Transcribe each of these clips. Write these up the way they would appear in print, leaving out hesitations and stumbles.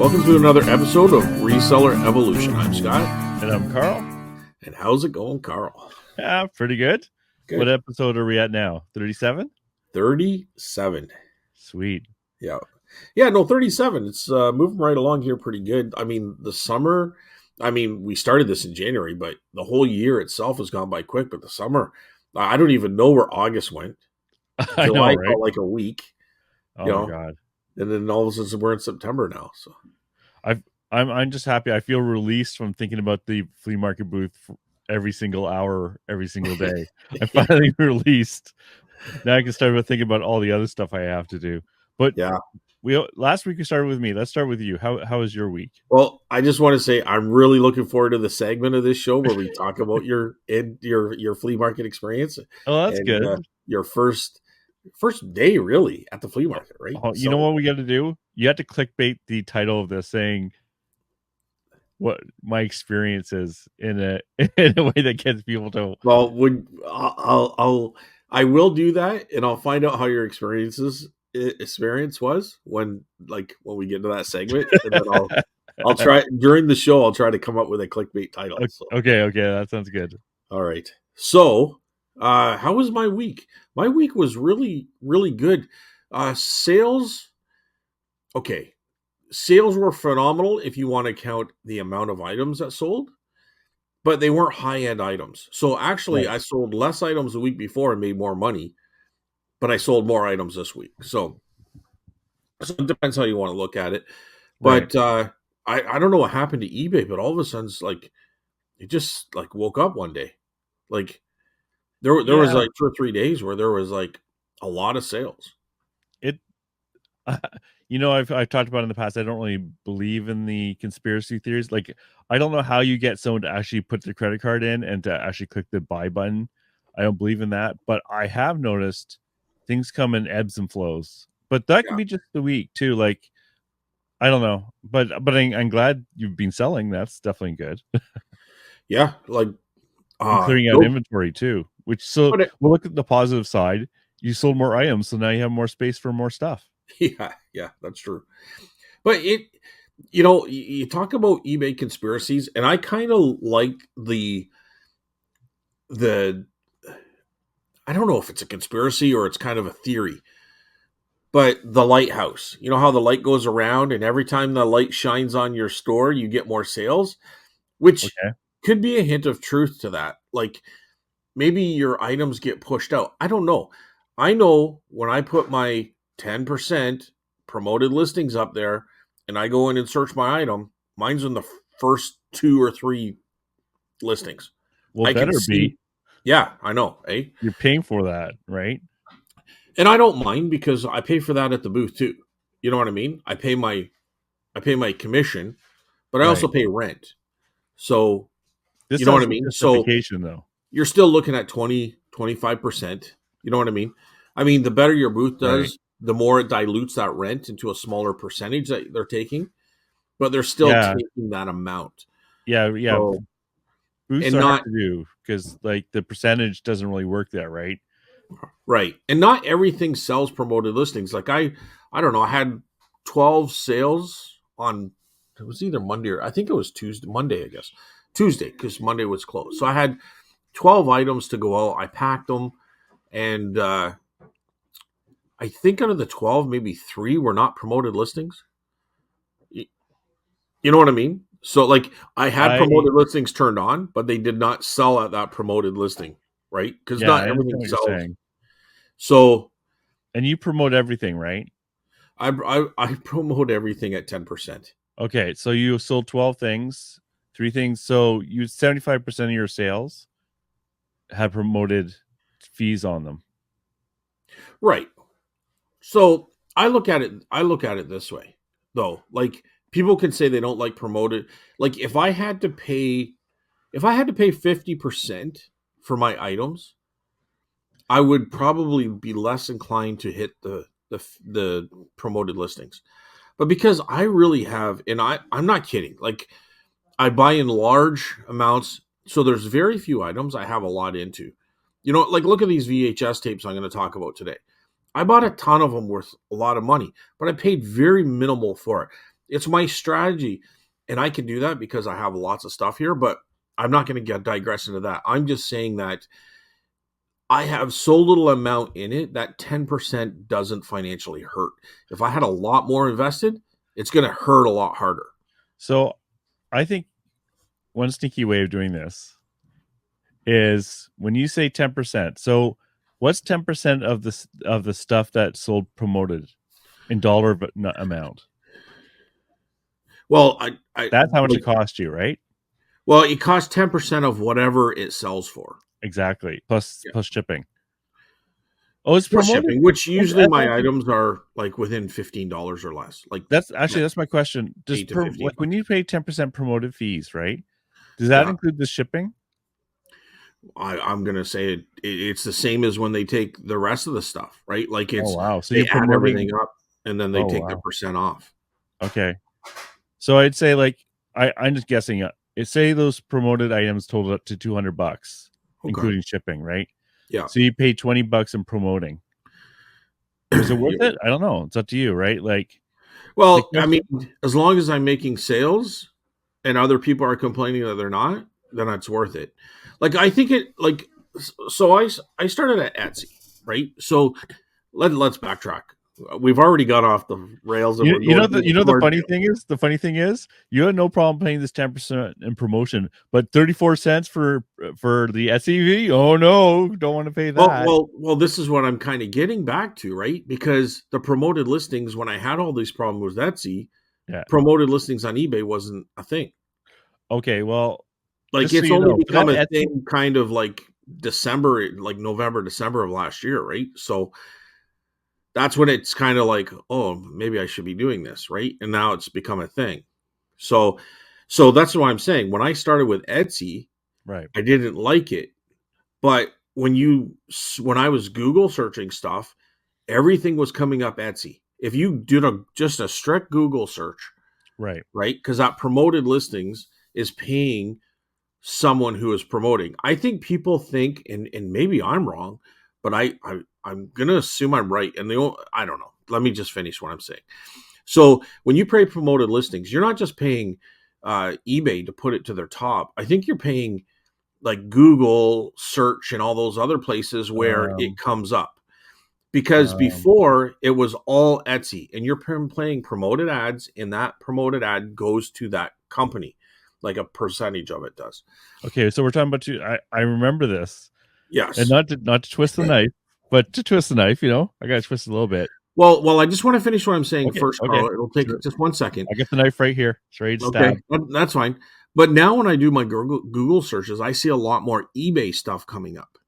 Welcome to another episode of Reseller Evolution. I'm Scott. And I'm Carl. And how's it going, Carl? Yeah, pretty good. Good. What episode are we at now? 37? 37. Sweet. Yeah. Yeah, no, 37. It's moving right along here pretty good. I mean, the summer, we started this in January, but the whole year itself has gone by quick. But the summer, I don't even know where August went. I know, July right? felt like a week. Oh, my God. And then all of a sudden we're in September now. So I'm just happy. I feel released from thinking about the flea market booth every single hour, every single day. I'm finally released. Now I can start thinking about all the other stuff I have to do. But yeah, last week we started with me. Let's start with you. How was your week? Well, I just want to say I'm really looking forward to the segment of this show where we talk about your flea market experience. Oh, that's good. Your first day really at the flea market, right? Oh, you know what we got to do? You have to clickbait the title of this saying what my experience is in a way that gets people to. Well, I will do that, and I'll find out how your experience was when we get into that segment, and then I'll try during the show. I'll try to come up with a clickbait title. So. Okay, that sounds good. All right. So, how was my week? My week was really, really good. Sales. Okay. Sales were phenomenal if you want to count the amount of items that sold, but they weren't high-end items. So actually, right. I sold less items the week before and made more money, but I sold more items this week. So it depends how you want to look at it. But right. I don't know what happened to eBay, but all of a sudden, it just woke up one day. There was 2 or 3 days where there was a lot of sales. I've talked about in the past, I don't really believe in the conspiracy theories. I don't know how you get someone to actually put their credit card in and to actually click the buy button. I don't believe in that, but I have noticed things come in ebbs and flows. But that can be just the week too. I don't know, but I'm glad you've been selling. That's definitely good. Yeah, clearing out inventory too. We'll look at the positive side. You sold more items, so now you have more space for more stuff. Yeah, that's true. But you talk about eBay conspiracies, and I kind of like the I don't know if it's a conspiracy or it's kind of a theory, but the lighthouse. You know how the light goes around, and every time the light shines on your store, you get more sales, which could be a hint of truth to that. Maybe your items get pushed out. I don't know. I know when I put my 10% promoted listings up there and I go in and search my item, mine's in the first 2 or 3 listings. Well, it better be. Yeah, I know. Eh? You're paying for that, right? And I don't mind because I pay for that at the booth too. You know what I mean? I pay my commission, but I also pay rent. So this you know what I mean? So though. You're still looking at 20, 25%. You know what I mean? I mean, the better your booth does, the more it dilutes that rent into a smaller percentage that they're taking, but they're still taking that amount. Yeah. So, booths are hard to do because the percentage doesn't really work there, right? Right. And not everything sells promoted listings. I don't know, I had 12 sales on, it was either Monday or I think it was Monday, I guess. Tuesday, because Monday was closed. So I had 12 items to go out. I packed them, and I think out of the 12, maybe 3 were not promoted listings. You know what I mean? So, I had promoted listings turned on, but they did not sell at that promoted listing, right? Because not everything sells. So, and you promote everything, right? I promote everything at 10%. Okay, so you sold 12 things, 3 things. So you 75% of your sales have promoted fees on them. Right. So I look at it this way, though. People can say they don't like promoted. If I had to pay 50% for my items, I would probably be less inclined to hit the promoted listings. But because I really have, and I'm not kidding, I buy in large amounts, so there's very few items I have a lot into. Look at these VHS tapes I'm going to talk about today. I bought a ton of them worth a lot of money, but I paid very minimal for it. It's my strategy. And I can do that because I have lots of stuff here, but I'm not going to digress into that. I'm just saying that I have so little amount in it that 10% doesn't financially hurt. If I had a lot more invested, it's going to hurt a lot harder. So I think one sneaky way of doing this is when you say 10%. So what's 10% of the stuff that's sold promoted in dollar amount? Well, That's how much it cost you, right? Well, it costs 10% of whatever it sells for. Exactly. Plus shipping. Oh, it's Plus promoted. shipping, which usually my items are like within $15 or less. Like that's my question. Just like when you pay 10% promoted fees, right? Does that include the shipping? I'm gonna say it's the same as when they take the rest of the stuff, right? Like it's wow. So they you're add promoting everything up and then they take the percent off. Okay. So I'd say like I'm just guessing. Say those promoted items totaled up to $200, including shipping, right? Yeah. So you pay $20 in promoting. Was it worth it? I don't know. It's up to you, right? Like, well, I mean, as long as I'm making sales and other people are complaining that they're not, then it's worth it. Like I think it like so I started at Etsy, right? So let's backtrack. We've already got off the rails. The funny thing is you had no problem paying this 10% in promotion, but 34 cents for the SEV. Oh no, don't want to pay that. Well, this is what I'm kind of getting back to, right? Because the promoted listings, when I had all these problems with Etsy, promoted listings on eBay wasn't a thing. Okay, well, like it's only become a thing kind of like December, like November, December of last year, right? So that's when it's kind of like, oh, maybe I should be doing this, right? And now it's become a thing. So that's what I'm saying. When I started with Etsy, right, I didn't like it, but when I was Google searching stuff, everything was coming up Etsy. If you did just a strict Google search, right, because that promoted listings is paying someone who is promoting. I think people think, and maybe I'm wrong, but I'm gonna assume I'm right. And I don't know. Let me just finish what I'm saying. So when you pay promoted listings, you're not just paying eBay to put it to their top. I think you're paying like Google search and all those other places where it comes up. Because before it was all Etsy, and you're playing promoted ads, and that promoted ad goes to that company, like a percentage of it does. Okay, so we're talking about you. I remember this. Yes, and not to twist the knife, but to twist the knife. I got to twist it a little bit. Well, I just want to finish what I'm saying first, Carl. It'll take just 1 second. I get the knife right here. It's ready to stab. That's fine. But now when I do my Google searches, I see a lot more eBay stuff coming up.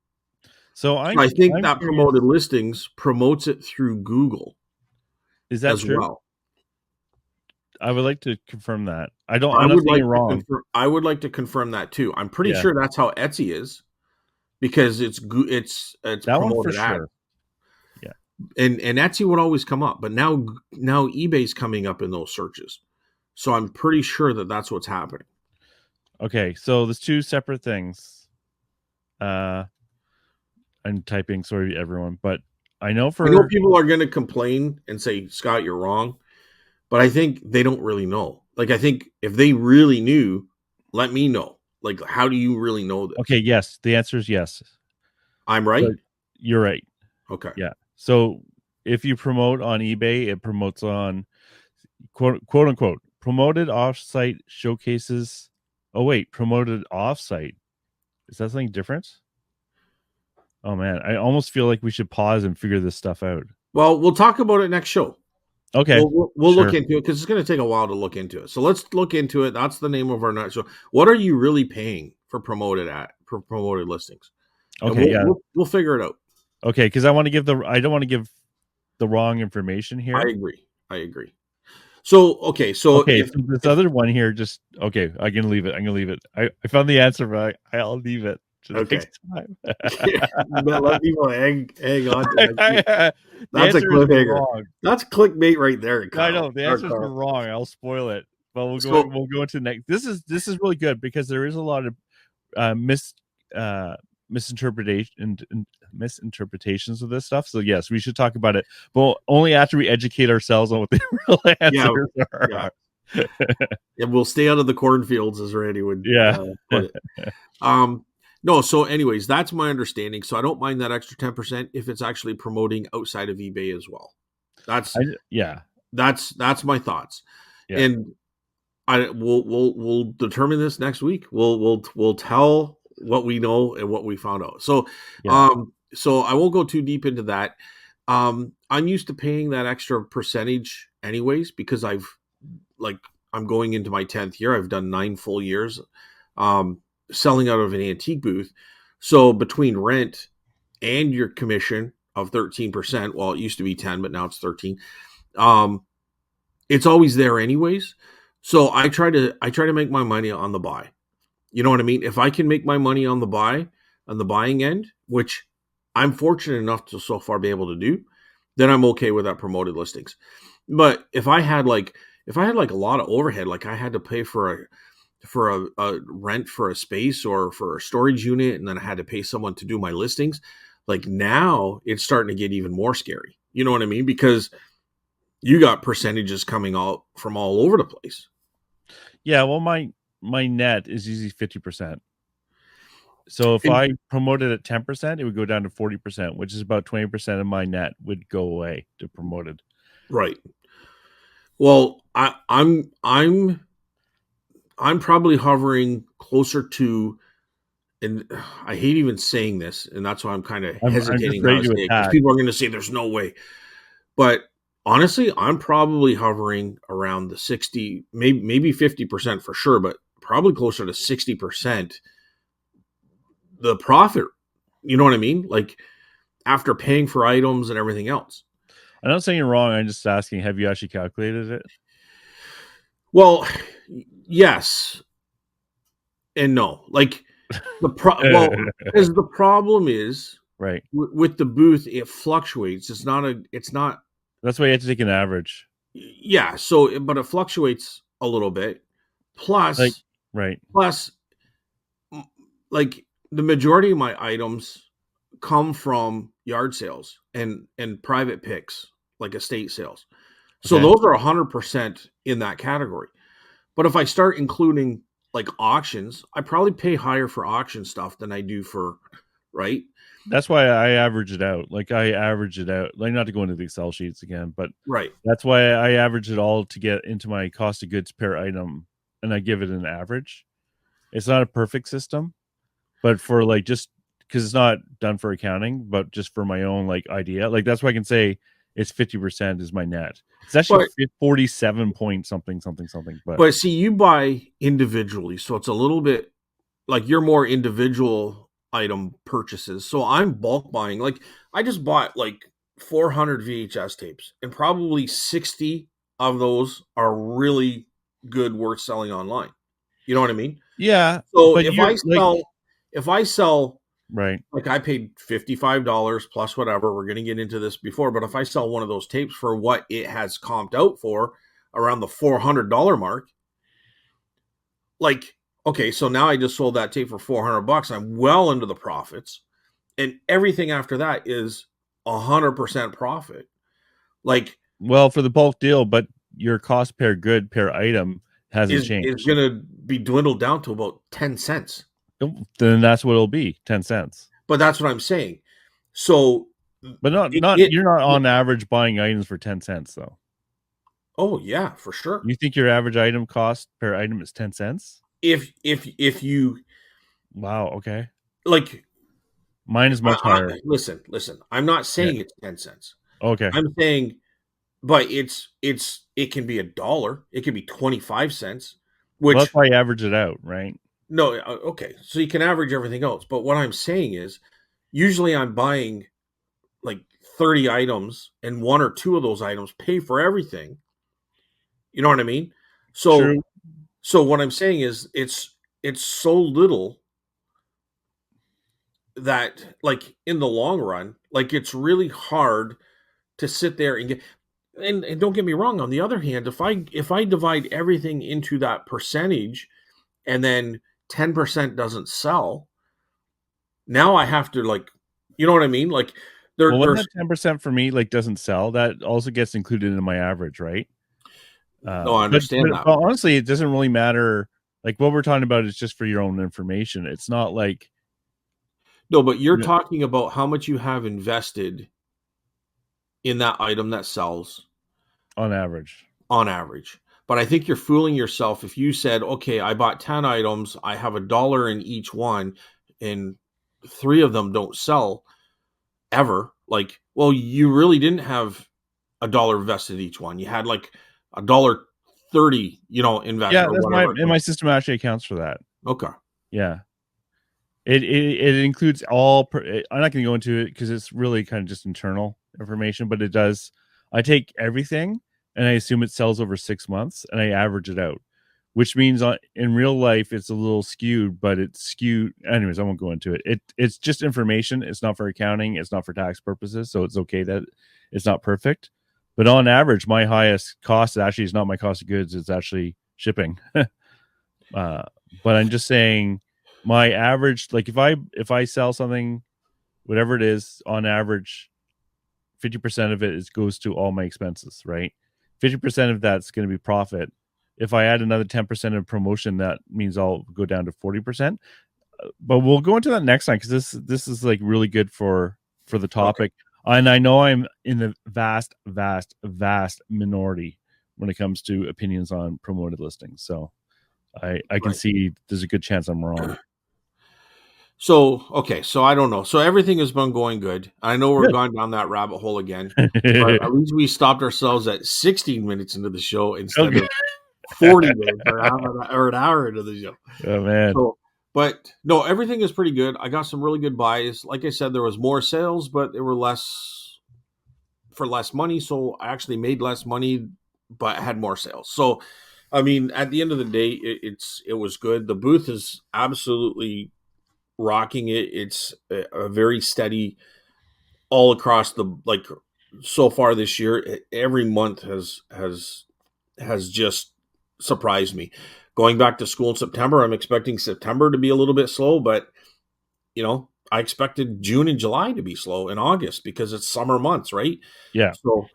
So I think that promoted listings promotes it through Google. Is that true? Well. I would like to confirm that. I'm not saying you're wrong. I would like to confirm that too. I'm pretty sure that's how Etsy is, because it's that promoted ad. Sure. Yeah, and Etsy would always come up, but now eBay's coming up in those searches, so I'm pretty sure that that's what's happening. Okay, so there's two separate things. I'm typing, sorry everyone, but I know people are going to complain and say, Scott, you're wrong, but I think they don't really know. Like, I think if they really knew, let me know. Like, how do you really know this? Okay, yes, the answer is yes. I'm right. So you're right. Okay. Yeah. So if you promote on eBay, it promotes on quote unquote promoted offsite showcases. Oh wait, promoted offsite. Is that something different? Oh man, I almost feel like we should pause and figure this stuff out. Well, we'll talk about it next show. Okay. We'll look into it because it's going to take a while to look into it. So let's look into it. That's the name of our next show. What are you really paying for promoted listings? Okay, we'll figure it out. Okay, because I don't want to give the wrong information here. I agree. So if this other one here, just I'm gonna leave it. I found the answer, but I'll leave it. Okay. Time. Let people hang on to that. That's a cliffhanger. That's clickbait right there, Kyle. I know the answers were wrong. I'll spoil it, but we'll go into next. This is really good because there is a lot of misinterpretations of this stuff. So yes, we should talk about it, but only after we educate ourselves on what the real answers are. Yeah. And we'll stay out of the cornfields, as Randy would Yeah. put it. Um, no, so anyways, that's my understanding. So I don't mind that extra 10% if it's actually promoting outside of eBay as well. That's Yeah. that's my thoughts. Yeah. And we'll determine this next week. We'll tell what we know and what we found out. So Yeah. so I won't go too deep into that. I'm used to paying that extra percentage anyways because like I'm going into my 10th year. I've done 9 full years selling out of an antique booth. So between rent and your commission of 13%, well, it used to be 10, but now it's 13. Um, it's always there anyways. So I try to make my money on the buy. You know what I mean? If I can make my money on the buy, on the buying end, which I'm fortunate enough to so far be able to do, then I'm okay with that promoted listings. But if I had like a lot of overhead, like I had to pay for a rent for a space or for a storage unit, and then I had to pay someone to do my listings, like now it's starting to get even more scary. You know what I mean? Because you got percentages coming out from all over the place. Yeah. Well, my net is usually 50%. So if And I promoted at 10%, it would go down to 40%, which is about 20% of my net would go away to promoted. right. Well, I'm probably hovering closer to, and I hate even saying this, and that's why I'm kind of I'm just hesitating how ready to to say it because attack. people are going to say there's no way. But honestly, I'm probably hovering around the 60, maybe 50% for sure, but probably closer to 60% the profit. You know what I mean? Like after paying for items and everything else. I'm not saying you're wrong. I'm just asking, have you actually calculated it? Well, yes and no. Like well, because the problem is Right. with the booth, it fluctuates. It's not That's why you have to take an average. yeah. So, but it fluctuates a little bit. Like, Plus, right. plus, like the majority of my items come from yard sales and private picks, like estate sales. So Okay. those are 100% in that category. But if I start including like auctions, I probably pay higher for auction stuff than I do for right. That's why I average it out. Like I average it out. Like not to go into the Excel sheets again, but Right. that's why I average it all to get into my cost of goods per item, and I give it an average. It's not a perfect system, but for like just because it's not done for accounting, but just for my own like idea. Like that's why I can say it's 50% is my net. It's actually But 47 point something something something. But but see, you buy individually, so it's a little bit like you're more individual item purchases. So I'm bulk buying. Like I just bought like 400 VHS tapes, and probably 60 of those are really good, worth selling online. You know what I mean? yeah, So but you're like if I sell, right. like I paid $55 plus whatever. We're going to get into this before, but if I sell one of those tapes for what it has comped out for, around the $400 mark, like okay, so now I just sold that tape for $400. I'm well into the profits, and everything after that is 100% profit. Like Well, for the bulk deal, but your cost per good per item hasn't is changed. going to be dwindled down to about 10 cents. Then that's what it'll be, 10 cents. But that's what I'm saying. So But not it you're not on average buying items for 10 cents though. oh yeah, for sure. You think your average item cost per item is 10 cents? If you Wow, okay. like Mine is much higher. listen, I'm not Yeah. saying it's 10 cents. Okay. I'm saying but it can be a dollar, it can be 25 cents, Well, that's which why I average it out, right? no, okay. So you can average everything else, but what I'm saying is usually I'm buying like 30 items and one or two of those items pay for everything. You know what I mean? So True. so what I'm saying is it's so little that like in the long run, like it's really hard to sit there and get and don't get me wrong, on the other hand, if I divide everything into that percentage and then 10% doesn't sell, now I have to like you know what I mean? Like Well, when there's that 10% for me like doesn't sell, that also gets included in my average, right? No, I understand that. But honestly, it doesn't really matter. Like what we're talking about is just for your own information. It's not like No, but you're you know, talking about how much you have invested in that item that sells on average. on average. But I think you're fooling yourself if you said, okay, I bought 10 items, I have $1 in each one, and 3 of them don't sell ever. Like, well, you really didn't have $1 invested in each one. You had like $1.30, invested Yeah, or that's my whatever. and my system actually accounts for that. Okay. Yeah. It includes all. I'm not going to go into it because it's really kind of just internal information, but it does. I take everything and I assume it sells over 6 months, and I average it out, which means in real life it's a little skewed, but it's skewed. Anyways, I won't go into it. It's just information. It's not for accounting. It's not for tax purposes, so it's okay that it's not perfect. But on average, my highest cost actually is not my cost of goods. It's actually shipping. But I'm just saying my average, like if I sell something, whatever it is, on average 50% of it goes to all my expenses, right? 50% of that's going to be profit. If I add another 10% of promotion, that means I'll go down to 40%. But we'll go into that next time, because this is like really good for the topic. Okay. And I know I'm in the vast minority when it comes to opinions on promoted listings, so I can see there's a good chance I'm wrong. So, okay, so I don't know. So everything has been going good. I know we're Good. going down that rabbit hole again, but at least we stopped ourselves at 16 minutes into the show instead Okay. of 40 minutes or an hour into the show. Oh man. So, but no, everything is pretty good. I got some really good buys. Like I said, there was more sales, but they were less for less money. So I actually made less money, but had more sales. So, I mean, at the end of the day, it was good. The booth is absolutely rocking it. It's a very steady all across the like so far this year. Every month has just surprised me. Going back to school in September, I'm expecting September to be a little bit slow, but I expected June and July to be slow, in August because it's summer months, right? Yeah. So,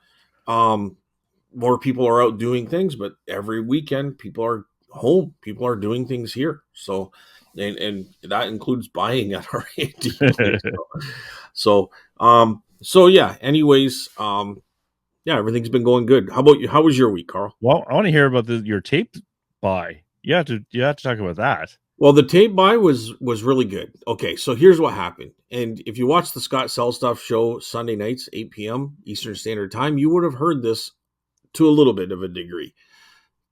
more people are out doing things, but every weekend people are home. People are doing things here. So, and that includes buying at our antique place. So yeah. Anyways, yeah, everything's been going good. How about you? How was your week, Carl? Well, I want to hear about your tape buy. You have to talk about that. Well, the tape buy was really good. Okay, so here's what happened. And if you watch the Scott Sell Stuff show Sunday nights, 8 p.m. Eastern Standard Time, you would have heard this to a little bit of a degree,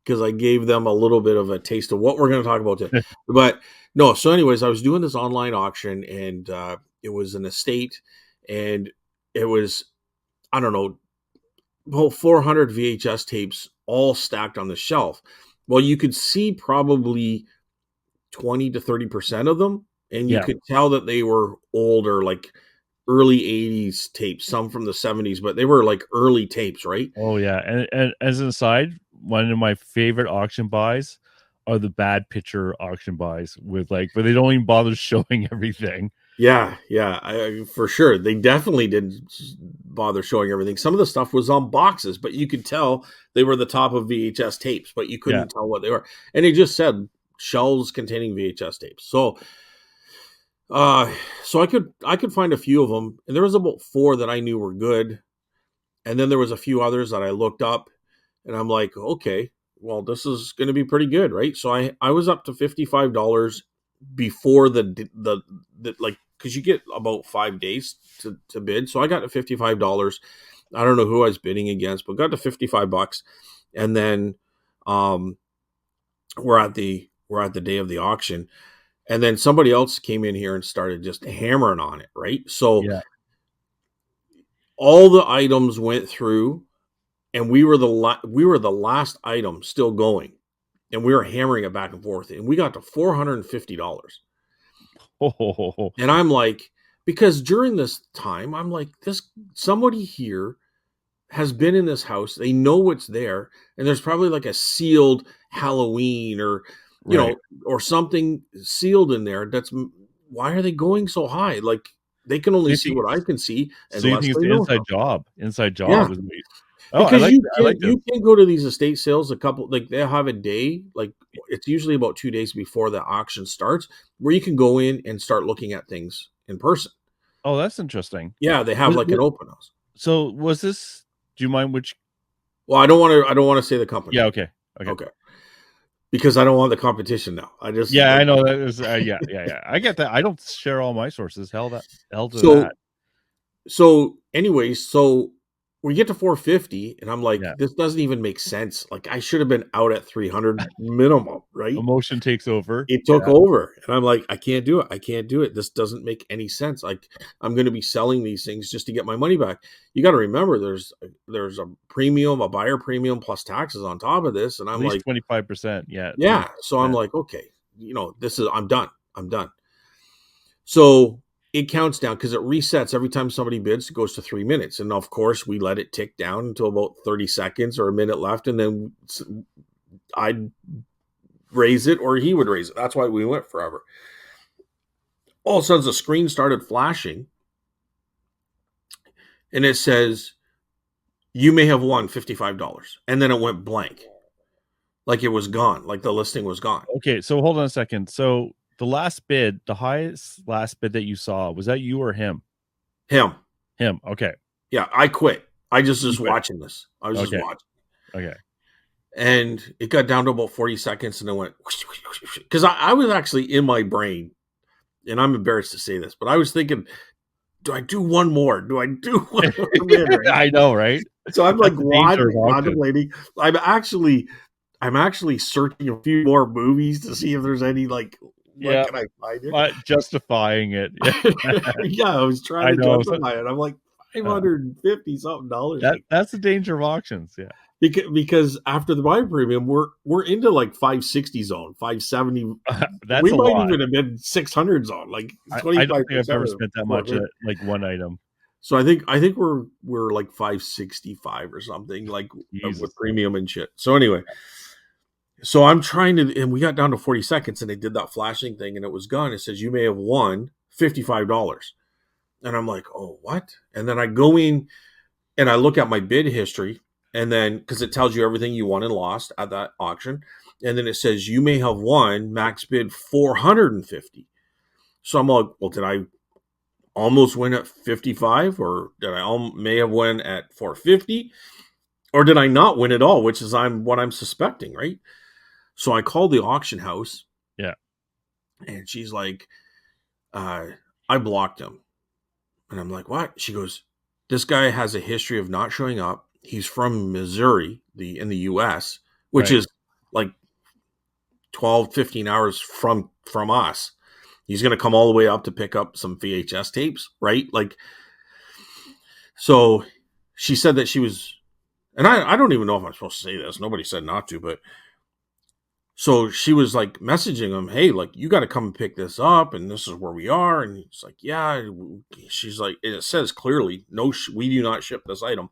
because I gave them a little bit of a taste of what we're going to talk about today. But no, so anyways, I was doing this online auction, and it was an estate, and it was, I don't know, about 400 VHS tapes all stacked on the shelf. Well, you could see probably 20 to 30% of them, and you could tell that they were older, like early 80s tapes, some from the 70s, but they were like early tapes, right? Oh yeah, and as an aside, one of my favorite auction buys are the bad picture auction buys with where they don't even bother showing everything. Yeah, for sure. They definitely didn't bother showing everything. Some of the stuff was on boxes, but you could tell they were the top of VHS tapes, but you couldn't tell what they were. And it just said shelves containing VHS tapes. So I could find a few of them, and there was about 4 that I knew were good. And then there was a few others that I looked up, and I'm like, okay, well, this is going to be pretty good, right? So I was up to $55 before the like, because you get about 5 days to bid. So I got to $55. I don't know who I was bidding against, but got to $55. And then we're at the day of the auction, and then somebody else came in here and started just hammering on it, right? So all the items went through, and we were the last item still going, and we were hammering it back and forth, and we got to $450. Oh. And I'm like, because during this time, I'm like, somebody here has been in this house. They know what's there, and there's probably like a sealed Halloween or or something sealed in there. Why are they going so high? Like, they can only see what I can see. So you think it's the inside job? Inside job? Yeah. Oh, because I like this. you can go to these estate sales a couple like they'll have a day, like it's usually about 2 days before the auction starts, where you can go in and start looking at things in person. Oh, that's interesting. Yeah, they have Was, like an open house. so was this? Do you mind which? Well, I don't want to say the company. Yeah. Okay. Okay. Okay. Because I don't want the competition now. I just Yeah, like I know that is. Yeah. I get that. I don't share all my sources. Hell to so that. anyways, so we get to 450 and I'm like, Yeah. this doesn't even make sense. Like I should have been out at 300 minimum, right? Emotion takes over. It took Yeah. over and I'm like, I can't do it. I can't do it. This doesn't make any sense. Like I'm going to be selling these things just to get my money back. You got to remember there's a premium, a buyer premium plus taxes on top of this. And At I'm least like, 25%. Yeah. At least. yeah. So I'm Yeah. like, okay, this is, I'm done. I'm done. So it counts down because it resets every time somebody bids. It goes to 3 minutes, and of course we let it tick down until about 30 seconds or a minute left, and then I'd raise it or he would raise it. That's why we went forever. All of a sudden, the screen started flashing, and it says you may have won $55, and then it went blank, like it was gone, like the listing was gone. Okay. So hold on a second. So the last bid, the highest last bid that you saw, was that you or him? Him, Him. Okay. yeah. I quit. I just You quit. watching this. I was just Okay. watching. Okay. And it got down to about 40 seconds and it went because I was actually in my brain, and I'm embarrassed to say this, but I was thinking, do I do one more? Do I do one more bid, right? I know, right? So I'm like That's the danger of auction. contemplating. I'm actually searching a few more movies to see if there's any like what Yeah. can I find it? But justifying it. Yeah. Yeah, I was trying I to know. So, justify it. I'm like $550 something dollars. Like that's the danger of auctions. Yeah. because after the buy premium, we're into like 560 zone, 570. That's We a might lot. even have been 600 zone, like I don't think I've 25% ever of spent that much at 450. like one item. So I think we're like 565 or something, like with Jesus. premium and shit. So anyway, so I'm trying to, and we got down to 40 seconds, and they did that flashing thing, and it was gone. It says you may have won $55, and I'm like, oh what? And then I go in and I look at my bid history, and then because it tells you everything you won and lost at that auction, and then it says you may have won max bid 450. So I'm like, well, did I almost win at 55, or did I may have won at 450, or did I not win at all? Which is what I'm suspecting, right? So I called the auction house, Yeah. and she's like, I blocked him, and I'm like, what? She goes, this guy has a history of not showing up. He's from Missouri, in the US, which Right. is like 12, 15 hours from us. He's going to come all the way up to pick up some VHS tapes, right? Like, so she said that she was, and I don't even know if I'm supposed to say this. Nobody said not to, but so she was like messaging him, hey, like, you got to come and pick this up, and this is where we are. And he's like, yeah. She's like, it says clearly, no, we do not ship this item.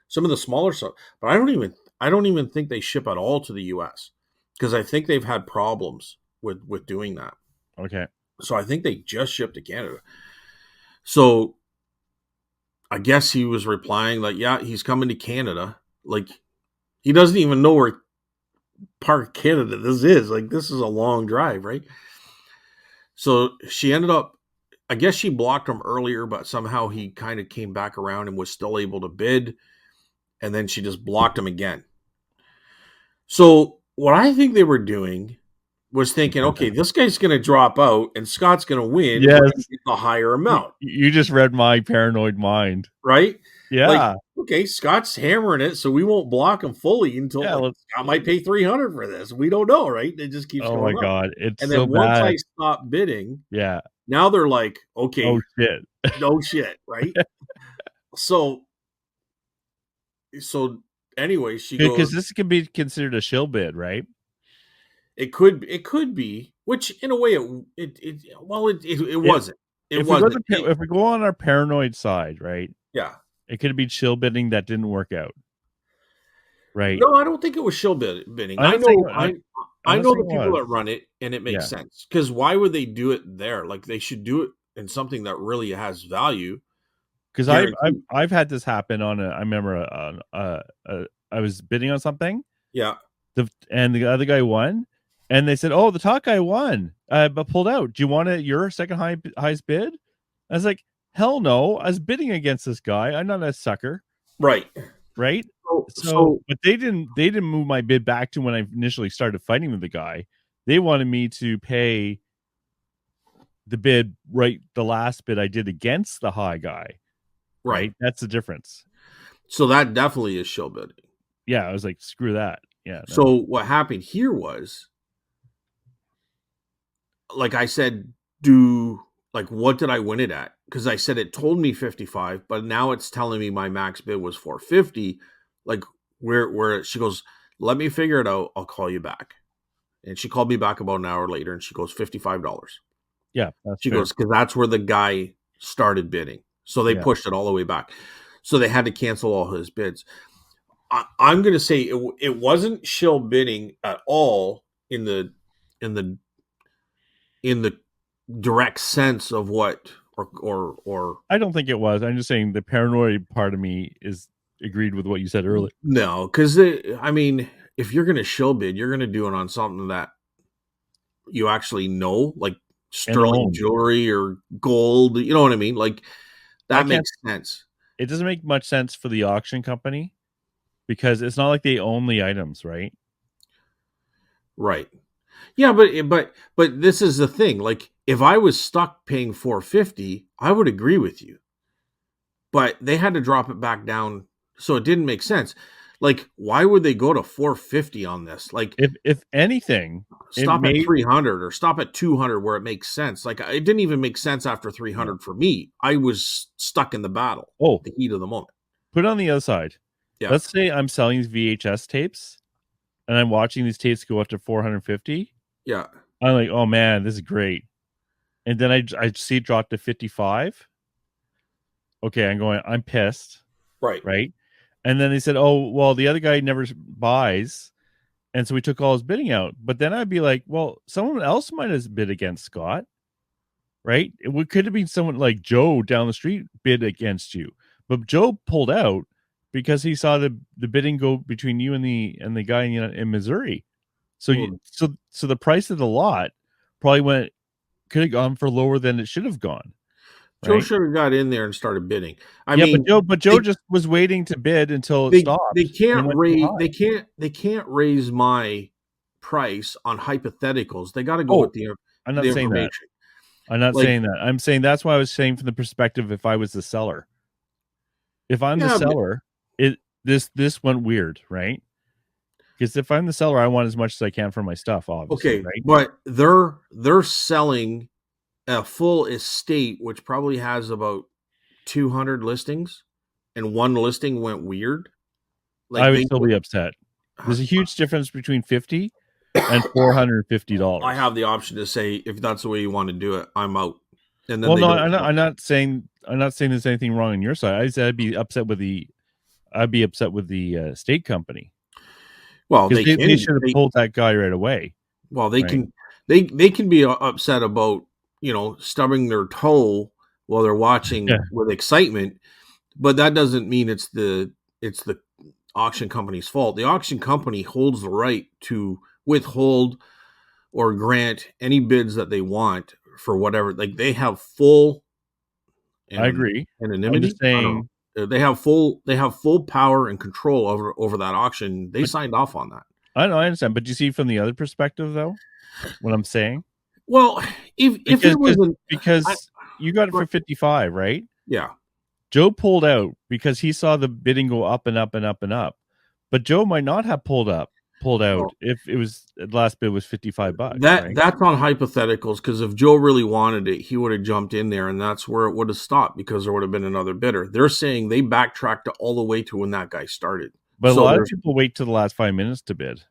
Some of the smaller stuff, but I don't even think they ship at all to the US because I think they've had problems with doing that. Okay. So I think they just shipped to Canada. So I guess he was replying like, yeah, he's coming to Canada. Like, he doesn't even know where part of Canada this is. Like, this is a long drive, right? So she ended up, I guess she blocked him earlier, but somehow he kind of came back around and was still able to bid. And then she just blocked him again. So what I think they were doing was thinking, okay, this guy's going to drop out and Scott's going to win. We're going to Yes. get the higher amount, You just read my paranoid mind. right? Like, Yeah. okay, Scott's hammering it, so we won't block him fully until Yeah. like Scott might pay 300 for this. We don't know, right? It just keeps Oh my going up. God. It's And so then once I bad. stop bidding, Yeah. now they're like, Oh okay, shit. no shit, right? So anyway, she Because goes, this could be considered a shill bid, right? it could be, which in a way it If wasn't. It wasn't. if we go on our paranoid side, right? Yeah. It could be chill bidding that didn't work out. Right. No, I don't think it was bidding. I'm I not saying know I'm I not know saying the it people was. that run it, and it makes Yeah. sense. Because why would they do it there? Like, they should do it in something that really has value. Because Guaranteed. I've had this happen on a. I remember I was bidding on something, Yeah. and the other guy won, and they said, "Oh, the top guy won, but pulled out. Do you want your second highest bid?" I was like, "Hell no! I was bidding against this guy. I'm not a sucker, Right. right?" So, So but they didn't move my bid back to when I initially started fighting with the guy. They wanted me to pay the bid right, the last bid I did against the high guy. right. Right, that's the difference. So that definitely is show bidding. Yeah, I was like, screw that. Yeah, no. So what happened here was, like I said, do like what did I win it at? Because I said it told me 55, but now it's telling me my max bid was 450. Like where she goes, let me figure it out. I'll call you back. And she called me back about an hour later and she goes, $55. Yeah, that's She fair. goes, because that's where the guy started bidding. So they Yeah. pushed it all the way back. So they had to cancel all his bids. I'm going to say it wasn't shill bidding at all in in the in the direct sense of what or I don't think it was. I'm just saying the paranoid part of me is agreed with what you said earlier. no, because I mean, if you're going to shill bid, you're going to do it on something that you actually know, like And sterling own. jewelry or gold. You know what I mean? Like I that can't makes sense, it doesn't make much sense for the auction company because it's not like they own the items, right? right? Yeah, but this is the thing. Like if I was stuck paying 450, I would agree with you. But they had to drop it back down, so it didn't make sense. Like why would they go to 450 on this? Like If anything, it stop at may 300 or stop at 200 where it makes sense. Like it didn't even make sense after yeah. 300 for me. I was stuck in the battle, Oh, the heat of the moment. put it on the other side. Yeah, Let's say I'm selling these VHS tapes and I'm watching these tapes go up to 450. yeah, I'm like, oh man, this is great. And then I see it drop to 55. Okay, I'm pissed, right. right? And then they said, oh, well, the other guy never buys. And so we took all his bidding out. But then I'd be like, well, someone else might have bid against Scott, right? Could have been someone like Joe down the street bid against you. But Joe pulled out because he saw the bidding go between you and the guy in Missouri. So Well, so the price of the lot probably could have gone for lower than it should have gone, Joe right? should have got in there and started bidding. I Yeah, mean, But Joe they just was waiting to bid until it they stopped and it can't went too raise high. they can't raise my price on hypotheticals. They got to go Oh, with I'm not the saying that. information. I'm not Like saying that. I'm saying that's why I was saying from the perspective if I was the seller. If I'm the yeah, but seller, this went weird, right? Because if I'm the seller, I want as much as I can for my stuff, obviously, okay, right? but they're selling a full estate which probably has about 200 listings and one listing went weird. I Like would they still be upset. There's a huge difference between 50 and I $450. have the option to say if that's the way you want to do it, I'm out. And then Well, they no, don't I'm not saying there's anything wrong on your side. I said I'd be upset with the state company well, because they should have pulled that guy right away, well, right? they can be upset about stubbing their toe while they're Yeah, watching with excitement, but that doesn't mean it's the auction company's fault. The auction company holds the right to withhold or grant any bids that they want for whatever. Like they have full I agree. I'm anonymity. just I don't know. saying, They have full power and control over that auction. They but signed off on that. I know I understand. But you see from the other perspective, though, what I'm saying, Well, if because it was an I, because you got it for 55, right? yeah. Joe pulled out because he saw the bidding go up and up and up and up. But Joe might not have pulled out Well, if it was the last bid was $55, that right? that's on hypotheticals because if Joe really wanted it, he would have jumped in there, and that's where it would have stopped because there would have been another bidder. They're saying they backtracked all the way to when that guy started. But a So lot of there's people wait till the last 5 minutes to bid.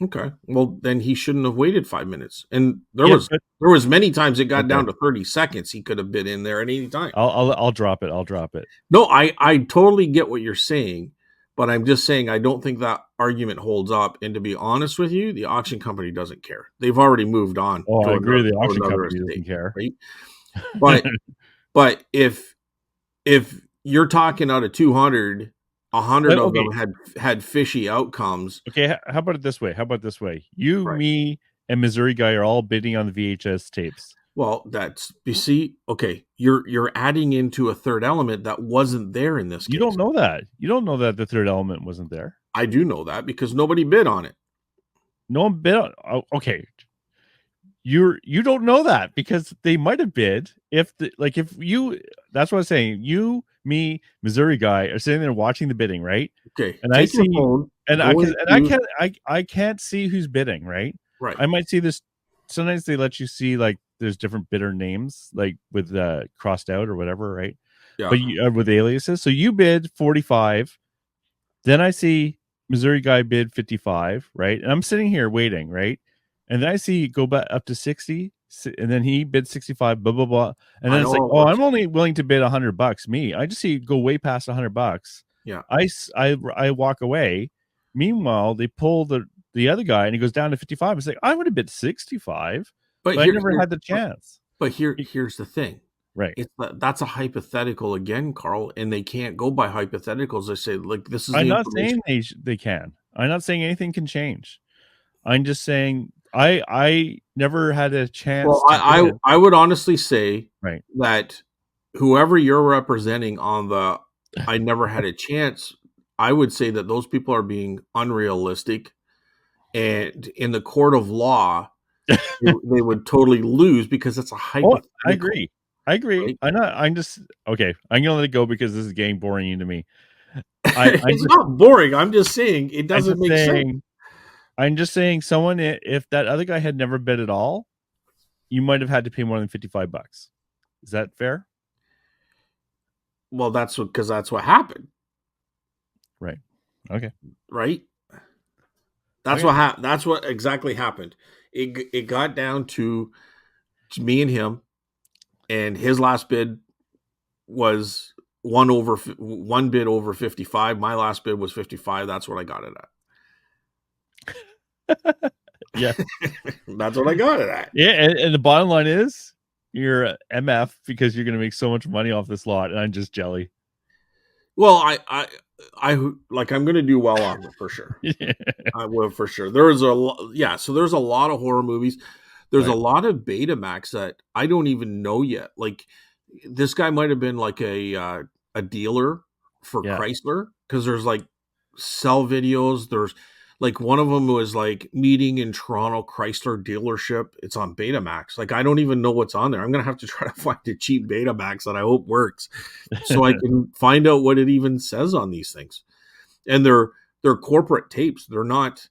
okay. Well, then he shouldn't have waited 5 minutes. And Yeah, but there was many times it got okay, down to 30 seconds. He could have been in there at any time. I'll drop it. I'll drop it. No, I totally get what you're saying, but I'm just saying I don't think that argument holds up. And to be honest with you, the auction company doesn't care. They've already moved on Oh, I agree. The to auction another company doesn't estate, care. right? But but if you're talking out of 200, 100 But of okay, them had fishy outcomes. okay. How about it this way? How about this way? You, Right. me, and Missouri guy are all bidding on the VHS tapes. Well, that's you see, okay, you're adding into a third element that wasn't there in this You don't case. know that. You don't know that the third element wasn't there. I do know that because nobody bid on it. No one bid on. Oh, okay, you don't know that because they might have bid if you. That's what I'm saying. You, me, Missouri guy are sitting there watching the bidding, right? Okay, And I take your see, phone, and I go because and I into can't I can't see who's bidding, right? right. I might see this. Sometimes they let you see like there's different bidder names like with crossed out or whatever, right? Yeah, But you with aliases. So you bid 45. Then I see Missouri guy bid 55, right? And I'm sitting here waiting, right? And then I see it go back up to 60, and then he bid 65, blah, blah, blah. And I then it's know like, how it oh, works. I'm only willing to bid $100. Me, I just see it go way past $100. Yeah, I walk away. Meanwhile, they pull the other guy and he goes down to 55. It's like, I would have bid 65, but but I never had the chance. here's the thing. Right. That's a hypothetical again, Carl, and they can't go by hypotheticals. They say like this is I'm the not information. saying they can. I'm not saying anything can change. I'm just saying I never had a chance Well, to bid. I would honestly say Right. that whoever you're representing on the I never had a chance, I would say that those people are being unrealistic, and in the court of law, they would totally lose because it's a Oh, I hypothetical, agree. I agree. right? I'm just okay. I'm gonna let it go because this is getting boring to me. It's not boring. I'm just saying it I'm doesn't just make sense. saying I'm just saying someone if that other guy had never bid at all, you might have had to pay more than $55. Is that fair? Well, that's because that's what happened, Right. Okay. right? Okay. That's what exactly happened. It got down to me and him, and his last bid was one bid over 55. My last bid was 55. That's what I got it Yeah. at. That's what I got it at. Yeah, and the bottom line is you're a MF because you're gonna make so much money off this lot, and I'm just jelly. Well, I like I'm going to do well on it for sure. I will for sure. So there's a lot of horror movies. There's a Right. lot of Betamax that I don't even know yet. Like this guy might have been like a dealer for Yeah. Chrysler because there's like sell videos. There's like one of them was like meeting in Toronto Chrysler dealership. It's on Betamax. Like I don't even know what's on there. I'm gonna have to try to find a cheap Betamax that I hope works so I can find out what it even says on these things. And they're corporate tapes. They're not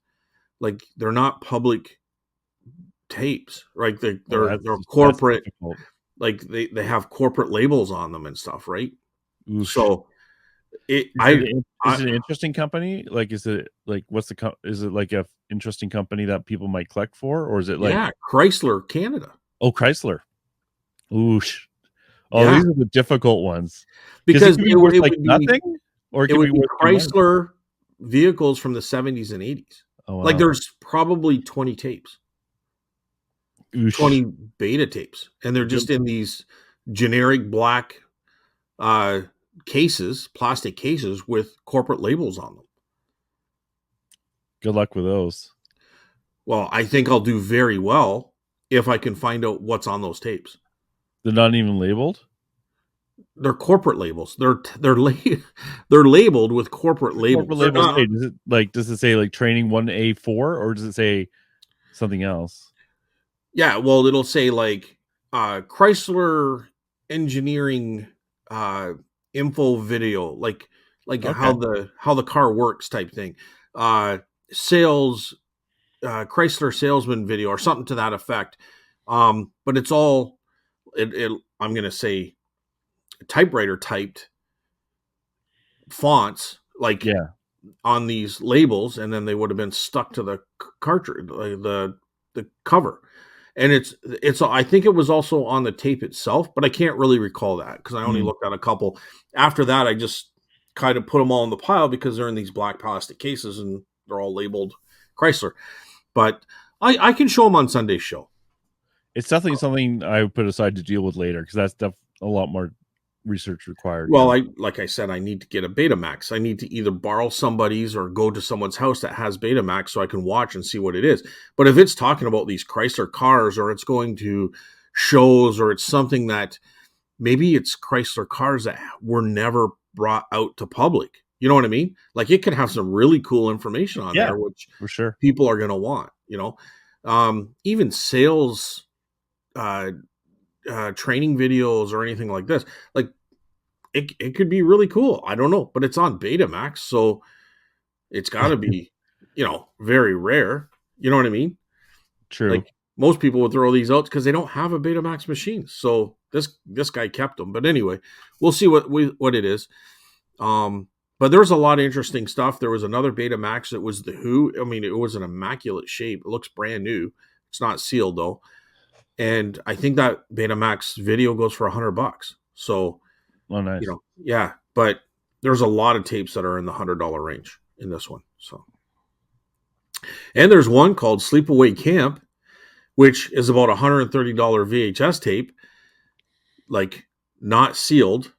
public tapes, right? Oh, They're that's corporate, difficult. like they have corporate labels on them and stuff, right? Oof. So I Is it an interesting company? Like, is it like what's is it like a interesting company that people might collect for, or is it like yeah, Chrysler Canada. Chrysler? Oosh. Oh, Yeah, these are the difficult ones because it because could be worth it like would be nothing, or it it could be would be worth good money. Chrysler vehicles from the 70s and 80s. Oh Like wow. there's probably 20 tapes, Oosh. 20 beta tapes, and they're Good, just in these generic black uh cases, plastic cases with corporate labels on them. good luck with those. Well, I think I'll do very well if I can find out what's on those tapes. They're not even labeled. They're corporate labels. They're labeled with corporate What the corporate labels. They're labels not. say? Does it say like training 1A4 or does it say something else? Yeah, well, it'll say like Chrysler Engineering uh info video, like Okay. how the car works type thing. Sales Chrysler salesman video or something to that effect. But it's all it I'm going to say typewriter typed fonts like Yeah. on these labels, and then they would have been stuck to the cartridge, the cover. And it's I think it was also on the tape itself, but I can't really recall that because I only Mm. looked at a couple. After that, I just kind of put them all in the pile because they're in these black plastic cases and they're all labeled Chrysler. But I can show them on Sunday's show. It's definitely something I would put aside to deal with later because that's a lot more research required. Well, like I said, I need to get a Betamax. I need to either borrow somebody's or go to someone's house that has Betamax so I can watch and see what it is. But if it's talking about these Chrysler cars, or it's going to shows, or it's something that maybe it's Chrysler cars that were never brought out to public. You know what I mean? Like, it could have some really cool information on Yeah, there, which for sure. people are going to want, even sales, training videos or anything like this. Like, it could be really cool. I don't know, but it's on Betamax, so it's got to be, very rare. You know what I mean? True. Like, most people would throw these out because they don't have a Betamax machine. So this guy kept them. But anyway, we'll see what it is. But there was a lot of interesting stuff. There was another Betamax that was the Who. I mean, it was an immaculate shape. It looks brand new. It's not sealed though. And I think that Betamax video goes for $100. So, Oh, nice. yeah. But there's a lot of tapes that are in the $100 range in this one. So, and there's one called Sleepaway Camp, which is about $130 VHS tape, like, not sealed.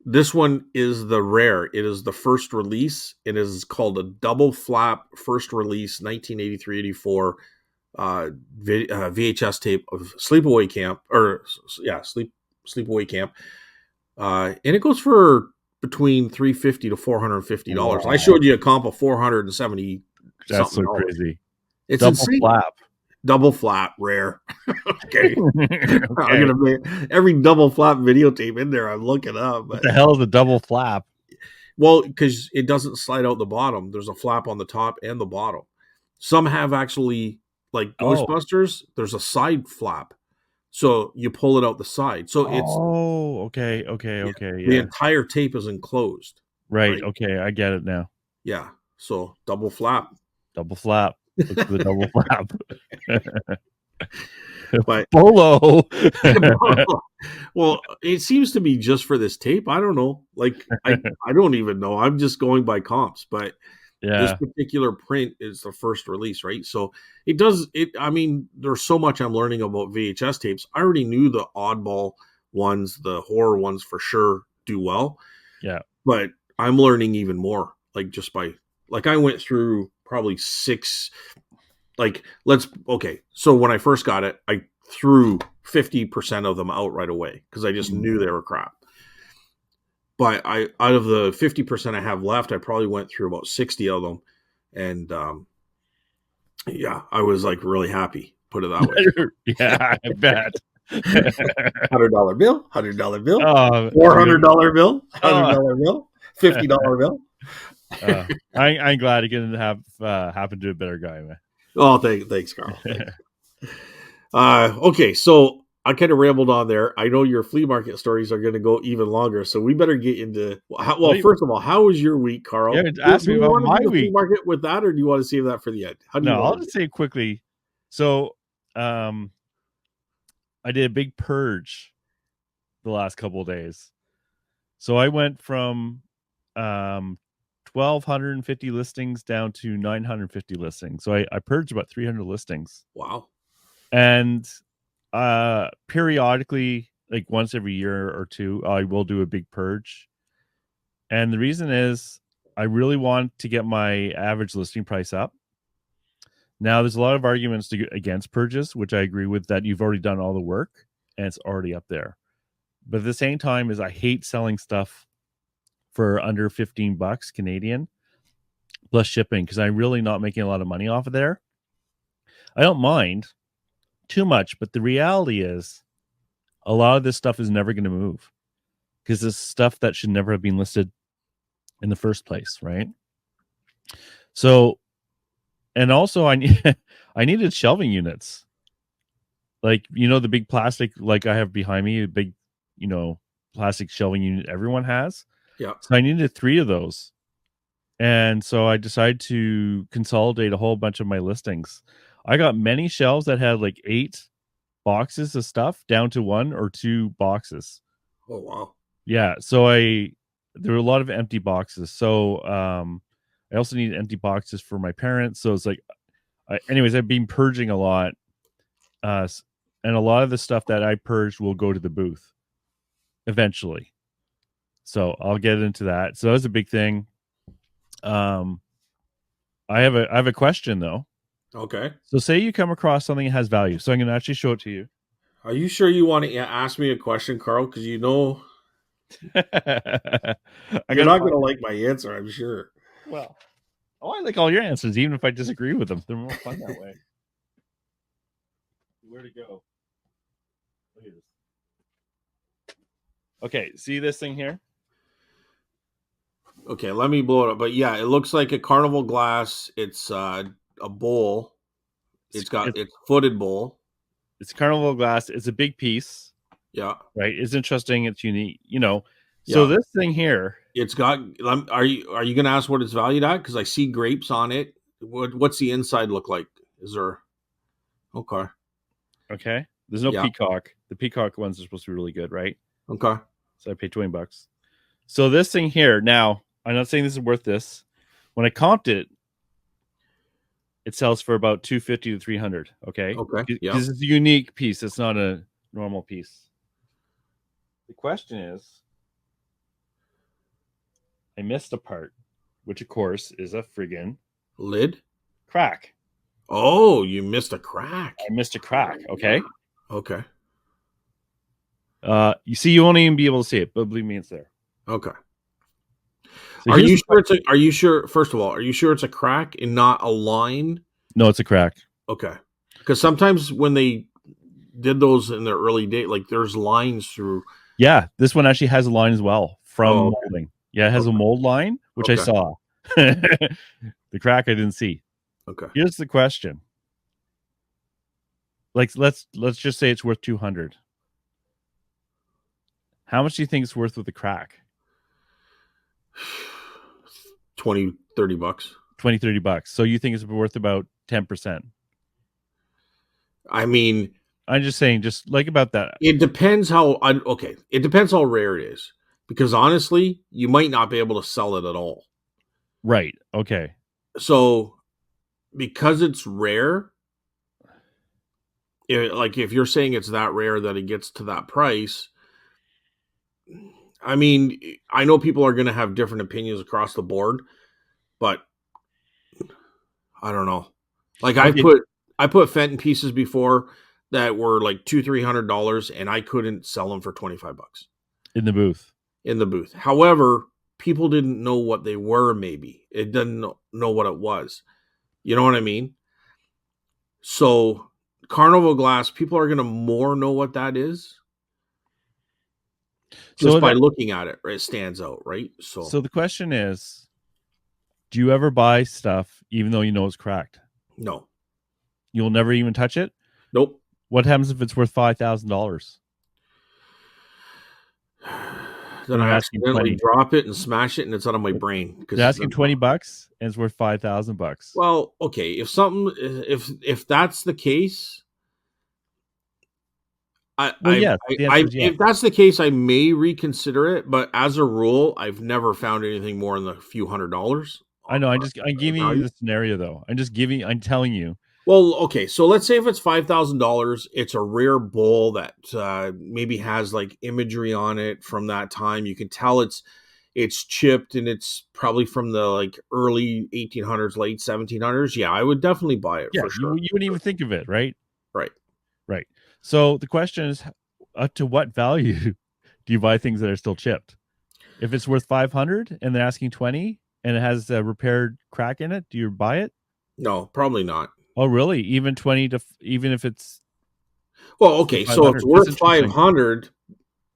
This one is the rare. It is the first release. It is called a double flap first release 1983-84 VHS tape of Sleepaway Camp, Sleepaway Camp, and it goes for between $350 to $450. Wow. I showed you a comp of $470. That's so crazy. It's double insane. flap. Double flap, rare. Okay. Okay. I'm gonna make every double flap videotape in there. I'm looking up. What the hell is a double flap? Well, because it doesn't slide out the bottom. There's a flap on the top and the bottom. Some have actually, like Ghostbusters, there's a side flap. So you pull it out the side. So it's okay. The entire tape is enclosed. Right. Okay, I get it now. Yeah. So double flap. Double flap. Look for the double flap. But Bolo. Well, it seems to be just for this tape. I don't know. Like, I don't even know. I'm just going by comps, but this particular print is the first release, right? So it does it. I mean, there's so much I'm learning about VHS tapes. I already knew the oddball ones, the horror ones for sure do well. Yeah. But I'm learning even more, like, just by, like, I went through probably 6, so when I first got it, I threw 50% of them out right away because I just knew they were crap. But out of the 50% I have left, I probably went through about 60 of them, and I was like really happy. Put it that way. Yeah, I bet. $100 bill, $100 bill, $400 bill, $100 bill, $50 bill. I'm glad it didn't have happen to a better guy, man. Oh, thanks, Carl. Okay, so I kind of rambled on there. I know your flea market stories are going to go even longer, so we better get into. First of all, how was your week, Carl? Yeah, ask me about my week. Flea market with that, or do you want to save that for the end? I'll just say quickly. So, I did a big purge the last couple of days. So I went from 1,250 listings down to 950 listings. So I purged about 300 listings. Wow. And periodically, like once every year or two, I will do a big purge. And the reason is I really want to get my average listing price up. Now, there's a lot of arguments against purges, which I agree with, that you've already done all the work and it's already up there. But at the same time, I hate selling stuff for under $15 Canadian plus shipping, because I'm really not making a lot of money off of there. I don't mind too much, but the reality is a lot of this stuff is never going to move because it's stuff that should never have been listed in the first place, right? So, and also I needed shelving units, like, the big plastic, like I have behind me, a big, plastic shelving unit everyone has. Yeah. So I needed 3 of those. And so I decided to consolidate a whole bunch of my listings. I got many shelves that had like 8 boxes of stuff down to 1 or 2 boxes. Oh, wow. Yeah. So there were a lot of empty boxes. So I also need empty boxes for my parents. So it's like, anyways, I've been purging a lot. And a lot of the stuff that I purged will go to the booth eventually. So I'll get into that. So that's a big thing. Um, I have a question though. Okay. So say you come across something that has value. So I'm going to actually show it to you. Are you sure you want to ask me a question, Carl? Because you know I you're gotta not going find to it. like my answer, I'm sure. Well, oh, I like all your answers, even if I disagree with them. They're more fun that way. Where to go? Look at this. Okay, see this thing here? Okay, let me blow it up. But yeah, it looks like a carnival glass. It's a bowl. It's It's footed bowl. it's carnival glass. It's a big piece, Yeah, right? It's interesting. It's unique. So yeah. this thing here, It's got. Are you going to ask what it's valued at? Because I see grapes on it. What's the inside look like? Is there? Okay. okay? There's no Yeah. peacock. The peacock ones are supposed to be really good, right? Okay. So I paid $20. So this thing here, now I'm not saying this is worth this. When I comped it, it sells for about 250 to 300. Okay, Okay. Yeah. because it's a unique piece. It's not a normal piece. The question is, I missed a part, which of course is a friggin' Lid. crack. Oh, you missed a crack. I missed a crack. Okay. Okay. You see, you won't even be able to see it, but believe me, it's there. Okay. So Are here's you the sure it's a? Are you sure? First of all, are you sure it's a crack and not a line? no, it's a crack. Okay. Because sometimes when they did those in their early day, like there's lines through. Yeah, this one actually has a line as well from Oh, okay. molding. Yeah, it has a Okay. mold line, which I Okay. saw. The crack I didn't see. Okay. Here's the question. Like let's just say it's worth 200. How much do you think it's worth with a crack? 20, $30. 20, $30. So you think it's worth about 10%. I mean, I'm just saying, just like about that. it depends how. Okay, it depends how rare it is. Because honestly, you might not be able to sell it at all. Right. Okay. So, because it's rare, like if you're saying it's that rare that it gets to that price, I mean, I know people are going to have different opinions across the board, but I don't know. Like Okay. I put Fenton pieces before that were like $200-300, and I couldn't sell them for $25 In the booth. in the booth. However, people didn't know what they were. Maybe it didn't know what it was. You know what I mean? So carnival glass, people are going to more know what that is just So by that, looking at it. Right? It stands out, right? So so the question is, do you ever buy stuff even though you know it's cracked? no, You'll never even touch it? nope. What happens if it's worth $5,000? Then And they're I asking accidentally 20. drop it and smash it, and it's out of my brain They're because asking $20 and it's worth $5,000. well, okay. If that's the case, Well, yes, the answer is yes. if that's the case, I may reconsider it. But as a rule, I've never found anything more than a few $100s. I know. I'm giving you Value. the scenario though. I'm telling you. Well, okay. So let's say if it's $5,000, it's a rare bowl that maybe has like imagery on it from that time. You can tell it's chipped and it's probably from the like early 1800s, late 1700s. Yeah, I would definitely buy it Yeah, for you sure. wouldn't even think of it, right? Right. Right. So the question is, up to what value do you buy things that are still chipped? If it's worth 500 and they're asking 20 and it has a repaired crack in it, do you buy it? No, probably not. Oh, really? Even 20 to even if it's Well, okay. So if it's 500. That's worth interesting. 500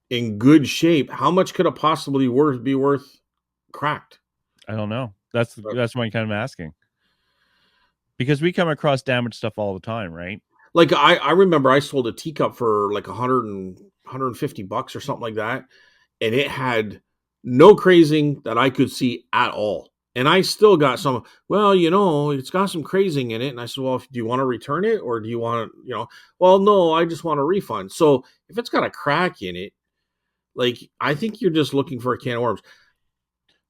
in good shape, how much could it possibly be worth cracked? I don't know. That's what I'm kind of asking. Because we come across damaged stuff all the time, right? Like I remember I sold a teacup for like 150 bucks or something like that, and it had no crazing that I could see at all. And I still got some, well, it's got some crazing in it. And I said, well, do you want to return it or do you want to, well, no, I just want a refund. So if it's got a crack in it, like, I think you're just looking for a can of worms.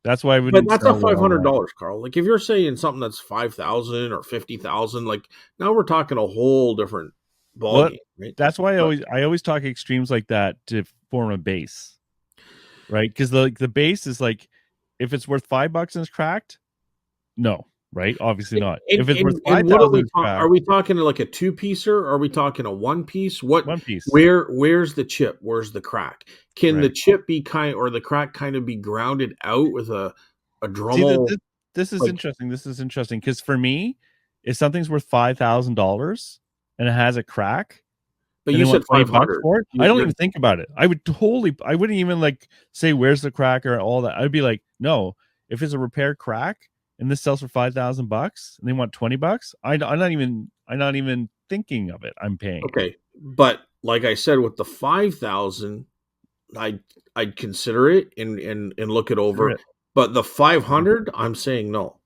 That's why I But wouldn't that's a sell it online. $500, Carl. Like if you're saying something that's 5,000 or 50,000, like now we're talking a whole different Well, ballgame, right? that's why I always talk extremes like that to form a base. right? Because the base is like, if it's worth $5 and it's cracked, no, right? Obviously not. And If it's worth and five what are thousand, we it's are cracked. we talking like a two piecer? Are we talking a one piece? What One piece, where's the chip? Where's the crack? Can the right? chip be or the crack kind of be grounded out with a See, Dremel this is like interesting. This is interesting because for me, if something's worth $5,000 and it has a crack, but and you they want said $20 500. for it, I don't You're even think about it. I wouldn't even like say where's the crack or all that. I'd be like, no, if it's a repair crack and this sells for $5,000 and they want $20, I'm not even thinking of it. I'm paying it. okay. But like I said, with the 5,000, I I'd consider it and look it Consider over. it. But the 500, I'm saying no.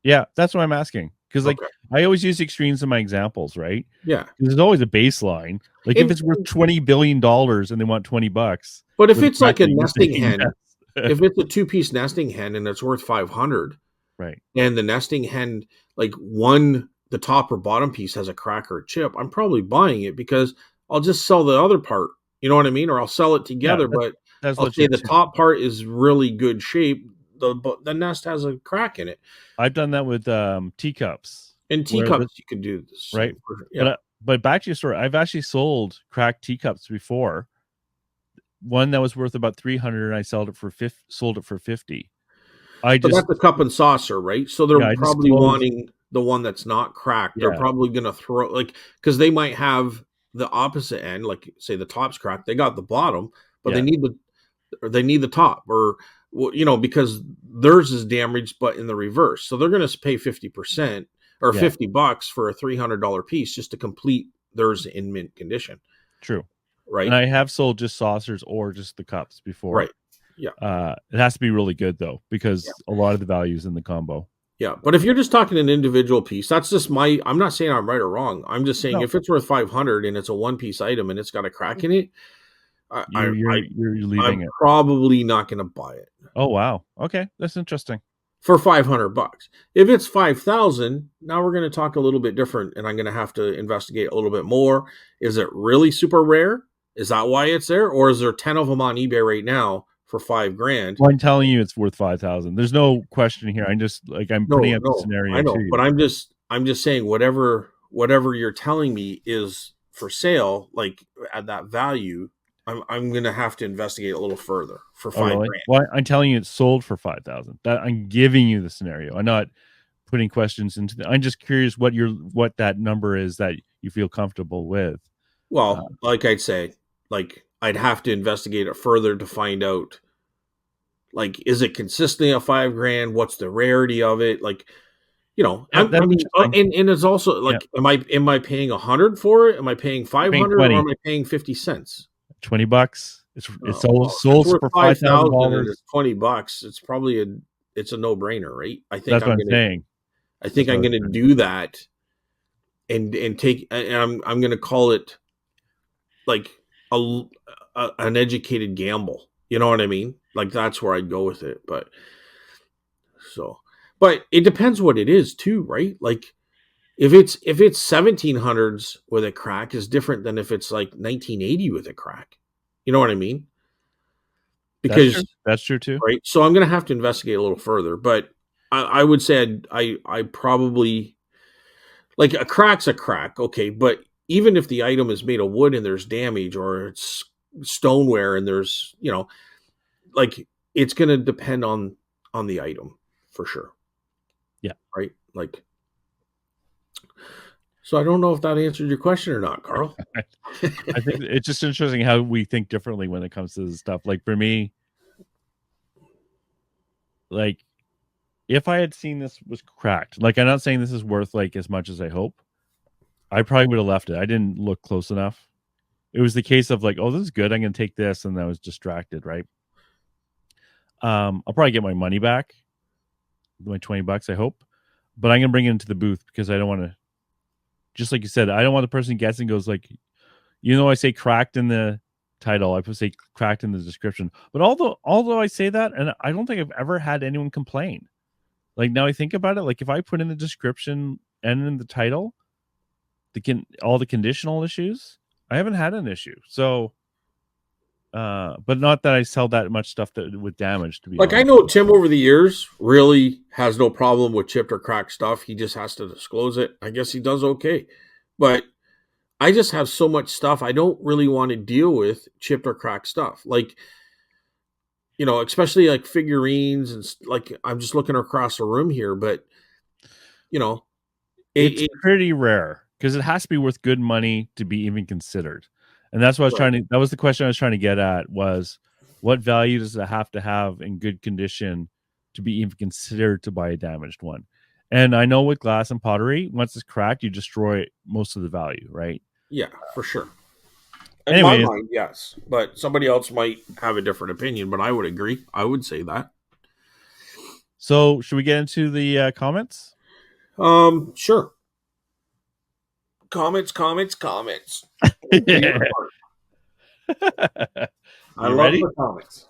Yeah, that's what I'm asking. Because like Okay. I always use extremes in my examples, right? Yeah. Because there's always a baseline. Like if And it's worth $20 billion and they want $20 but if with a it's crack like a that you're nesting saying hen, yes. if it's a two-piece nesting hen and it's worth 500, Right. and the nesting hen like the top or bottom piece has a crack or a chip, I'm probably buying it because I'll just sell the other part. You know what I mean? Or I'll sell it Yeah, together, but that's I'll say legit the too. top part is really good shape. The nest has a crack in it. I've done that with teacups And where the teacups, you could do the right. same. Yeah. But back to your story, I've actually sold cracked teacups before. One that was worth about 300 and I sold it for 50. I But just that's a cup and saucer, right? So they're yeah, I just probably closed. wanting the one that's not cracked. They're Yeah, probably going to throw because they might have the opposite end, like say the top's cracked. They got the bottom, but yeah, they need the top, or because theirs is damaged, but in the reverse. So they're going to pay 50% or yeah, $50 for a $300 piece just to complete theirs in mint condition, true. And right? I have sold just saucers or just the cups before. Right. Yeah. It has to be really good though, Yeah. because a lot of the value is in the combo. Yeah, but if you're just talking an individual piece, that's just I'm not saying I'm right or wrong. I'm just saying No, if it's worth 500 and it's a one piece item and it's got a crack in it, I, I, you're I'm leaving it. probably not going to buy it Oh wow. Okay, that's interesting. for $500. If it's 5,000, now we're going to talk a little bit different, and I'm going to have to investigate a little bit more. Is it really super rare? Is that why it's there, or is there 10 of them on eBay right now for $5,000? Well, I'm telling you, it's worth 5,000. There's no question here. I'm putting No, up the no, scenario I to know, but you. I'm just saying whatever you're telling me is for sale, like at that value, I'm gonna have to investigate a little further for Oh, five really? grand. Well, I'm telling you, it's sold for 5,000. That I'm giving you the scenario. I'm not putting questions into I'm just curious what that number is that you feel comfortable with. Uh, Well, like I'd say, like I'd have to investigate it further to find out, like, is it consistently a $5,000? What's the rarity of it? Like, yeah, I that's mean, interesting. and it's also Yeah, like, am I paying 100 for it? Am I paying you're paying 500 or 20, am I paying 50 cents? $20. It's sold Well, if it's sold worth for five thousand and $5,000. it's $20, it's a no brainer, right? That's what I'm saying. I think That's what I'm I'm gonna saying. do that and take and I'm gonna call it like an educated gamble. You know what I mean? Like that's where I'd go with it. So, but it depends what it is too, right? Like if it's 1700s with a crack is different than if it's like 1980 with a crack. You know what I mean? That's true. Because That's true too. right? So I'm going to have to investigate a little further, but I would say I probably like a crack's a crack, okay. But even if the item is made of wood and there's damage, or it's stoneware and there's like it's going to depend on the item for sure, Yeah. right? Like, so I don't know if that answered your question or not, Carl. I think it's just interesting how we think differently when it comes to this stuff. Like for me, like if I had seen this was cracked, like I'm not saying this is worth like as much as I hope. I probably would have left it. I didn't look close enough. It was the case of like, oh, this is good. I'm gonna take this, and I was distracted, right? I'll probably get my money back, my $20, I hope. But I'm gonna bring it into the booth because I don't want to. Just like you said, I don't want the person guessing. Goes like, I say cracked in the title. I put say cracked in the description. But although I say that, and I don't think I've ever had anyone complain. Like now I think about it, like if I put in the description and in the title, all the conditional issues, I haven't had an issue. So But not that I sell that much stuff that with damage, to be Like I honest. know Tim over the years really has no problem with chipped or cracked stuff. He just has to disclose it. I guess he does okay. But I just have so much stuff I don't really want to deal with chipped or cracked stuff. Like, especially like figurines and like I'm just looking across the room here, but you know, It's it pretty rare because it has to be worth good money to be even considered. And that's what I was right. trying to, that was the question I was trying to get at, was what value does it have to have in good condition to be even considered to buy a damaged one? And I know with glass and pottery, once it's cracked, you destroy most of the value, right? Yeah, for sure. In my Anyways, mind, yes, but somebody else might have a different opinion. But I would agree. I would say that. so should we get into the comments? Sure. Comments. You Favorite part. I love ready? the comments.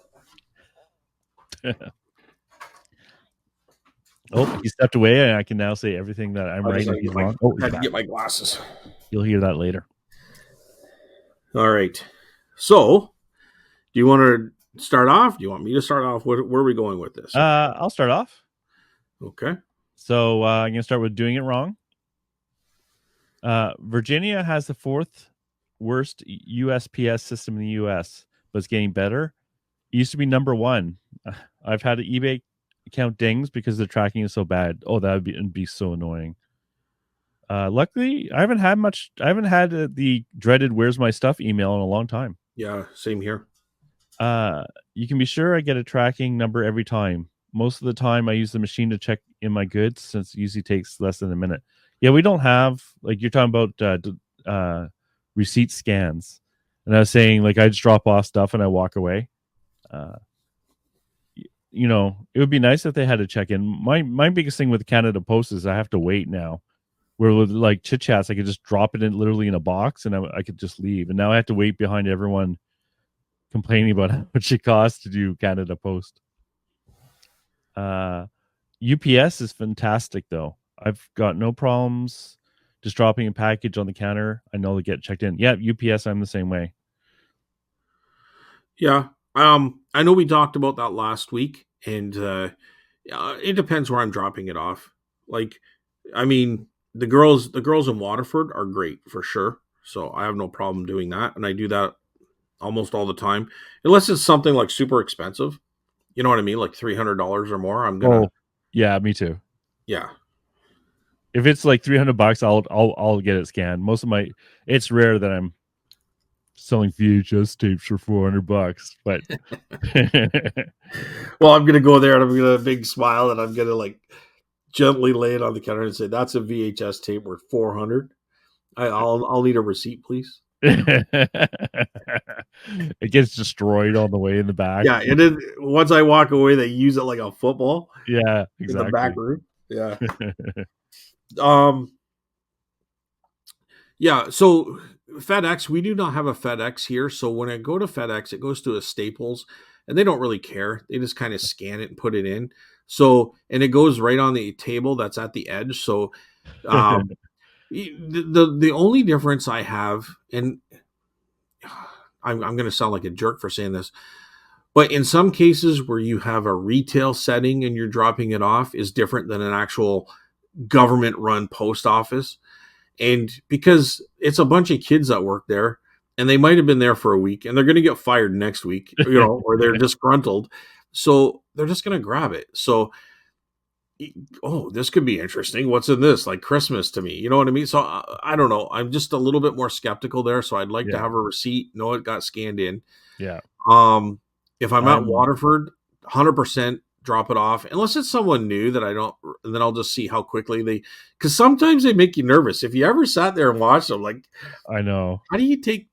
Oh, he stepped away, and I can now say everything that I'm I right just and had to he's get my, wrong. Oh, he's had to back. get my glasses. You'll hear that later. All right. So, do you want to start off? Do you want me to start off? Where are we going with this? I'll start off. Okay. So I'm going to start with doing it wrong. Virginia has the fourth worst USPS system in the US, but it's getting better. It used to be number one. I've had an eBay account dings because the tracking is so bad. Oh, that would be so annoying. Luckily, I haven't had the dreaded "Where's my stuff" email in a long time. Yeah, same here. You can be sure I get a tracking number every time. Most of the time, I use the machine to check in my goods, since it usually takes less than a minute. Yeah, we don't have, like, you're talking about receipt scans, and I was saying, like, I just drop off stuff and I walk away. It would be nice if they had to check in. My biggest thing with Canada Post is I have to wait now. Where with like chit chats, I could just drop it in literally in a box and I could just leave. And now I have to wait behind everyone complaining about how much it costs to do Canada Post. UPS is fantastic though. I've got no problems just dropping a package on the counter. I know they get checked in. Yeah, UPS, I'm the same way. Yeah. I know we talked about that last week, and it depends where I'm dropping it off. Like, I mean, the girls in Waterford are great for sure. So I have no problem doing that, and I do that almost all the time, unless it's something like super expensive. You know what I mean? Like $300 or more. I'm gonna. Oh, yeah, me too. Yeah. If it's like $300, I'll get it scanned. It's rare that I'm selling VHS tapes for $400, but Well, I'm gonna go there and I'm gonna big smile and I'm gonna like gently lay it on the counter and say, "That's a VHS tape worth 400. I'll need a receipt, please." it gets destroyed on the way in the back. Yeah, and then once I walk away, they use it like a football Yeah, in the back exactly. room. Yeah. Um. Yeah. So FedEx, we do not have a FedEx here. So when I go to FedEx, it goes to a Staples, and they don't really care. They just kind of scan it and put it in. So and it goes right on the table that's at the edge. So um, the only difference I have, and I'm going to sound like a jerk for saying this, but in some cases where you have a retail setting and you're dropping it off is different than an actual government run post office. And because it's a bunch of kids that work there and they might have been there for a week and they're going to get fired next week, or they're disgruntled. So they're just going to grab it. So, oh, this could be interesting. What's in this? Like Christmas to me. You know what I mean? So I don't know. I'm just a little bit more skeptical there. So I'd like to Yeah, have a receipt, know it got scanned in. yeah. If I'm at I'm Waterford, 100% drop it off, unless it's someone new that I don't, and then I'll just see how quickly because sometimes they make you nervous. If you ever sat there and watched them, like, I know. how do you take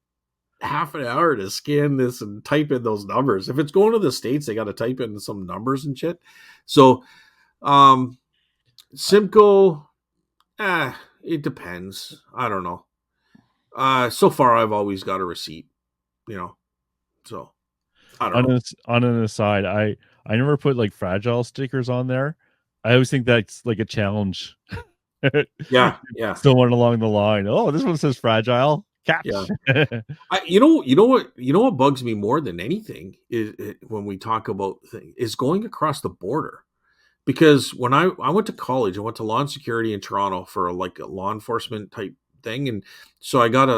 half an hour to scan this and type in those numbers? If it's going to the States, they got to type in some numbers and shit. So, Simcoe, it depends. I don't know. So far, I've always got a receipt, so I don't know. On an aside, I never put like fragile stickers on there. I always think that's like a challenge. Yeah, yeah. Someone along the line, oh, this one says fragile. Yeah. Catch. You know what bugs me more than anything when we talk about things is going across the border. Because when I went to college, I went to law and security in Toronto for like a law enforcement type thing, and so I got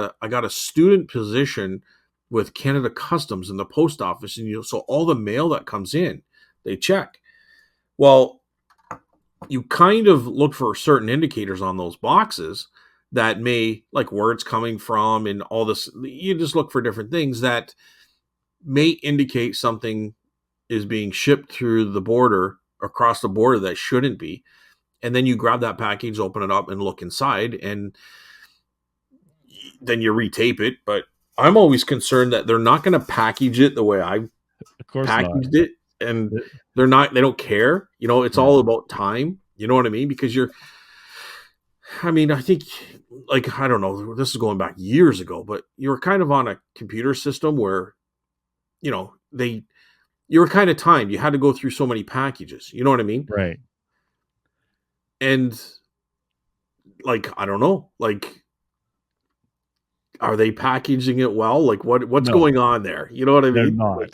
a student position with Canada Customs in the post office, and so all the mail that comes in, they check. Well, you kind of look for certain indicators on those boxes that may, like where it's coming from and all this. You just look for different things that may indicate something is being shipped through the border, across the border, that shouldn't be. And then you grab that package, open it up, and look inside, and then you retape it. But I'm always concerned that they're not going to package it the way I Of course not. packaged it, and they don't care. It's Yeah. all about time. You know what I mean? Because I think, like, I don't know, this is going back years ago, but you were kind of on a computer system where, they you were kind of timed. You had to go through so many packages. You know what I mean? Right. And, like, I don't know, like, are they packaging it well? Like, what's No, going on there? You know what I they're mean? not.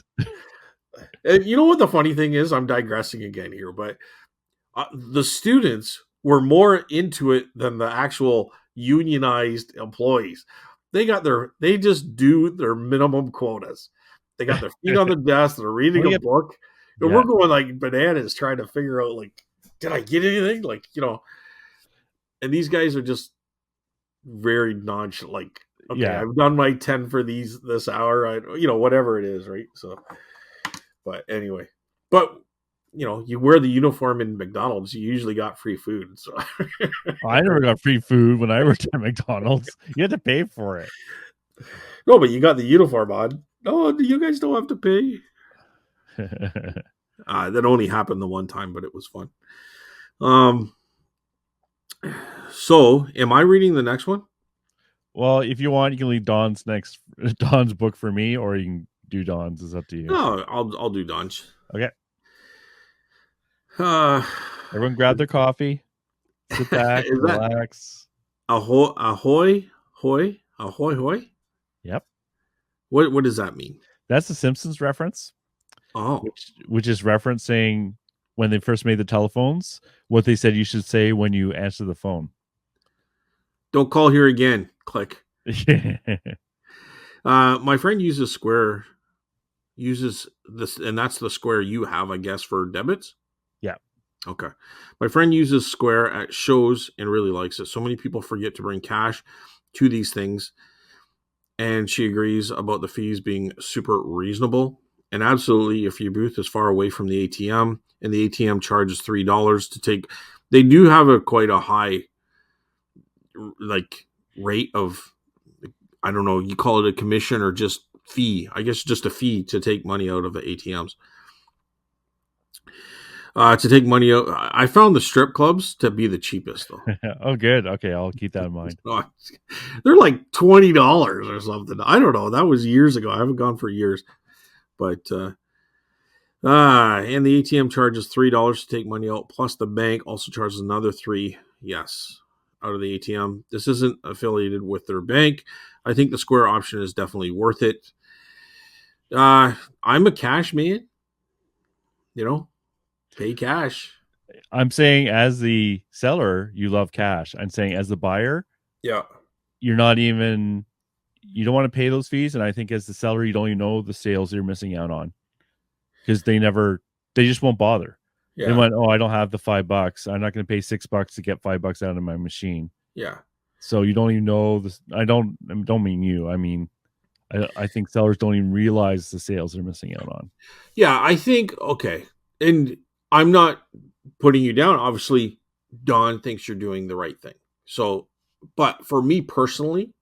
And you know what the funny thing is? I'm digressing again here, but the students were more into it than the actual unionized employees. They just do their minimum quotas. They got their feet on the desk. They're reading Well, a yeah, book, and yeah, we're going like bananas trying to figure out, like, did I get anything? Like, and these guys are just very nonchalant. Like, okay, yeah. I've done my 10 for this hour. Whatever it is, right? So, but anyway, but you wear the uniform in McDonald's, you usually got free food. So I never got free food when I worked at McDonald's. You had to pay for it. no, but you got the uniform on. No, you guys don't have to pay. That only happened the one time, but it was fun. Um, so am I reading the next one? Well, if you want, you can leave Don's book for me, or you can do Don's. It's up to you. No, I'll do Dunch. Okay. Uh, Everyone grab their coffee, sit back, is that relax. ahoy? Yep. What does that mean? That's the Simpsons reference, Oh, which is referencing when they first made the telephones, what they said you should say when you answer the phone. don't call here again. Click. My friend uses this, and that's the Square you have, I guess, for debits. Yeah. Okay. My friend uses Square at shows and really likes it. So many people forget to bring cash to these things, and she agrees about the fees being super reasonable. And absolutely, if your booth is far away from the ATM and the ATM charges $3 to take, they do have quite a high, like, rate of, I don't know, you call it a commission or just fee. I guess just a fee to take money out of the ATMs. To take money out, I found the strip clubs to be the cheapest though. Oh, good. Okay, I'll keep that in mind. They're like $20 or something. I don't know. That was years ago. I haven't gone for years, but and the ATM charges $3 to take money out, plus the bank also charges another $3. Yes, out of the ATM. This isn't affiliated with their bank. I think the Square option is definitely worth it. I'm a cash man. Pay cash. I'm saying as the seller, you love cash. I'm saying as the buyer, Yeah. you don't want to pay those fees. And I think as the seller, you don't even know the sales you're missing out on because they just won't bother. They Yeah. went, oh, I don't have the $5. I'm not going to pay $6 to get $5 out of my machine. Yeah. So you don't even know this. I don't mean you. I mean, I think sellers don't even realize the sales they're missing out on. Yeah. I think, okay. And I'm not putting you down. Obviously, Don thinks you're doing the right thing. So, but for me personally,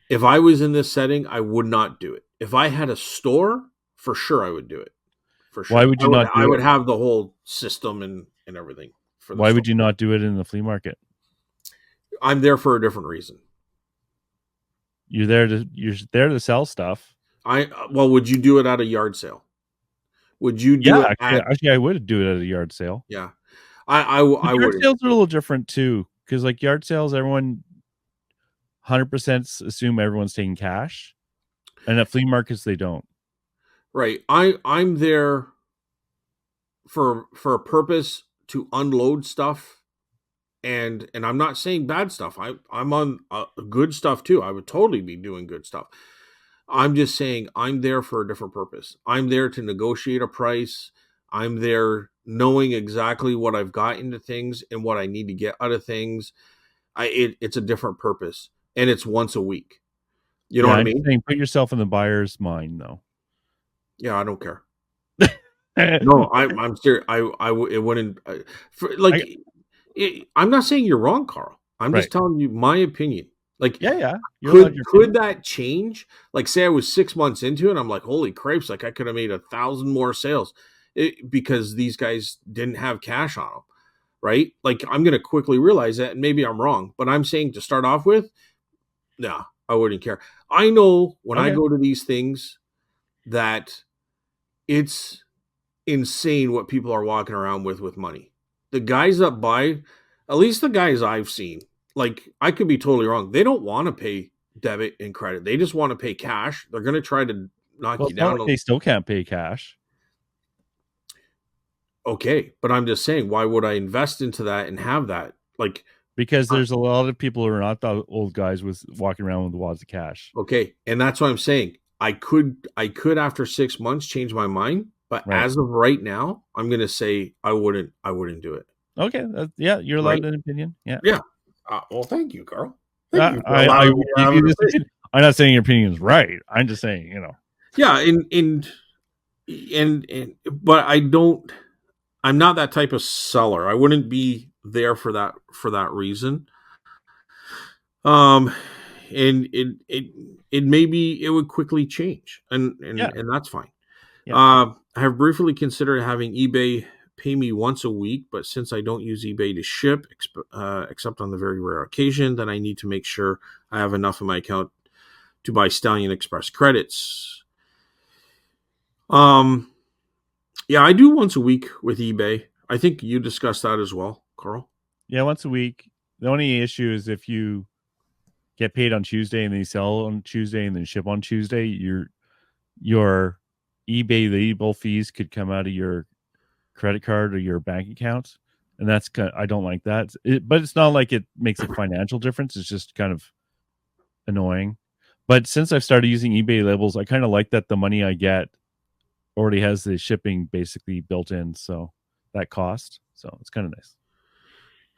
if I was in this setting, I would not do it. If I had a store, for sure I would do it. For sure. Why would you not do I would it? have the whole system and everything for the Why store. would you not do it in the flea market? I'm there for a different reason. You're there to sell stuff. Would you do it at a yard sale? Would you do Yeah, it at? actually, I would do it at a yard sale. Yeah, I Yard would. sales are a little different too, because like yard sales, everyone 100% assume everyone's taking cash, and at flea markets they don't. Right. I'm there for a purpose to unload stuff, and I'm not saying bad stuff. I'm on good stuff too. I would totally be doing good stuff. I'm just saying I'm there for a different purpose. I'm there to negotiate a price. I'm there knowing exactly what I've got into things and what I need to get out of things. It's a different purpose, and it's once a week. You know Yeah, what I I'm just mean? saying, put yourself in the buyer's mind, though. Yeah, I don't care. No, I'm serious. It wouldn't like. I, I'm not saying you're wrong, Carl. I'm right. just telling you my opinion. Like, Yeah. You're allowed could your could opinion. that change? Like, say I was 6 months into it, I'm like, holy crapes! Like, I could have made 1,000 more sales because these guys didn't have cash on them, right? Like, I'm gonna quickly realize that, and maybe I'm wrong, but I'm saying to start off with, no, I wouldn't care. I know when I Okay. go to these things that it's insane what people are walking around with money. The guys that buy, at least the guys I've seen, like I could be totally wrong. They don't want to pay debit and credit. They just want to pay cash. They're going to try to knock Well, you it's not down. like they still can't pay cash. Okay, but I'm just saying, why would I invest into that and have that? Like, Because there's a lot of people who are not the old guys with walking around with wads of cash. okay, and that's what I'm saying. I could after 6 months change my mind, but Right. as of right now, I'm going to say I wouldn't do it. Okay. Yeah, you're allowed Right? an opinion. Yeah. Yeah. Well, thank you, Carl. Thank you for I allowing will me to give have you an this opinion. opinion. I'm not saying your opinion is right. I'm just saying, Yeah, and but I don't. I'm not that type of seller. I wouldn't be there for that reason. Um, and it maybe it would quickly change, and Yeah. that's fine. Yeah. I have briefly considered having eBay pay me once a week, but since I don't use eBay to ship, except on the very rare occasion, then I need to make sure I have enough in my account to buy Stallion Express credits. Um, yeah, I do once a week with eBay. I think you discussed that as well, Carl. Yeah. Once a week. The only issue is if you get paid on Tuesday and then you sell on Tuesday and then ship on Tuesday, your eBay label fees could come out of your credit card or your bank account, and that's I don't like that. But it's not like it makes a financial difference. It's just kind of annoying. But since I've started using eBay labels, I kind of like that the money I get already has the shipping basically built in, so that cost. So it's kind of nice.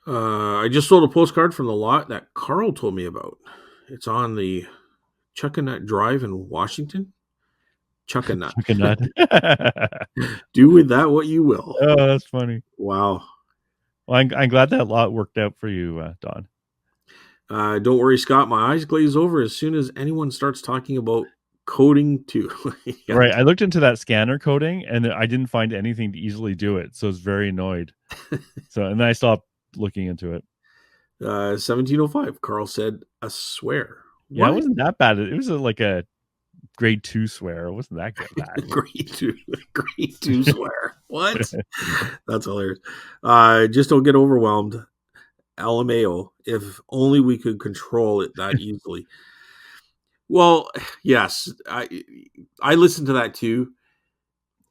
I just sold a postcard from the lot that Carl told me about. It's on the Chuckanut Drive in Washington. Chuckanut. Chicken nut. Do with that what you will. Oh, that's funny. Wow. Well, I'm glad that lot worked out for you, Don. Don't worry, Scott. My eyes glaze over as soon as anyone starts talking about coding too. Yeah. Right. I looked into that scanner coding and I didn't find anything to easily do it. So I was very annoyed. And then I stopped looking into it. 1705. Carl said, "A swear." Yeah, it What? wasn't that bad. It was like a grade 2 swear. It wasn't that good bad. grade two. Grade two swear. What? That's hilarious. Just don't get overwhelmed. LMAO. If only we could control it that easily. Well, yes. I listened to that too.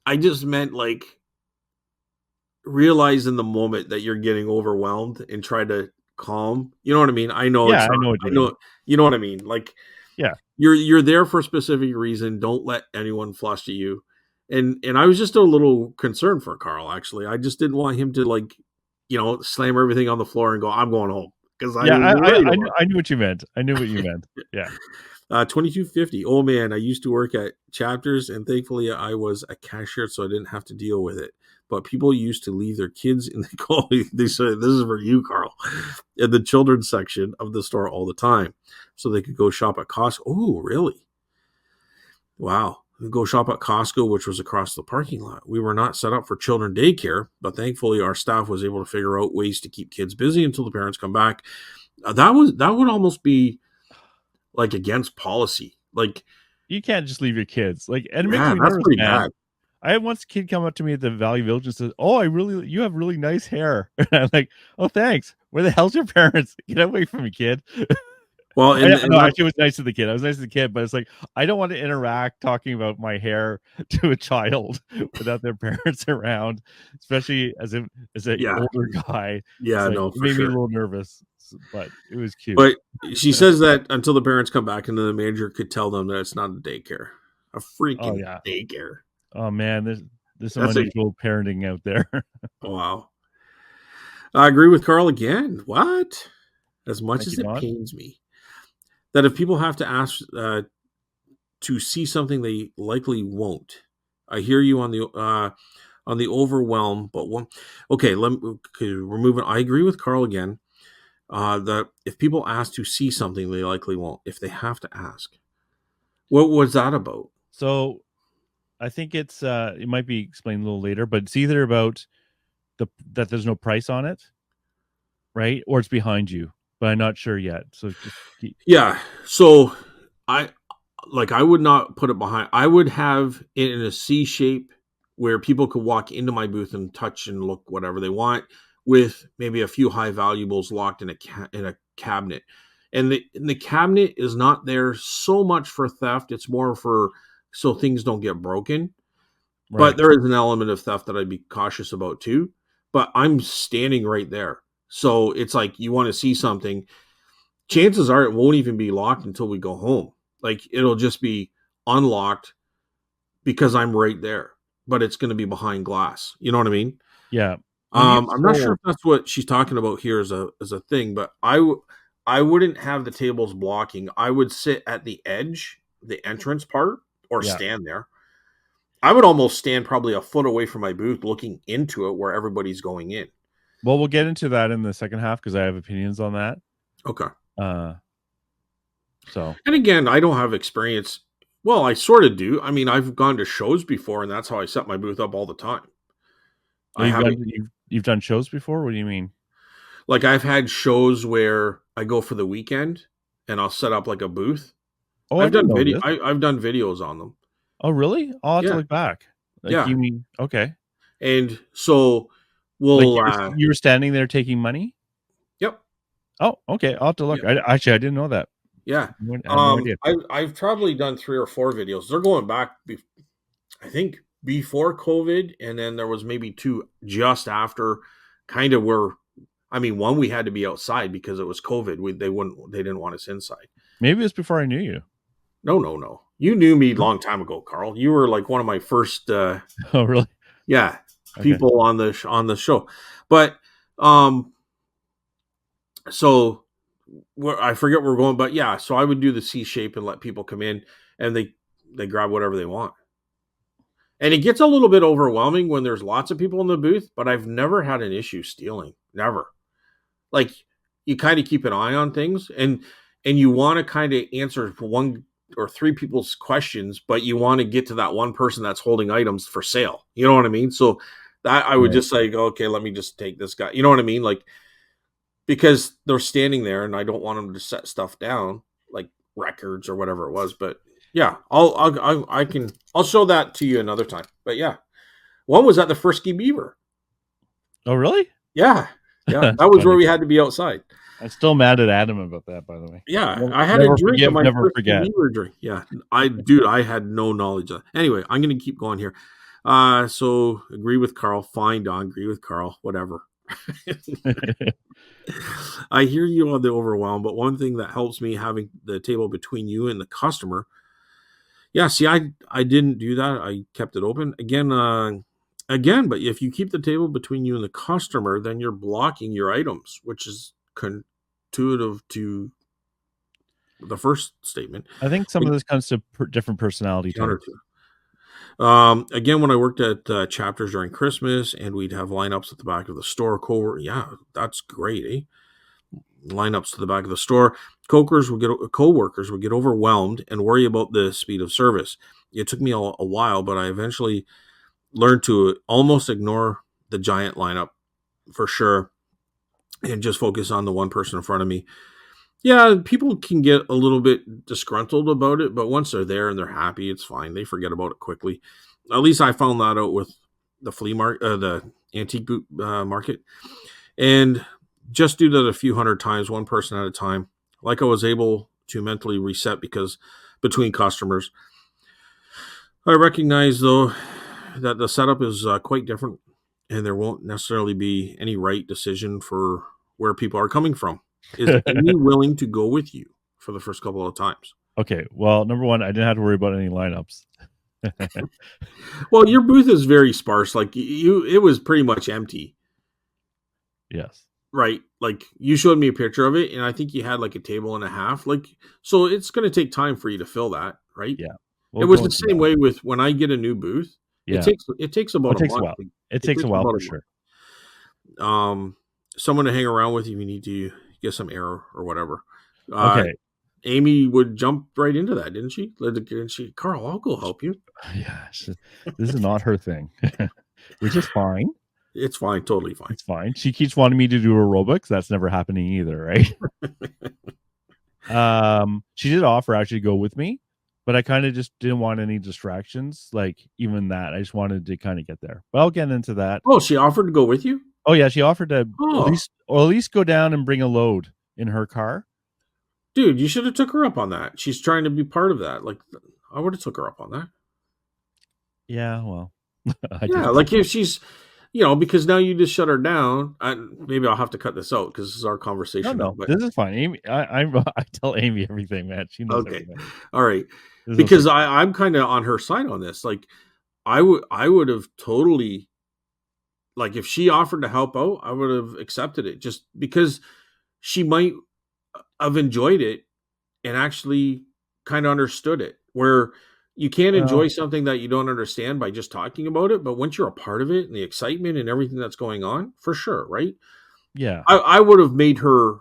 I just meant like realize in the moment that you're getting overwhelmed and try to calm. You know what I mean? I know Yeah, it's I not. know what you I mean. know. You know what I mean? Like Yeah. you're there for a specific reason. Don't let anyone fluster you. And I was just a little concerned for Carl. Actually, I just didn't want him to like, slam everything on the floor and go, "I'm going home," because I Yeah, was worried about I knew what you meant. I knew what you meant. Yeah. 2250. Oh man, I used to work at Chapters, and thankfully I was a cashier, so I didn't have to deal with it. But people used to leave their kids in the call. They said, "This is for you, Carl," in the children's section of the store all the time, so they could go shop at Costco. Oh, really? Wow. Go shop at Costco, which was across the parking lot. We were not set up for children daycare, but thankfully our staff was able to figure out ways to keep kids busy until the parents come back. That would almost be like against policy. Like, You can't just leave your kids. And it makes yeah, me that's nervous, pretty man. bad. I had once a kid come up to me at the Valley Village and says, "Oh, you have really nice hair." And I'm like, "Oh, thanks. Where the hell's your parents? Get away from me, kid." Well, and No, that, actually, it was nice to the kid. I was nice to the kid, but it's like I don't want to interact talking about my hair to a child without their parents around, especially as an yeah, older guy. It's yeah, like no, it for made me a sure. little nervous, but it was cute. But she says that until the parents come back, and then the manager could tell them that it's not a daycare, a Oh freaking yeah. daycare. Oh man, there's some That's a unusual parenting out there. wow. I agree with Carl again. What? As much Thank as you, it Don. pains me that if people have to ask to see something they likely won't, I hear you on the overwhelm. But one, okay, okay, we're moving. I agree with Carl again. That if people ask to see something, they likely won't. If they have to ask, what was that about? So I think it might be explained a little later, but it's either about that there's no price on it, right? Or it's behind you, but I'm not sure yet. So just Yeah. So I I would not put it behind. I would have it in a C shape where people could walk into my booth and touch and look whatever they want, with maybe a few high valuables locked in a cabinet. And the cabinet is not there so much for theft. It's more for so things don't get broken. But right. there is an element of theft that I'd be cautious about too. But I'm standing right there. So it's like you want to see something, chances are it won't even be locked until we go home. Like it'll just be unlocked because I'm right there, but it's going to be behind glass. You know what I mean? Yeah. When you I'm not sure sold, if that's what she's talking about here as a thing, but I wouldn't have the tables blocking. I would sit at the edge, the entrance part, or yeah. stand there. I would almost stand probably a foot away from my booth, looking into it where everybody's going in. Well, we'll get into that in the second half because I have opinions on that. Okay. Uh, so And again, I don't have experience. Well, I sort of do. I mean, I've gone to shows before, and that's how I set my booth up all the time. oh, I haven't, you've done shows before. What do you mean? like, I've had shows where I go for the weekend and I'll set up like a booth. Oh, I didn't know this. I've done videos on them. Oh, really? I'll have to Yeah, look back. Like yeah. you mean okay? And so Like we'll, you were standing there taking money? yep, Oh, okay. I'll have to look. yep, Actually, I didn't know that. yeah. I had no idea. I've probably done 3 or 4 videos. They're going back, I think, before COVID, and then there was maybe 2 just after, kind of where, I mean, one we had to be outside because it was COVID. They didn't want us inside. Maybe it's before I knew you. No, no, no. You knew me a long time ago, Carl. You were like one of my first, Oh, really? yeah, Okay. people on the show. But um, so I forget where we're going, but yeah. So I would do the C shape and let people come in, and they grab whatever they want. And it gets a little bit overwhelming when there's lots of people in the booth, but I've never had an issue stealing. Never. Like, you kind of keep an eye on things, and you want to kind of answer 1 or 3 people's questions, but you want to get to that one person that's holding items for sale. You know what I mean? So that I would Right. just say, okay, let me just take this guy. You know what I mean? Like, because they're standing there and I don't want them to set stuff down, like records or whatever it was. But yeah, I'll show that to you another time. But yeah, one was at the Frisky Beaver. Oh, really? Yeah, yeah, That's that was where funny. we had to be outside. I'm still mad at Adam about that, by the way. Yeah, Never, I had a never drink of forgive, my never Frisky forget. Beaver drink. Yeah, I had no knowledge of that. Anyway, I'm gonna keep going here. So agree with Carl. Fine, Don. Agree with Carl. Whatever. I hear you on the overwhelm, but one thing that helps me having the table between you and the customer. Yeah, see, I didn't do that. I kept it open again. But if you keep the table between you and the customer, then you're blocking your items, which is intuitive to the first statement. I think some of this comes to different personality Counter types. to. Again, when I worked at Chapters during Christmas, and we'd have lineups at the back of the store, yeah, that's great, eh? Lineups to the back of the store. Co-workers would get overwhelmed and worry about the speed of service. It took me a while, but I eventually learned to almost ignore the giant lineup for sure and just focus on the one person in front of me. Yeah, people can get a little bit disgruntled about it, but once they're there and they're happy, it's fine. They forget about it quickly. At least I found that out with the flea market, the antique boot market, and just do that a few hundred times, one person at a time. Like I was able to mentally reset because between customers. I recognize though that the setup is quite different, and there won't necessarily be any right decision for where people are coming from. Is Amy willing to go with you for the first couple of times? Okay. Well, number one, I didn't have to worry about any lineups. Well, your booth is very sparse. Like it was pretty much empty, Yes. right? Like you showed me a picture of it, and I think you had like a table and a half. Like, so it's going to take time for you to fill that, right? Yeah. It We'll was go the into same that. way with when I get a new booth. Yeah. It takes about It a takes a month. while. It takes a while about for a sure. Someone to hang around with if you need to get some air or whatever. Okay. Amy would jump right into that, didn't she? Didn't she? Carl, I'll go help you. Yeah. This is not her thing, which is fine. It's fine, totally fine. It's fine. She keeps wanting me to do aerobics. That's never happening either, right? She did offer actually to go with me, but I kind of just didn't want any distractions. Like even that, I just wanted to kind of get there. But I'll get into that. Oh, she offered to go with you? Oh yeah, she offered to Oh, at least go down and bring a load in her car. dude, you should have took her up on that. She's trying to be part of that. Like, I would have took her up on that. Yeah, well, I Yeah, did. like if she's, because now you just shut her down. Maybe I'll have to cut this out because this is our conversation No, now. But this is fine. Amy, I tell Amy everything, man. She knows okay, everything. all right. There's no Because secret. I'm kind of on her side on this. Like, I would have totally, like, if she offered to help out, I would have accepted it just because she might have enjoyed it and actually kind of understood it. Where you can't Well, enjoy something that you don't understand by just talking about it, but once you're a part of it and the excitement and everything that's going on, for sure, right? yeah. I would have made her,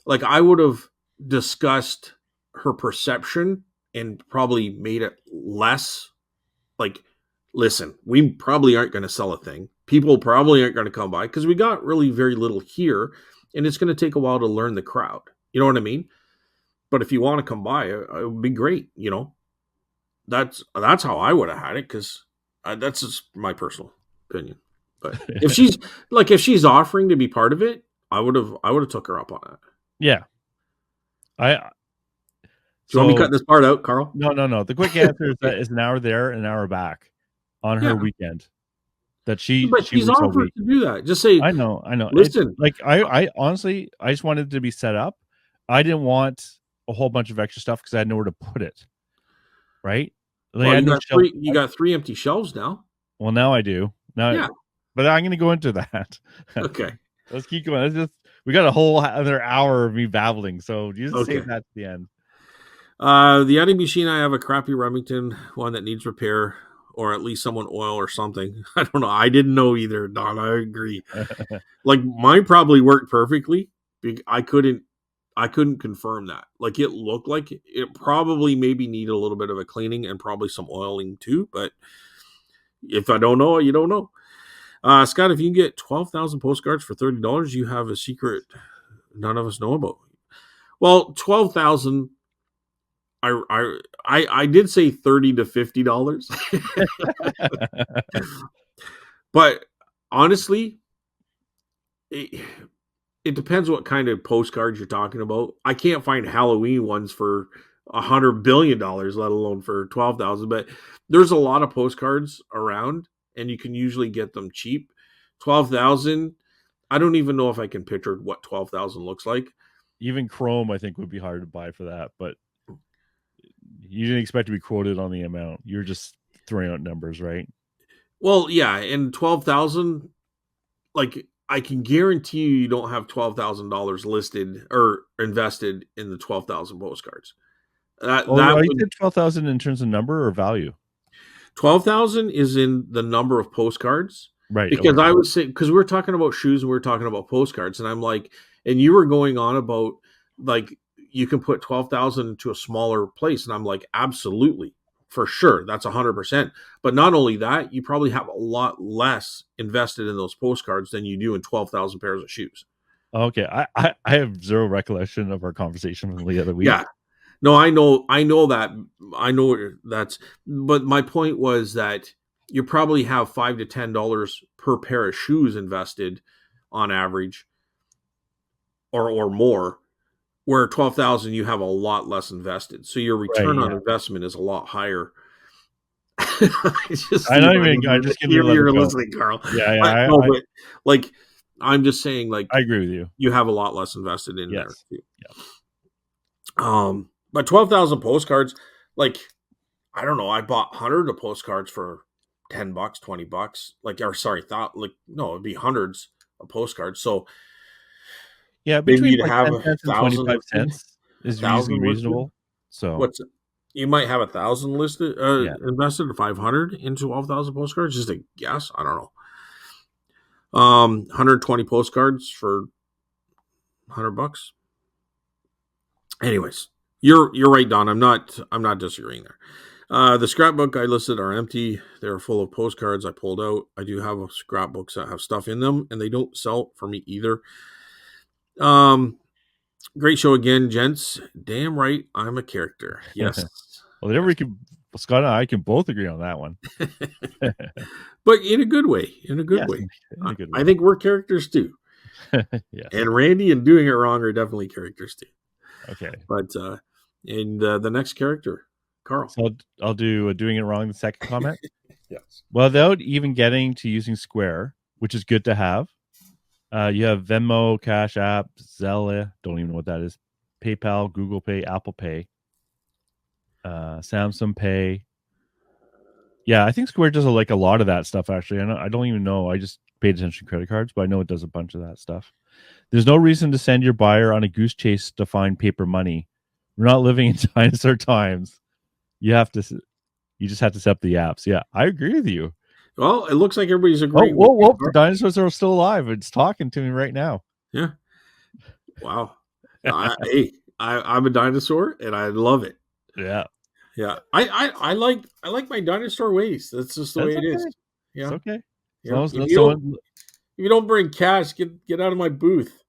like, I would have discussed her perception and probably made it less like, listen, we probably aren't going to sell a thing. People probably aren't going to come by because we got really very little here, and it's going to take a while to learn the crowd. You know what I mean? But if you want to come by, it would be great. That's how I would have had it because that's just my personal opinion. But if she's offering to be part of it, I would have took her up on it. Yeah. I Do you want me to so cut this part out, Carl? no. The quick answer is that it's an hour there, an hour back on her Yeah, weekend. That she but she's works all offered week. to do that. Just say, I know. It's listen. like I honestly I just wanted it to be set up. I didn't want a whole bunch of extra stuff because I had nowhere to put it. Right? Like, I Well, had you no got shelf. three empty shelves now. Well, now I do. Now, Yeah. but I'm going to go into that. Okay. Let's keep going. We got a whole other hour of me babbling, so you just Okay. save that to the end. The editing machine, I have a crappy Remington one that needs repair, or at least someone oil or something. I don't know. I didn't know either, Don. I agree. Like mine probably worked perfectly. I couldn't confirm that. Like it looked like it probably maybe needed a little bit of a cleaning and probably some oiling too. But if I don't know, you don't know. Scott, if you can get 12,000 postcards for $30, you have a secret none of us know about. Well, 12,000. I did say $30 to $50, but honestly, it depends what kind of postcards you're talking about. I can't find Halloween ones for $100 billion, let alone for 12,000. But there's a lot of postcards around, and you can usually get them cheap. 12,000. I don't even know if I can picture what 12,000 looks like. Even Chrome, I think, would be hard to buy for that, but you didn't expect to be quoted on the amount. You're just throwing out numbers, right? Well, yeah, and 12,000, like I can guarantee you don't have $12,000 listed or invested in the 12,000 postcards. That You would said 12,000 in terms of number or value, 12,000 is in the number of postcards right? because Okay. I was saying because we were talking about shoes and we were talking about postcards and I'm like, and you were going on about like you can put 12,000 into a smaller place and I'm like, absolutely, for sure, that's 100%. But not only that, you probably have a lot less invested in those postcards than you do in 12,000 pairs of shoes. Okay. I have zero recollection of our conversation from the other week. Yeah. No, I know that. I know that's, but my point was that you probably have $5 to $10 per pair of shoes invested on average or more. where 12,000 you have a lot less invested, so your Right, return on yeah. investment is a lot higher. I don't even I just gonna let it You're go. listening, Carl. Yeah, yeah, But no, but like I'm just saying, like I agree with you. you have a lot less invested in there Yes. too. Yeah. But 12,000 postcards, like I don't know, I bought 100 of postcards for $10, $20, like or sorry, thought like no, it'd be hundreds of postcards. So Yeah, maybe between you'd like have 10 a cents and thousand 25 listed, cents a is usually thousand listed. reasonable. So, What's you might have 1,000 listed yeah. invested or 500 into 12,000 postcards. Just a guess. I don't know. 120 postcards for $100. Anyways, you're right, Don. I'm not disagreeing there. The scrapbook I listed are empty. They're full of postcards I pulled out. I do have scrapbooks that have stuff in them, and they don't sell for me either. Um, Great show again, gents. Damn right, I'm a character. Yes, Well, there we can Scott and I can both agree on that one. but in a good way. In a good Yes, way. in a good I way. think we're characters too. Yes. And Randy and doing it wrong are definitely characters too. Okay. But and the next character, Carl. So I'll do doing it wrong the second comment. Yes. Without even getting to using Square, which is good to have. You have Venmo, Cash App, Zelle, don't even know what that is. PayPal, Google Pay, Apple Pay, Samsung Pay. Yeah, I think Square does like a lot of that stuff actually. I don't even know. I just paid attention to credit cards, but I know it does a bunch of that stuff. There's no reason to send your buyer on a goose chase to find paper money. We're not living in dinosaur times. You just have to set up the apps. Yeah, I agree with you. Well, it looks like everybody's Oh, agreeing with whoa, you, whoa! The Carl. dinosaurs are still alive. It's talking to me right now. Yeah. Wow. Hey, I'm a dinosaur and I love it. Yeah, Yeah. I like my dinosaur ways. That's just the way that's it is. okay. It's Yeah. okay. As Yeah. long If as you don't someone if you don't bring cash, get out of my booth.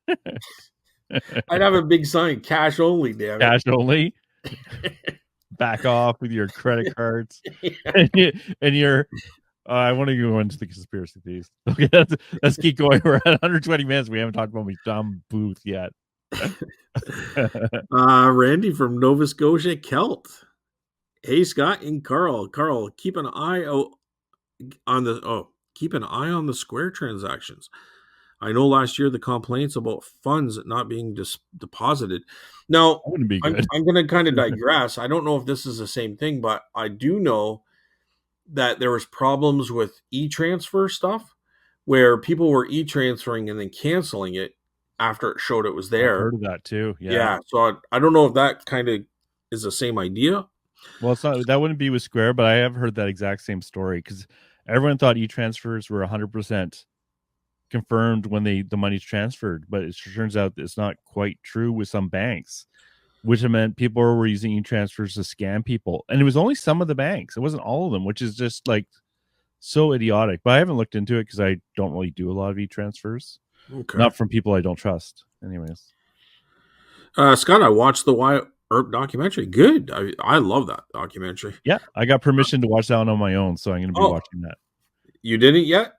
I'd have a big sign, cash only, damn it. cash only, back off with your credit cards and, your. I want to go into the conspiracy theories. Okay, let's keep going. We're at 120 minutes. We haven't talked about my dumb booth yet. Randy from Nova Scotia, Kelt. Hey, Scott and Carl. Carl, keep an eye on the Square transactions. I know last year the complaints about funds not being deposited. Now, That wouldn't be I'm, good. I'm going to kind of digress. I don't know if this is the same thing, but I do know that there was problems with e-transfer stuff where people were e-transferring and then canceling it after it showed it was I've there. heard of that too. Yeah. Yeah, so I don't know if that kind of is the same idea. Well, it's not that wouldn't be with Square, but I have heard that exact same story because everyone thought e-transfers were 100% confirmed when the money's transferred, but it turns out it's not quite true with some banks, which meant people were using e-transfers to scam people, and it was only some of the banks. It wasn't all of them, which is just like so idiotic. But I haven't looked into it because I don't really do a lot of e-transfers, Okay. not from people I don't trust. Anyways, Scott, I watched the Wyatt Earp documentary. Good. I love that documentary. yeah, I got permission to watch that one on my own, so I'm going to be watching that. You didn't yet?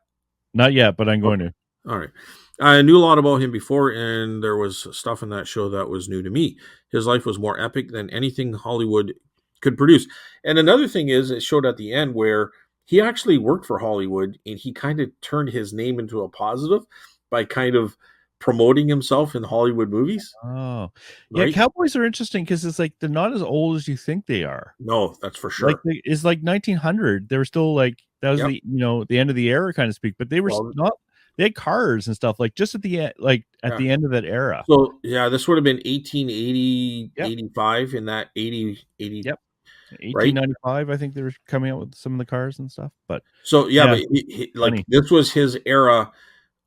Not yet, but I'm going to. All right. I knew a lot about him before, and there was stuff in that show that was new to me. His life was more epic than anything Hollywood could produce. And another thing is, it showed at the end where he actually worked for Hollywood, and he kind of turned his name into a positive by kind of promoting himself in Hollywood movies. Oh, yeah. Right? Cowboys are interesting because it's like they're not as old as you think they are. No, that's for Like sure. it's like 1900. They were still like that was Yep. the end of the era, kind of speak. But they were Well, not. They had cars and stuff like just at the end, like at yeah. the end of that era. So, yeah, this would have been 1880, Yep. 85 in that 80, Yep. right? 1895, I think they were coming out with some of the cars and stuff. But So, yeah, yeah, but like funny. this was his era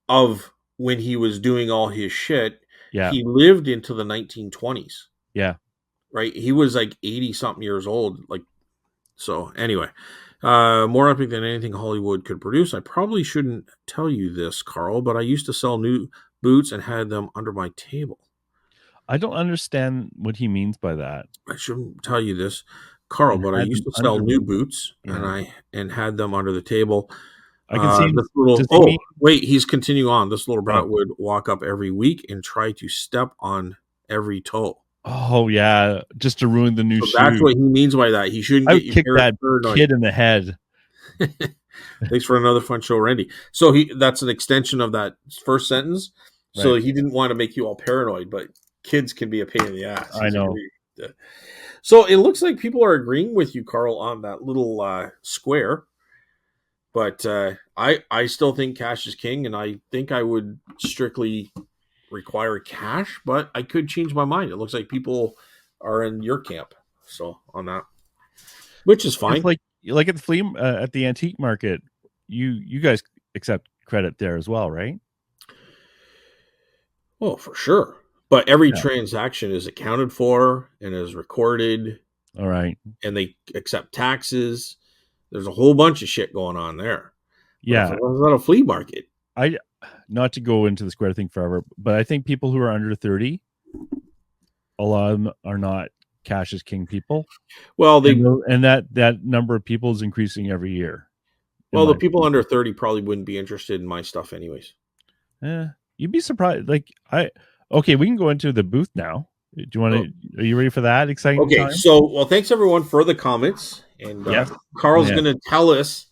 of when he was doing all his shit. Yeah, He lived into the 1920s, yeah. right? He was like 80 something years old. Like, so anyway, more epic than anything Hollywood could produce. I probably shouldn't tell you this, Carl, but I used to sell new boots and had them under my table. I don't understand what he means by that. I shouldn't tell you this, Carl, And but I had used them to sell under new my boots yeah. and had them under the table. I can see. This little Does he mean? wait, he's continuing on. This little Oh, brat would walk up every week and try to step on every toe. Oh yeah, just to ruin the new So that's shoe. what he means by that. He shouldn't I get would you kick that paranoid. kid in the head. Thanks for another fun show, Randy. So that's an extension of that first sentence. So Right. he didn't want to make you all paranoid, but kids can be a pain in the ass. I He's know. agreed. So it looks like people are agreeing with you, Carl, on that little square. But I still think cash is king, and I think I would strictly require cash, but I could change my mind. It looks like people are in your camp, so on that, which is It's fine. like at the flea at the antique market, you guys accept credit there as well, right? Oh, for sure. But every Yeah. transaction is accounted for and is recorded, All right. and they accept taxes. There's a whole bunch of shit going on there. But if Yeah. it was at a flea market, I not to go into the square thing forever, but I think people who are under 30, a lot of them are not cash is king people. well, And that number of people is increasing every year, in the my people opinion. under 30 probably wouldn't be interested in my stuff anyways. You'd be surprised. Okay, we can go into the booth now. Do you want Oh, to? Are you ready for that exciting okay, time? so well, thanks everyone for the comments, and Yes. Carl's Yeah. going to tell us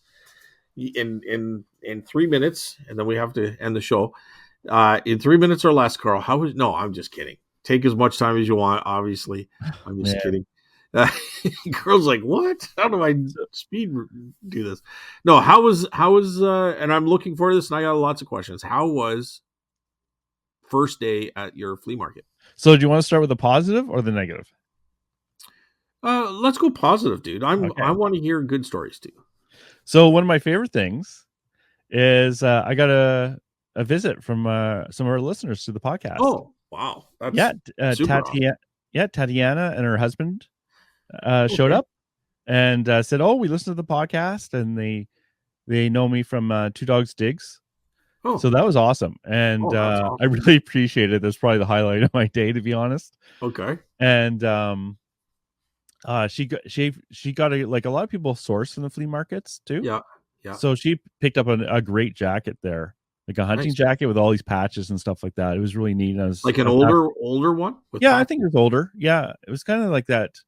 in 3 minutes, and then we have to end the show. In 3 minutes or less, Carl. How was? No, I'm just kidding. Take as much time as you want. Obviously, I'm just Man. kidding. Girl's like, what? How do I speed do this? No, how was? And I'm looking for this, and I got lots of questions. How was first day at your flea market? So, do you want to start with the positive or the negative? Let's go positive, dude. I Okay. want to hear good stories too. So, one of my favorite things is I got a visit from some of our listeners to the podcast. Oh, wow, that's Yeah, super awesome. Tatiana and her husband showed Okay. up and said, "Oh, we listened to the podcast," and they know me from Two Dogs Digs. Oh, So that was awesome, and that's I awesome. really appreciate it. That's probably the highlight of my day, to be honest. Okay. And she got a lot of people source from the flea markets too. Yeah. Yeah. So she picked up a great jacket there, like a hunting Nice. jacket with all these patches and stuff like that. It was really neat. And Like an I was older one with yeah, I patch? think it was older. Yeah, it was kind of like that.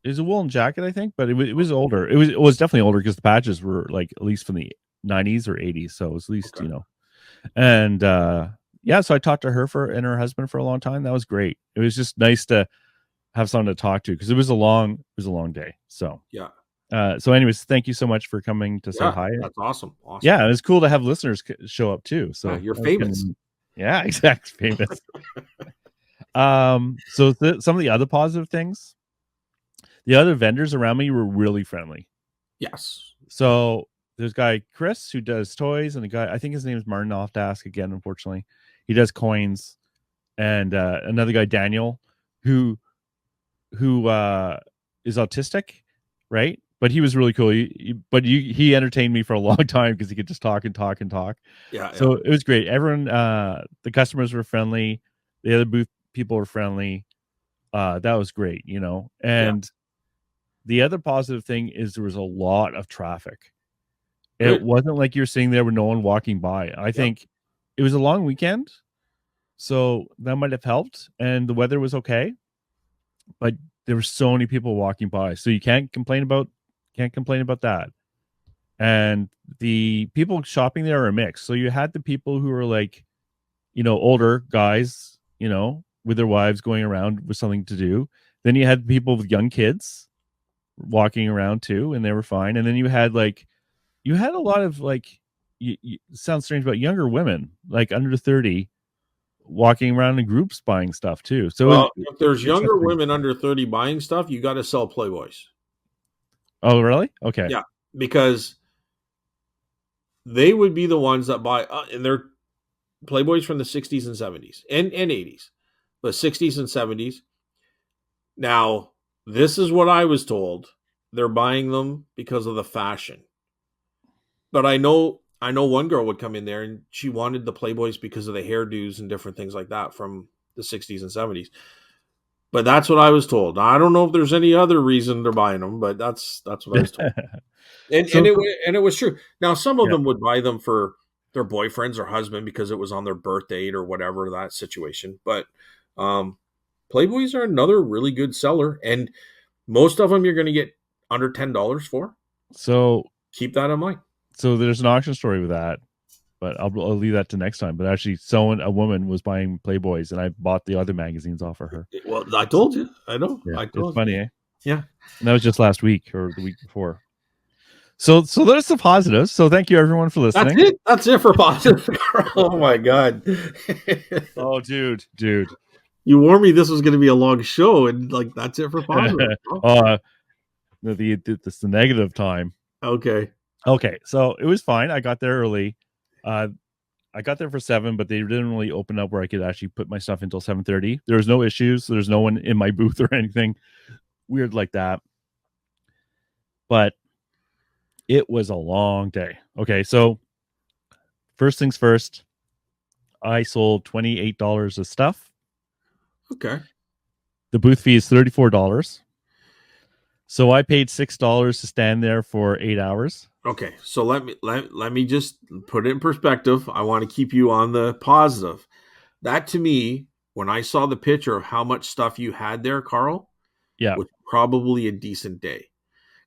It was a woolen jacket, I think, but it was older. It was definitely older because the patches were like at least from the 90s or 80s. So it was at least, Okay. And yeah, so I talked to her and her husband for a long time. That was great. It was just nice to have someone to talk to because it was a long day. So Yeah. so anyways, thank you so much for coming to say Yeah. hi. That's awesome. Awesome. Yeah, it was cool to have listeners show up too. So Yeah, you're famous. Yeah, exactly, famous. So some of the other positive things, the other vendors around me were really friendly. Yes. So there's a guy, Chris, who does toys, and a guy, I think his name is Martin. I'll have to ask again, unfortunately. He does coins. And another guy, Daniel, who is autistic, right? But he was really cool. He entertained me for a long time because he could just talk and talk and talk. Yeah. So it was great. Everyone, the customers were friendly. The other booth people were friendly. That was great, And the other positive thing is there was a lot of traffic. Good. It wasn't like you're sitting there with no one walking by. I think it was a long weekend, so that might have helped. And the weather was okay, but there were so many people walking by, so you can't complain about that. And the people shopping there are a mix. So you had the people who were like, older guys, with their wives going around with something to do. Then you had people with young kids walking around too, and they were fine. And then you had a lot of sounds strange, but younger women, like under 30, walking around in groups buying stuff too. So if there's younger women under 30 buying stuff, you got to sell Playboys. Oh, really? Okay. Yeah, because they would be the ones that buy, and they're Playboys from the 60s and 70s and 80s, but 60s and 70s. Now, this is what I was told. They're buying them because of the fashion. But I know one girl would come in there and she wanted the Playboys because of the hairdos and different things like that from the 60s and 70s. But that's what I was told. I don't know if there's any other reason they're buying them, but that's what I was told. And it was true. Now some of them would buy them for their boyfriends or husband because it was on their birth date or whatever that situation. But Playboys are another really good seller, and most of them you're going to get under $10 for. So Keep that in mind. So there's an auction story with that, but I'll leave that to next time. But actually, a woman was buying Playboys, and I bought the other magazines off of her. Well, I told you. I know. Yeah, I it's told funny, you. eh? Yeah. And that was just last week or the week before. So there's the positives. So thank you everyone for listening. That's it. That's it for positive. Oh my god. Oh, dude. You warned me this was going to be a long show, and like that's it for positive. It's the negative time. Okay. So it was fine. I got there early. I got there for 7, but they didn't really open up where I could actually put my stuff until 7:30. There was no issues. There's no one in my booth or anything weird like that. But it was a long day. Okay, so first things first, I sold $28 of stuff. Okay. The booth fee is $34. So I paid $6 to stand there for 8 hours. Okay. So let me just put it in perspective. I want to keep you on the positive. That to me, when I saw the picture of how much stuff you had there, Carl, Yeah, was probably a decent day.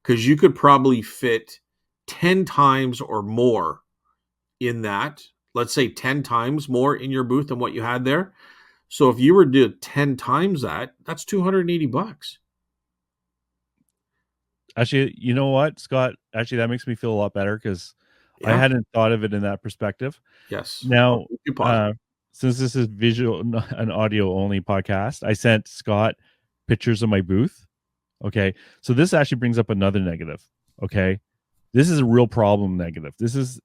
Because you could probably fit 10 times or more in that. Let's say 10 times more in your booth than what you had there. So if you were to do 10 times that, that's $280. actually, you know what, Scott? Actually, that makes me feel a lot better because I Yeah. hadn't thought of it in that perspective. Yes. Now, Oh, since this is visual, an audio only podcast, I sent Scott pictures of my booth. Okay, so this actually brings up another negative. Okay, this is a real problem negative. This is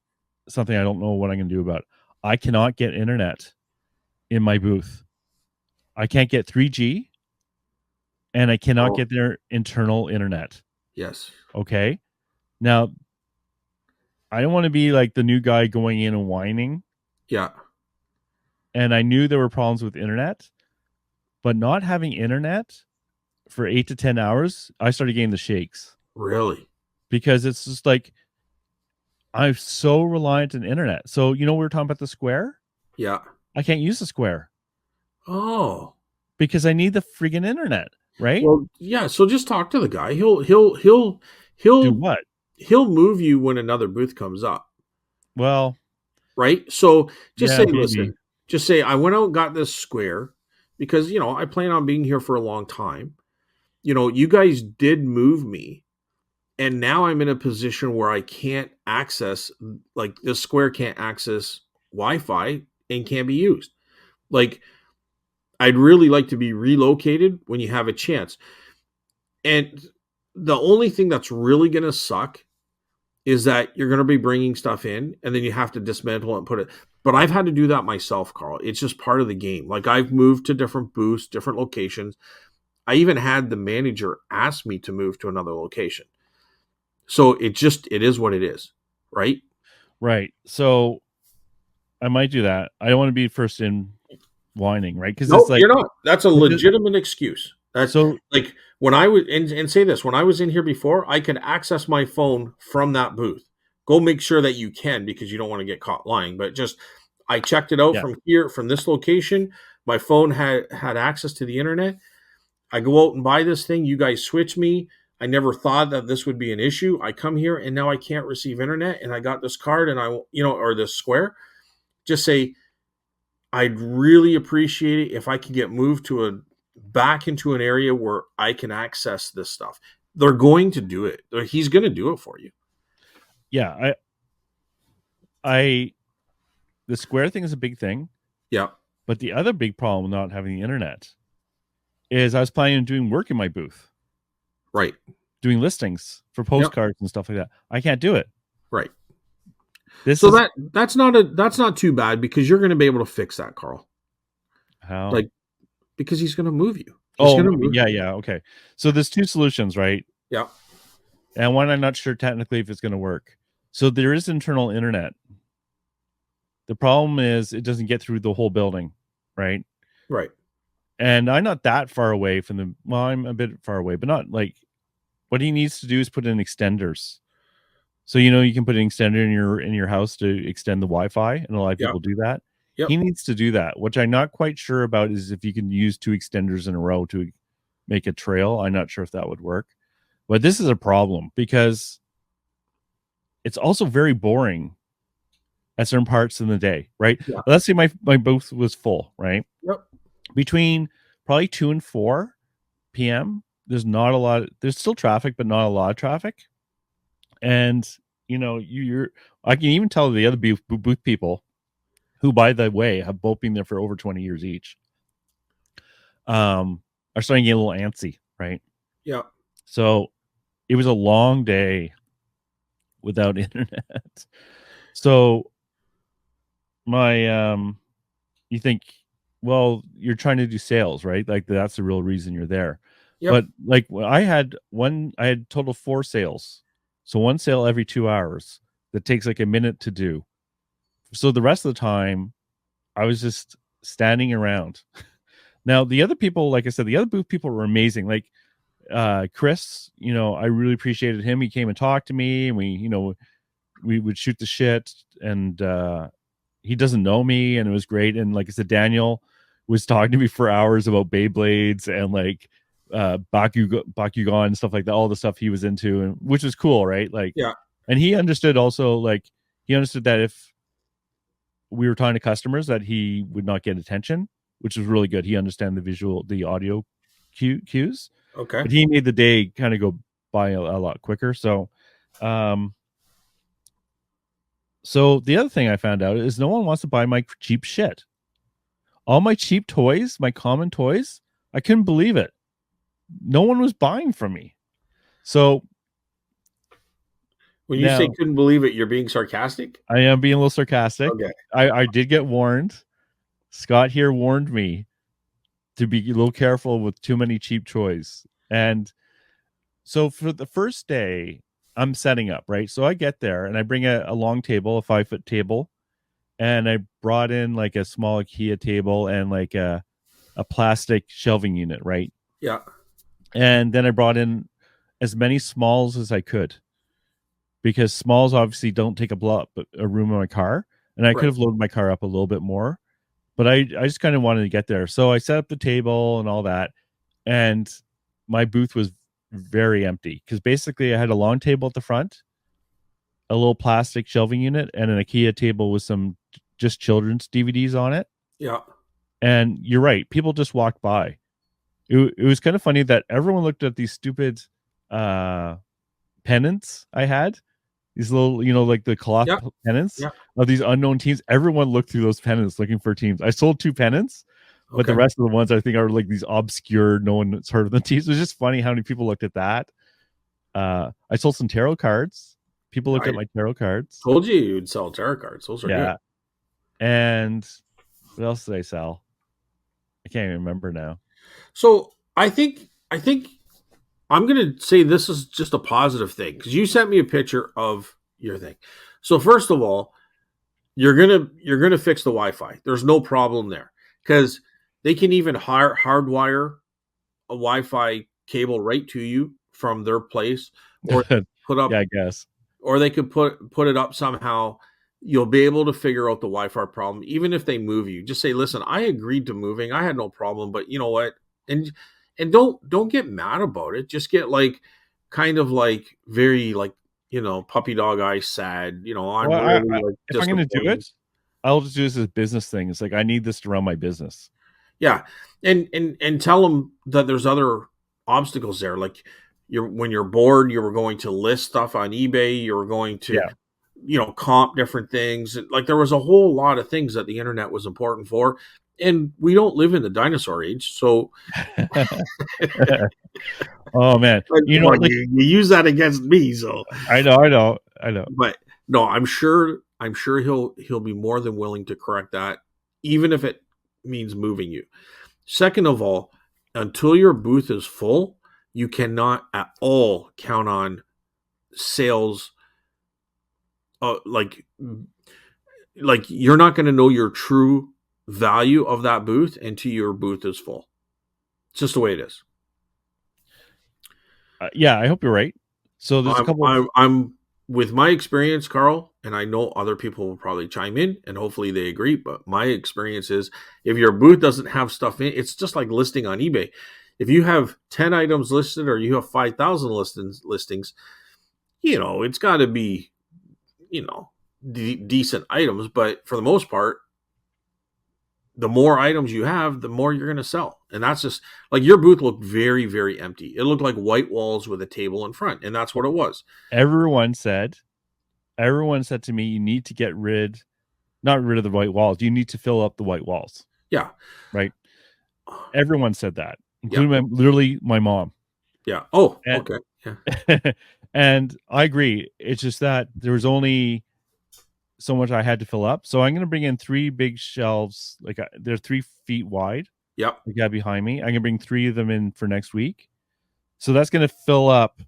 something I don't know what I'm going to do about. I cannot get internet in my booth. I can't get 3G, and I cannot get their internal internet. Yes. Okay, now I don't want to be like the new guy going in and whining. Yeah. And I knew there were problems with internet, but not having internet for 8 to 10 hours, I started getting the shakes. Really? Because it's just like I'm so reliant on internet. So, we were talking about the Square? Yeah. I can't use the Square Oh. because I need the friggin' internet, right? Well, yeah, so just talk to the guy. He'll Do what? he'll move you when another booth comes up. Well, Right? So just yeah, say, maybe. listen, just say I went out and got this Square because, I plan on being here for a long time. You guys did move me, and now I'm in a position where I can't access, like this Square can't access Wi-Fi and can't be used. Like I'd really like to be relocated when you have a chance. And the only thing that's really going to suck is that you're going to be bringing stuff in and then you have to dismantle it and put it. But I've had to do that myself, Carl. It's just part of the game. Like I've moved to different booths, different locations. I even had the manager ask me to move to another location. So it is what it is, right? Right. So I might do that. I don't want to be first in whining, right? Because No, it's like, you're not. That's a legitimate excuse. That's so like when I was and say this, when I was in here before, I could access my phone from that booth. Go make sure that you can because you don't want to get caught lying. But just I checked it out yeah. from here, from this location. My phone had access to the internet. I go out and buy this thing. You guys switch me. I never thought that this would be an issue. I come here and now I can't receive internet, and I got this card and or this Square. Just say, I'd really appreciate it if I could get moved back into an area where I can access this stuff. They're going to do it. He's going to do it for you. Yeah. The Square thing is a big thing. Yeah. But the other big problem with not having the internet is I was planning on doing work in my booth. Right. Doing listings for postcards and stuff like that. I can't do it. Right. That's not too bad because you're going to be able to fix that, Carl. How? Like because he's going to move you. He's going to move yeah, okay. So there's 2 solutions, right? Yeah. And one I'm not sure technically if it's going to work. So there is internal internet. The problem is it doesn't get through the whole building, right? Right. And I'm not that far away from I'm a bit far away, but not like what he needs to do is put in extenders. So you can put an extender in your house to extend the Wi-Fi, and a lot of Yep. people do that. Yep. He needs to do that. Which I'm not quite sure about is if you can use two extenders in a row to make a trail. I'm not sure if that would work. But this is a problem because it's also very boring at certain parts in the day, right? Yeah. Let's say my booth was full, right? Yep. Between probably 2 and 4 p.m., there's not a lot. There's still traffic, but not a lot of traffic. And you're I can even tell the other booth people, who by the way have both been there for over 20 years each, are starting to get a little antsy, right? Yeah. So it was a long day without internet. So my you think, well, you're trying to do sales, right? Like that's the real reason you're there. Yep. But like I had total 4 sales. So one sale every 2 hours that takes like a minute to do. So the rest of the time I was just standing around. Now the other people, like I said, the other booth people were amazing. Like Chris, I really appreciated him. He came and talked to me, and we would shoot the shit, and he doesn't know me, and it was great. And like I said, Daniel was talking to me for hours about Beyblades and like Bakugan and stuff like that, all the stuff he was into, and which was cool, right? Like, Yeah. and he understood also, like he understood that if we were talking to customers, that he would not get attention, which was really good. He understand the audio cues, Okay. but he made the day kind of go by a lot quicker. So the other thing I found out is no one wants to buy my cheap shit. All my cheap toys, my common toys, I couldn't believe it. No one was buying from me. So When you say now couldn't believe it, you're being sarcastic? I am being a little sarcastic. Okay. I did get warned. Scott here warned me to be a little careful with too many cheap toys. And so for the first day, I'm setting up, right? So I get there and I bring a long table, a 5-foot table, and I brought in like a small IKEA table and like a plastic shelving unit, right? Yeah. And then I brought in as many smalls as I could, because smalls obviously don't take up a room in my car, and I could Right. have loaded my car up a little bit more, but I just kind of wanted to get there. So I set up the table and all that, and my booth was very empty because basically I had a long table at the front, a little plastic shelving unit, and an IKEA table with some just children's DVDs on it. Yeah. And you're right, people just walked by. It was kind of funny that everyone looked at these stupid pennants I had. These little, like the cloth Yeah. pennants Yeah. of these unknown teams. Everyone looked through those pennants looking for teams. I sold 2 pennants, but the Okay. rest of the ones I think are like these obscure, no one's heard of the teams. It was just funny how many people looked at that. I sold some tarot cards. People looked I at my tarot cards. told you you'd sell tarot cards. Those are Yeah. good. And what else did I sell? I can't even remember now. So I think I'm going to say this is just a positive thing because you sent me a picture of your thing. So first of all, you're gonna fix the Wi-Fi. There's no problem there because they can even hardwire a Wi-Fi cable right to you from their place, or put up, Yeah, I guess. or they could put it up somehow. You'll be able to figure out the Wi-Fi problem, even if they move you. Just say, "Listen, I agreed to moving. I had no problem, but you know what?" And don't get mad about it. Just get like kind of like very like puppy dog eyes sad. I'm Well, really like if I'm going to do disappointed. it, I'll just do this as a business thing. It's like I need this to run my business. Yeah, and tell them that there's other obstacles there. Like when you're bored, you were going to list stuff on eBay. You were going to Yeah. comp different things. Like there was a whole lot of things that the internet was important for, and we don't live in the dinosaur age. So Oh man, well, like you use that against me. So I know. but no, I'm sure he'll be more than willing to correct that, even if it means moving you. Second of all, until your booth is full, you cannot at all count on sales. Like you're not going to know your true value of that booth until your booth is full. It's just the way it is. Yeah, I hope you're right. So there's a I'm couple of I'm I'm with my experience, Carl, and I know other people will probably chime in and hopefully they agree, but my experience is if your booth doesn't have stuff in, it's just like listing on eBay. If you have 10 items listed or you have 5,000 listings, it's got to be, decent items, but for the most part, the more items you have, the more you're going to sell. And that's just like your booth looked very, very empty. It looked like white walls with a table in front. And that's what it was. Everyone said to me, you need to not rid of the white walls. You need to fill up the white walls. Yeah. Right. Everyone said that, including literally my mom. Yeah. Oh, okay. Yeah. And I agree. It's just that there was only so much I had to fill up. So I'm going to bring in 3 big shelves. Like they're 3 feet wide. Yep. The guy behind me. I'm going to bring 3 of them in for next week. So that's going to fill up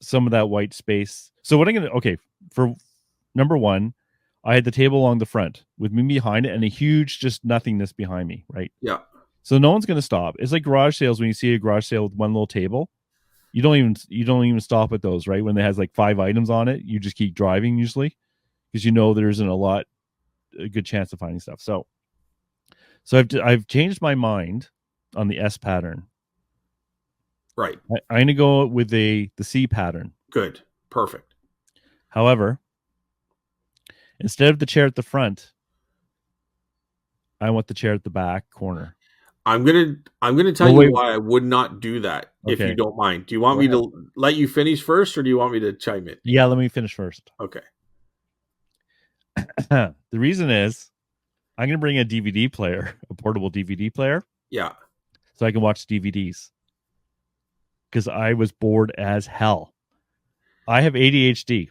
some of that white space. So what I'm going to, for number 1, I had the table along the front with me behind it and a huge just nothingness behind me. Right. Yeah. So no one's going to stop. It's like garage sales. When you see a garage sale with one little table, you don't even stop at those, right? When it has like 5 items on it, you just keep driving usually because there isn't a good chance of finding stuff. So I've changed my mind on the S pattern. Right. I'm going to go with the C pattern. Good. Perfect. However, instead of the chair at the front, I want the chair at the back corner. I'm gonna tell you why I would not do that, if you don't mind. Do you want me to let you finish first, or do you want me to chime in? Yeah, let me finish first. Okay. The reason is I'm going to bring a DVD player, a portable DVD player. Yeah. So I can watch DVDs. Because I was bored as hell. I have ADHD.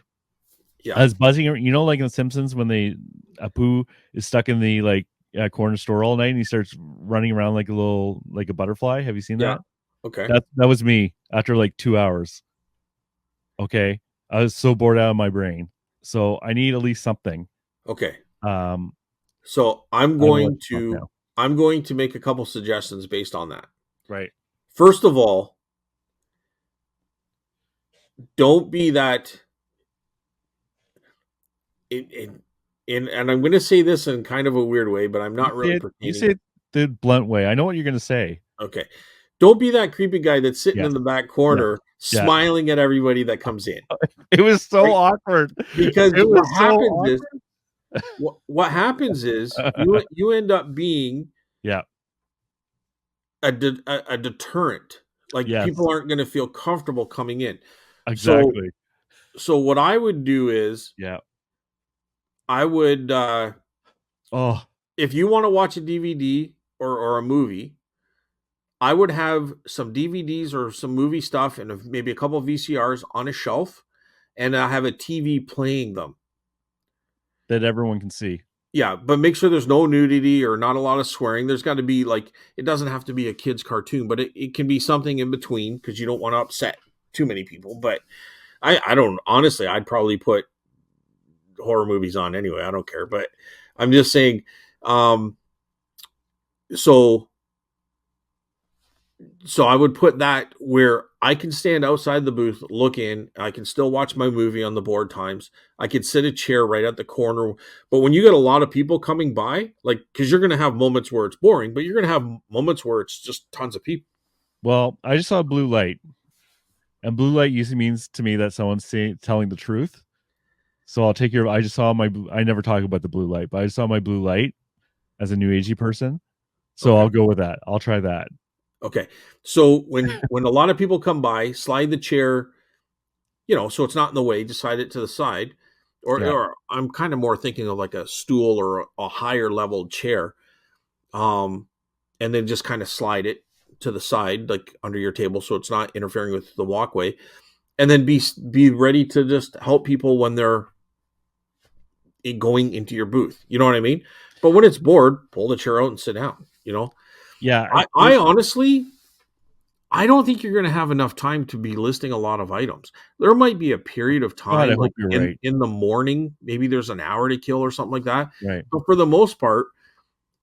Yeah. I was buzzing, like in The Simpsons when Apu is stuck in the corner store all night and he starts running around like a butterfly. Have you seen that? Okay. That was me after like 2 hours. Okay. I was so bored out of my brain. So I need at least something. Okay. So I'm going to make a couple suggestions based on that. Right. First of all, don't be that. And I'm going to say this in kind of a weird way, but I'm not really pertaining. You say it the blunt way. I know what you're going to say. Okay. Don't be that creepy guy that's sitting in the back corner smiling at everybody that comes in. It was so awkward. Because what happens is you end up being a deterrent. Like people aren't going to feel comfortable coming in. Exactly. So what I would do is I would if you want to watch a DVD or a movie, I would have some DVDs or some movie stuff and maybe a couple of VCRs on a shelf, and I have a TV playing them that everyone can see. Yeah, but make sure there's no nudity or not a lot of swearing. There's got to be it doesn't have to be a kid's cartoon, but it can be something in between because you don't want to upset too many people. But I don't, honestly, I'd probably put horror movies on anyway. I don't care, but I'm just saying, so I would put that where I can stand outside the booth, look in. I can still watch my movie on the board times. I could sit a chair right at the corner. But when you get a lot of people coming by, because you're going to have moments where it's boring, but you're going to have moments where it's just tons of people. Well, I just saw blue light. And blue light usually means to me that someone's telling the truth. So I'll take I just saw I never talk about the blue light, but I just saw my blue light as a new agey person. So I'll go with that. I'll try that. Okay. So when a lot of people come by, slide the chair, so it's not in the way, just slide it to the side. Or I'm kind of more thinking of like a stool or a higher level chair. And then just kind of slide it to the side, like under your table, so it's not interfering with the walkway. And then be ready to just help people when they're going into your booth. You know what I mean? But when it's bored, pull the chair out and sit down, Yeah. I honestly, I don't think you're going to have enough time to be listing a lot of items. There might be a period of time in the morning. Maybe there's an hour to kill or something like that. Right. But for the most part,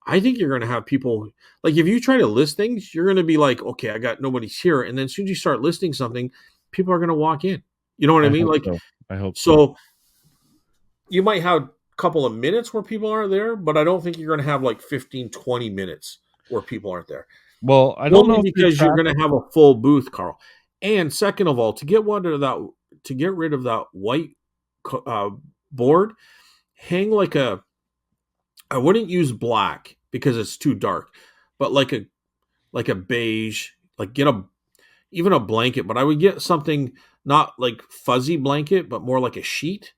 I think you're going to have people, if you try to list things, you're going to be like, okay, I got nobody's here. And then as soon as you start listing something, people are going to walk in. You know what I I mean? hope Like, so. I hope so. so you might have a couple of minutes where people aren't there, but I don't think you're going to have like 15, 20 minutes where people aren't there. Well, I don't Only know if the because you're going traffic. to have a full booth, Carl. And second of all, to get rid of that white uh, board, hang like a. I wouldn't use black because it's too dark, but like a beige, like get a even a blanket, but I would get something not like fuzzy blanket, but more like a sheet,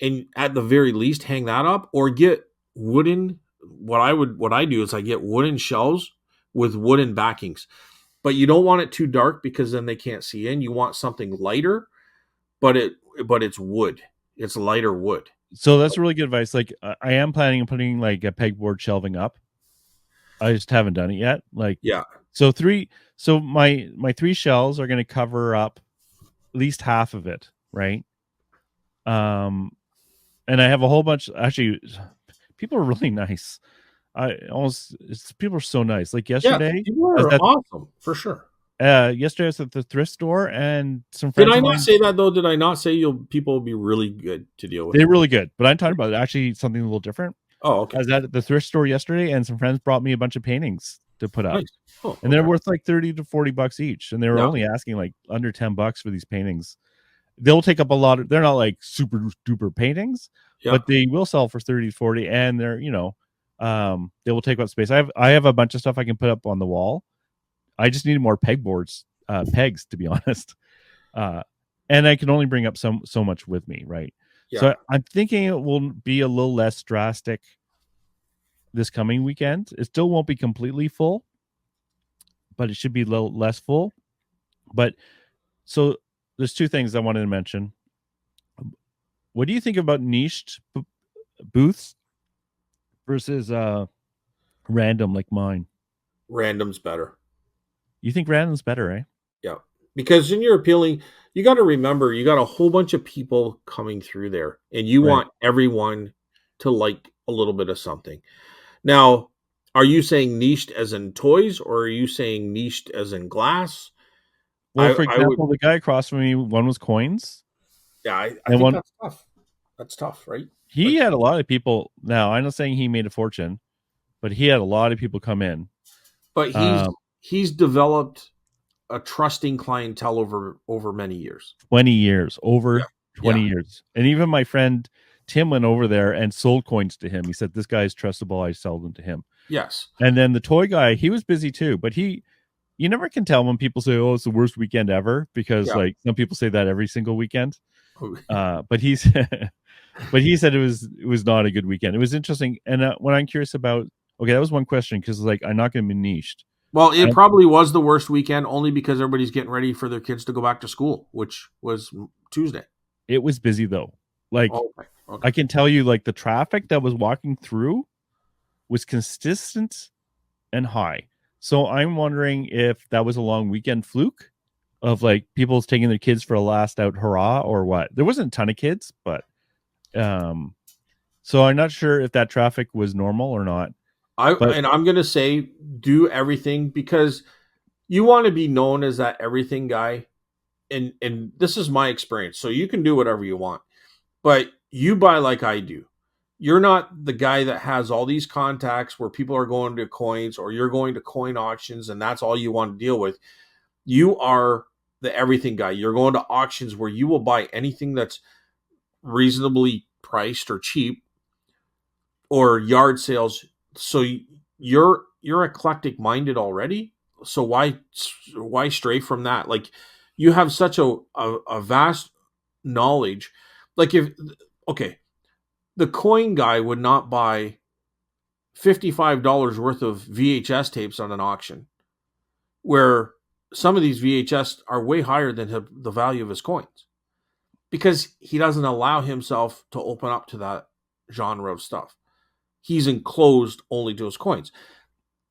and at the very least hang that up, or get wooden. What I do is I get wooden shelves with wooden backings, but you don't want it too dark because then they can't see in. You want something lighter, but it's wood. It's lighter wood. So that's really good advice. Like I am planning on putting like a pegboard shelving up. I just haven't done it yet. Like Yeah, so three. So my three shelves are going to cover up at least half of it, right? Um, and I have a whole bunch. Actually, people are really nice. People are so nice. Like yeah. yesterday, People I was are at awesome for sure. yesterday I was at the thrift store and some Did friends I of not mine. say that though? Did I not say people will be really good to deal with? They're really good, but I'm talking about actually something a little different. Oh, I okay, was at the thrift store yesterday, and some friends brought me a bunch of paintings to put up, nice. Oh, and they're okay. worth like 30 to 40 bucks each, and they were Yeah, only asking like under 10 bucks for these paintings. They'll take up a lot of. They're not like super duper paintings, yeah. but they will sell for 30 to 40, and they're they will take up space. I have a bunch of stuff I can put up on the wall. I just need more pegboards, pegs to be honest. Uh, and I can only bring up so much with me, right? Yeah. So I'm thinking it will be a little less drastic this coming weekend. It still won't be completely full, but it should be a little less full. But so there's two things I wanted to mention. What do you think about niched booths versus random like mine? Random's better. You think random's better, eh? Yeah. Because in your appealing, you got to remember you got a whole bunch of people coming through there and you Right. want everyone to like a little bit of something. Now, are you saying niched as in toys or are you saying niched as in glass? Well, for I would, example, the guy across from me, one was coins, yeah, I and think one that's tough. That's tough, right? he Like, had a lot of people. Now, I'm not saying he made a fortune, but he had a lot of people come in. but Um, he's developed a trusting clientele over many years. 20 years, Yeah. over 20 Yeah. years. And even my friend Tim went over there and sold coins to him. He said, "This guy is trustable. I sell them to him." Yes. And then the toy guy, he was busy too, but you never can tell when people say, "Oh, it's the worst weekend ever," because Yeah. like some people say that every single weekend. But he's, but he said it was not a good weekend. It was interesting. And what I'm curious about, okay, that was one question because like I'm not going to be niched. Well, I it don't, probably was the worst weekend only because everybody's getting ready for their kids to go back to school, which was Tuesday. it was busy though. Like Oh, okay. Okay. I can tell you, like the traffic that was walking through was consistent and high. So I'm wondering if that was a long weekend fluke of like people taking their kids for a last out hurrah or what. There wasn't a ton of kids, but um so I'm not sure if that traffic was normal or not. But I'm gonna say do everything because you want to be known as that everything guy, and this is my experience. So you can do whatever you want, but you buy like I do. You're not the guy that has all these contacts where people are going to coins or you're going to coin auctions and that's all you want to deal with. You are the everything guy. You're going to auctions where you will buy anything that's reasonably priced or cheap or yard sales. So you're eclectic minded already. So why stray from that? Like you have such a vast knowledge. Like if okay, the coin guy would not buy $55 worth of VHS tapes on an auction where some of these VHS are way higher than the value of his coins because he doesn't allow himself to open up to that genre of stuff. He's enclosed only to his coins.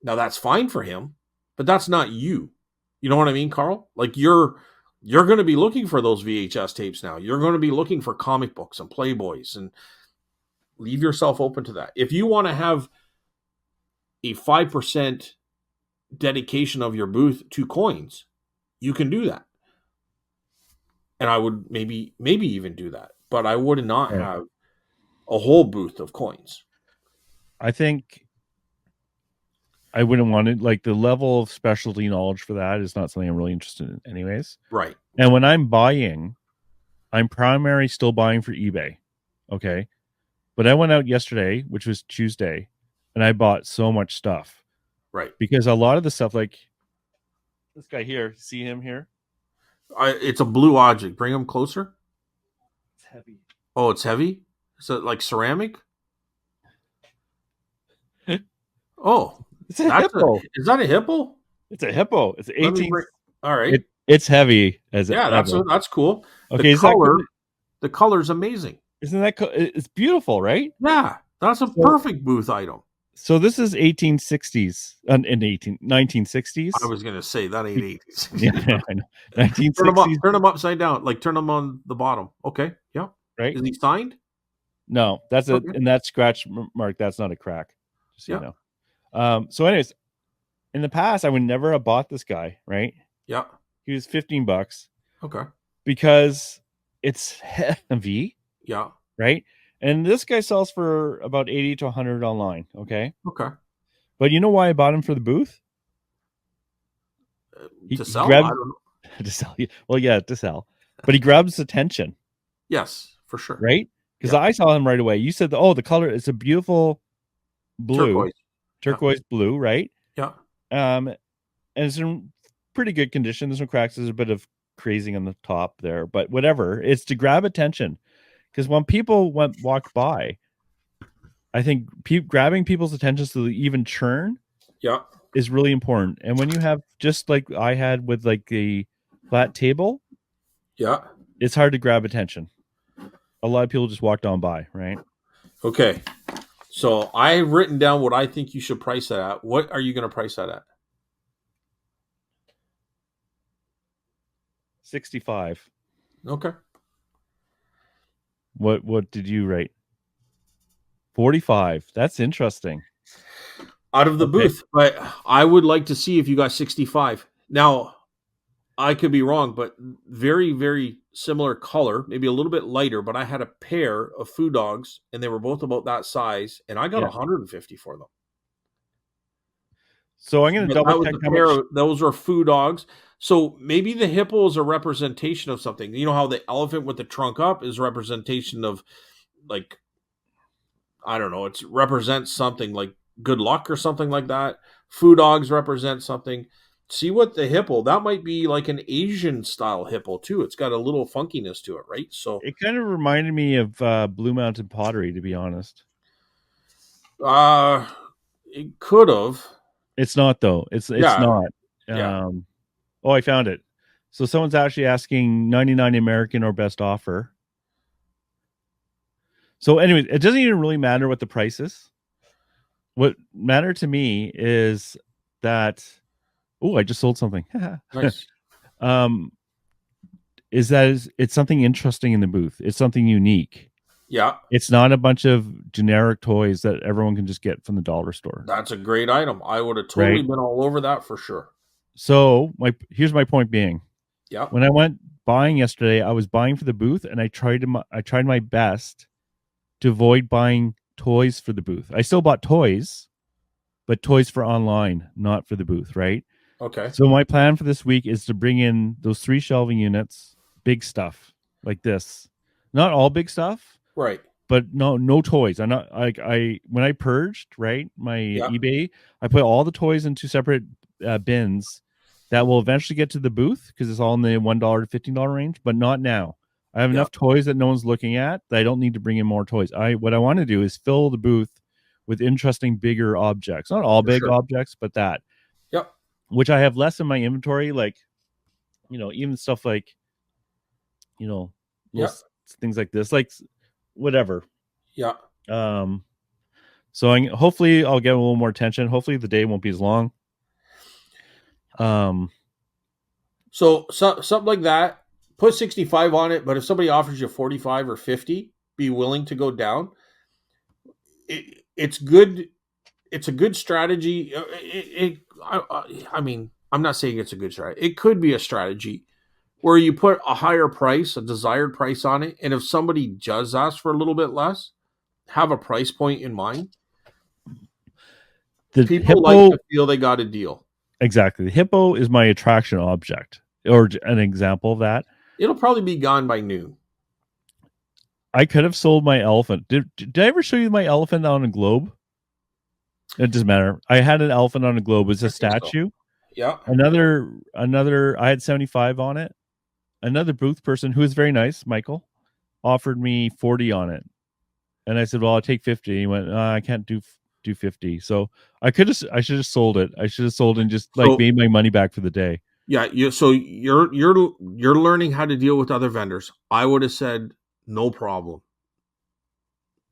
Now that's fine for him, but that's not you. You know what I mean, Carl? Like you're going to be looking for those VHS tapes now. You're going to be looking for comic books and Playboys and leave yourself open to that. If you want to have a 5% dedication of your booth to coins, you can do that. and I would maybe even do that, but I would not Right. have a whole booth of coins. I think I wouldn't want it. Like the level of specialty knowledge for that is not something I'm really interested in, anyways. Right. And when I'm buying, I'm primarily still buying for eBay. Okay. But I went out yesterday, which was Tuesday, and I bought so much stuff Right. because a lot of the stuff, like this guy here, see him here? It's a blue object. Bring them closer. It's heavy. Oh, it's heavy. Is it like ceramic? Oh, It's a hippo. is that a hippo? It's a hippo. It's Let me 18. bring. All right. It's heavy as Yeah, ever. that's cool. Okay, is that cool? The color's amazing. Isn't that cool? It's beautiful, right? Yeah, that's a perfect booth item. So this is 1860s in 1960s. I was gonna say that ain't 80s. Yeah, I know. 1960s. Turn them upside down, like turn them on the bottom. Okay, yeah. Right? Is he signed? No, that's Okay. and that scratch mark. That's not a crack. Just so you know. So, anyways, in the past, I would never have bought this guy. Right? Yeah. He was $15. Okay. Because it's heavy. Yeah. Right? And this guy sells for about 80 to 100 online. Okay. Okay. But you know why I bought him for the booth? To sell? I don't know. To sell. Well, yeah, to sell. But he grabs attention. Yes, for sure. Right? Because I saw him right away. You said, the color is a beautiful blue. Turquoise blue, right? Yeah. And it's in pretty good condition. There's no cracks. There's a bit of crazing on the top there. But whatever. It's to grab attention. Because when people walk by, I think grabbing people's attention so they even churn is really important. And when you have, just like I had with like the flat table, it's hard to grab attention. A lot of people just walked on by, right? Okay. So I've written down what I think you should price that at. What are you going to price that at? 65. Okay. What did you write? 45. That's interesting. Out of the booth, but I would like to see if you got 65. Now, I could be wrong, but very, very similar color, maybe a little bit lighter, but I had a pair of food dogs and they were both about that size and I got 150 for them. So I'm going to double check how much. Those are food dogs. So maybe the hippo is a representation of something. You know how the elephant with the trunk up is representation of, like, I don't know, it represents something like good luck or something like that. Food dogs represent something. See what the hippo, that might be like an Asian style hippo too. It's got a little funkiness to it, right? So it kind of reminded me of Blue Mountain pottery, to be honest. It could have. It's not though. It's not. I found it. So someone's actually asking 99 American or best offer. So anyways, it doesn't even really matter what the price is. What mattered to me is that, I just sold something. Nice. Is that it's something interesting in the booth. It's something unique. Yeah. It's not a bunch of generic toys that everyone can just get from the dollar store. That's a great item. I would have totally been all over that for sure. So here's my point being. Yeah. When I went buying yesterday, I was buying for the booth and I tried my best to avoid buying toys for the booth. I still bought toys, but toys for online, not for the booth, right? Okay. So my plan for this week is to bring in those 3 shelving units, big stuff like this. Not all big stuff. Right. But no toys. I'm not like when I purged, right, my eBay, I put all the toys into separate bins that will eventually get to the booth because it's all in the $1 to $15 range, but not now. I have enough toys that no one's looking at that I don't need to bring in more toys. What I want to do is fill the booth with interesting, bigger objects. Not all big objects, but that. Yep. Which I have less in my inventory, like, even stuff like, little things like this, like whatever. Yeah. So hopefully I'll get a little more attention. Hopefully the day won't be as long. So something like that. Put 65 on it, but if somebody offers you 45 or 50, be willing to go down. It's good. It's a good strategy. I mean, I'm not saying it's a good strategy. It could be a strategy where you put a higher price, a desired price on it, and if somebody does ask for a little bit less, have a price point in mind. The People like hippo, to feel they got a deal. exactly. The hippo is my attraction object, or an example of that. It'll probably be gone by noon. I could have sold my elephant. Did I ever show you my elephant on a globe? It doesn't matter. I had an elephant on a globe. It's a I think so. statue. Yeah. Another. I had 75 on it. Another booth person who was very nice, Michael, offered me 40 on it, and I said, "Well, I'll take 50." He went, "I can't do 50." So I should have sold it. I should have sold and just like So made my money back for the day. yeah, you're learning how to deal with other vendors. I would have said no problem.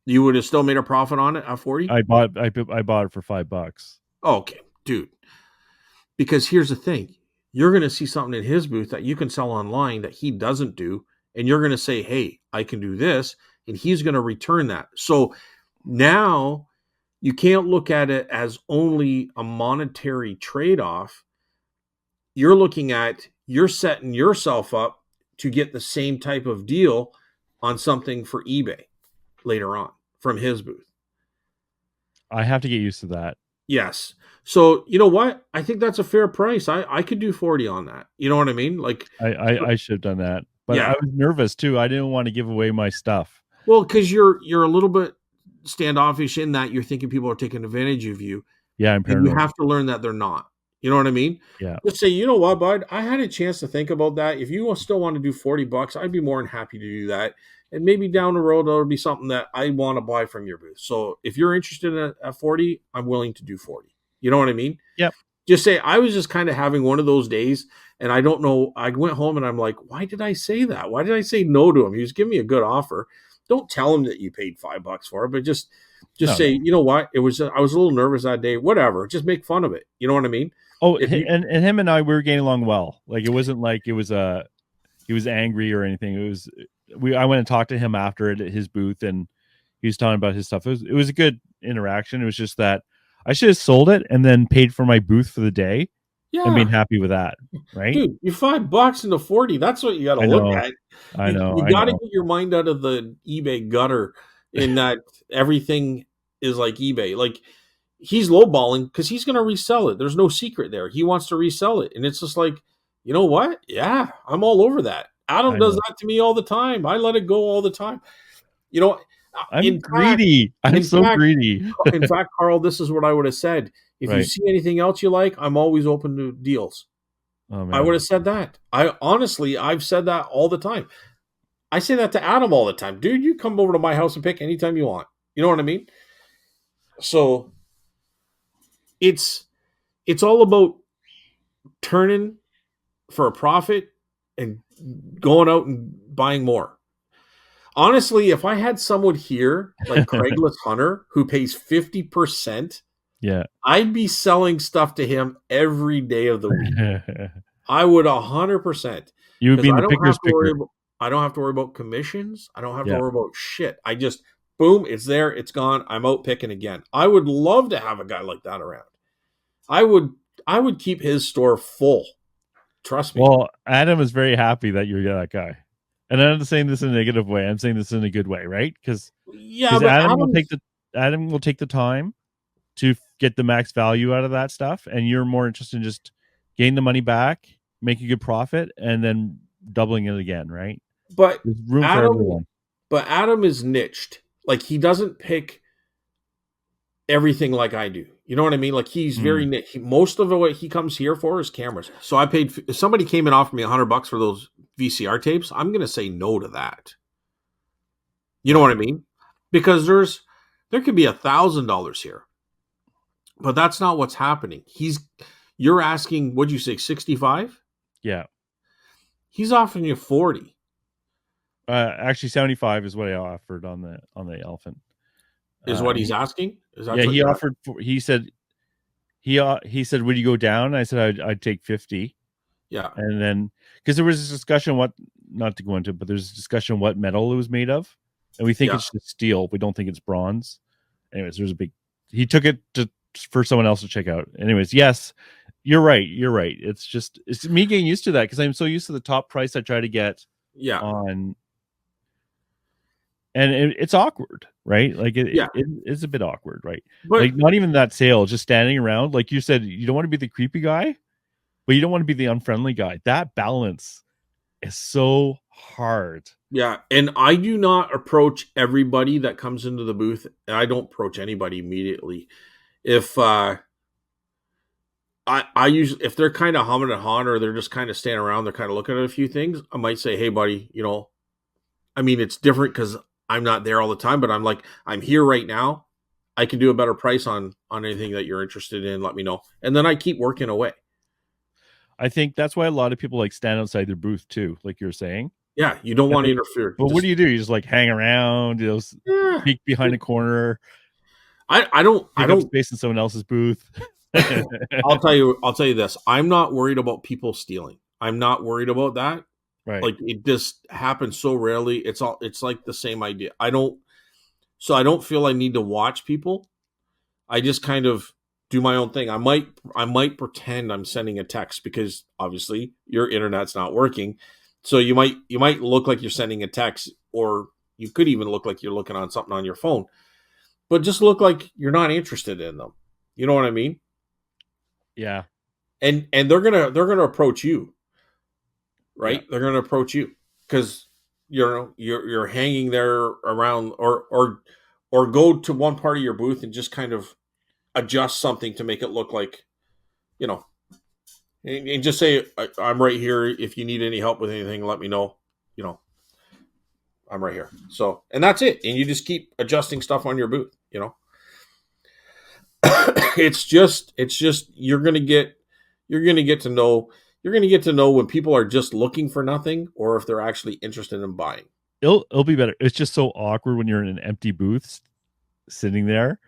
You would have still made a profit on it at 40? I bought it for $5. Okay, dude. Because here's the thing. You're going to see something in his booth that you can sell online that he doesn't do, and you're going to say, "Hey, I can do this," and he's going to return that. So now you can't look at it as only a monetary trade-off. You're setting yourself up to get the same type of deal on something for eBay later on from his booth. I have to get used to that. Yes. So you know what? I think that's a fair price. I could do 40 on that. You know what I mean? Like I should have done that, but yeah. I was nervous too. I didn't want to give away my stuff. Well, because you're a little bit standoffish in that you're thinking people are taking advantage of you. Yeah, I'm And you paranoid. have to learn that they're not. You know what I mean? Yeah. Just say, you know what, bud? I had a chance to think about that. If you still want to do $40, I'd be more than happy to do that. And maybe down the road there'll be something that I want to buy from your booth. So if you're interested at 40, I'm willing to do 40. You know what I mean? Yep. Just say I was just kind of having one of those days, and I don't know. I went home and I'm like, why did I say that? Why did I say no to him? He was giving me a good offer. Don't tell him that you paid $5 for it, but just say, you know what? I was a little nervous that day. Whatever. Just make fun of it. You know what I mean? Oh, and him and I, we were getting along well. Like it wasn't like he was angry or anything. It was I went and talked to him after it at his booth, and he was talking about his stuff. It was a good interaction. It was just that I should have sold it and then paid for my booth for the day and been happy with that. Right, dude? You're $5 into 40. That's what you got to look at. I know. You got to get your mind out of the eBay gutter in that everything is like eBay. Like he's lowballing because he's going to resell it. There's no secret there. He wants to resell it, and it's just like, you know what? Yeah, I'm all over that. Adam does that to me all the time. I let it go all the time. You know, I'm greedy. I'm so greedy. In fact, Carl, this is what I would have said. If you see anything else you like, I'm always open to deals. Oh, man. I would have said that. I've said that all the time. I say that to Adam all the time. Dude, you come over to my house and pick anytime you want. You know what I mean? So it's all about turning for a profit and going out and buying more. Honestly, if I had someone here like Craigslist Hunter who pays 50%, I'd be selling stuff to him every day of the week. I would 100%. You would be the picker's picker. I don't have to worry about commissions. I don't have to worry about shit. I just, boom, it's there, it's gone. I'm out picking again. I would love to have a guy like that around. I would keep his store full. Trust me. Well, Adam is very happy that you're that guy. And I'm not saying this in a negative way. I'm saying this in a good way, right? Because Adam will take the time to get the max value out of that stuff, and you're more interested in just getting the money back, making a good profit, and then doubling it again, right? But there's room for everyone. But Adam is niched. Like he doesn't pick everything like I do. You know what I mean? Like he's very niche. Most of what he comes here for is cameras. So I paid. If somebody came and offered me $100 for those VCR tapes, I'm going to say no to that. You know what I mean? Because there could be $1,000 here, but that's not what's happening. You're asking, what'd you say, 65? Yeah. He's offering you 40. Actually, 75 is what I offered on the elephant. Is what he's asking? He offered. He said, would you go down? I said I'd take 50. Yeah, and then because there was this discussion, not to go into, but there's a discussion what metal it was made of, and we think it's just steel. We don't think it's bronze. Anyways, there's a big. He took it for someone else to check out. Anyways, yes, You're right. You're right. It's me getting used to that because I'm so used to the top price I try to get Yeah. on, and it's awkward, right? Like Yeah. it is a bit awkward, right? But Like not even that sale, just standing around. Like you said, you don't want to be the creepy guy, but you don't want to be the unfriendly guy. That balance is so hard. yeah, and I do not approach everybody that comes into the booth. And I don't approach anybody immediately. If I usually, if they're kind of humming and hawing or they're just kind of standing around, they're kind of looking at a few things, I might say, "Hey, buddy, I mean, it's different because I'm not there all the time, but I'm like, I'm here right now. I can do a better price on anything that you're interested in. Let me know." And then I keep working away. I think that's why a lot of people like stand outside their booth too, like you're saying. Yeah, you don't And want to like, interfere. but what Just do? You just like hang around, yeah. peek behind a corner, I don't I take up don't space in someone else's booth. I'll tell you this. I'm not worried about people stealing. I'm not worried about that. Right. Like it just happens so rarely. It's like the same idea. I don't feel I need to watch people. I just kind of do my own thing. I might pretend I'm sending a text because obviously your internet's not working. So you might look like you're sending a text, or you could even look like you're looking on something on your phone, but just look like you're not interested in them. You know what I mean? Yeah. And they're gonna approach you, Yeah. right? They're gonna approach you because you're hanging there around, or go to one part of your booth and just kind of adjust something to make it look like you know and just say, I'm right here. If you need any help with anything, let me know. you know I'm right here. So, and that's it. And you just keep adjusting stuff on your booth. It's just you're gonna get to know when people are just looking for nothing or if they're actually interested in buying. It'll be better. It's just so awkward when you're in an empty booth sitting there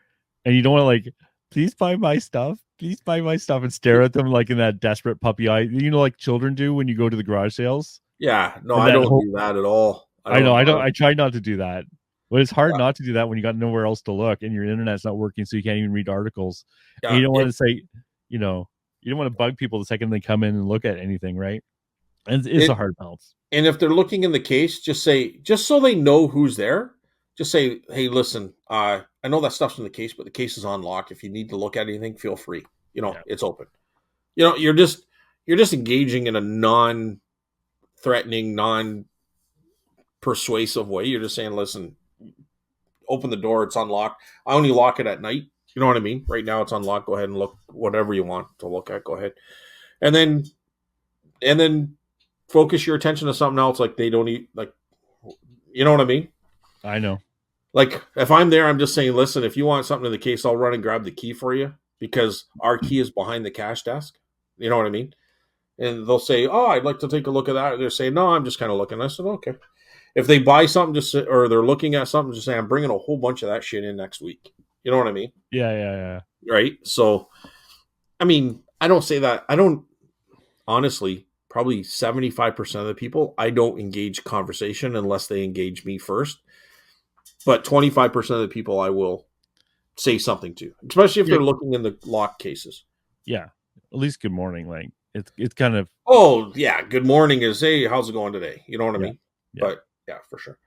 and you don't want to like, please buy my stuff. Please buy my stuff and stare at them like in that desperate puppy eye. Like children do when you go to the garage sales. Yeah, no, And I that don't whole do that at all. I I know, don't. I don't I try not to do that. But it's hard Yeah, not to do that when you got nowhere else to look and your internet's not working, so you can't even read articles. And yeah. you don't want to say, you know, you don't want to bug people the second they come in and look at anything, right? And it's It, a hard balance. and if they're looking in the case, just so they know who's there. Just say, hey, listen, I know that stuff's in the case, but the case is on lock. If you need to look at anything, feel free. Yeah. It's open. You're just engaging in a non-threatening, non-persuasive way. You're just saying, listen, open the door. It's unlocked. I only lock it at night. You know what I mean? Right now it's unlocked. Go ahead and look whatever you want to look at. Go ahead, and then focus your attention to something else. Like they don't eat. Like you know what I mean? I know. Like if I'm there, I'm just saying, listen, if you want something in the case, I'll run and grab the key for you because our key is behind the cash desk. You know what I mean? And they'll say, "Oh, I'd like to take a look at that." And they're saying, "No, I'm just kind of looking." I said, "Okay." If they buy something, or they're looking at something, just say, "I'm bringing a whole bunch of that shit in next week." You know what I mean? Yeah, yeah, yeah. Right? So, I mean, I don't say that. I don't honestly. Probably 75% of the people, I don't engage conversation unless they engage me first. But 25% of the people, I will say something to, especially if Yeah, they're looking in the lock cases. yeah. At least good morning. Like it's kind of Oh yeah, good morning is, hey, how's it going today? You know what I yeah, mean? yeah. But yeah, for sure.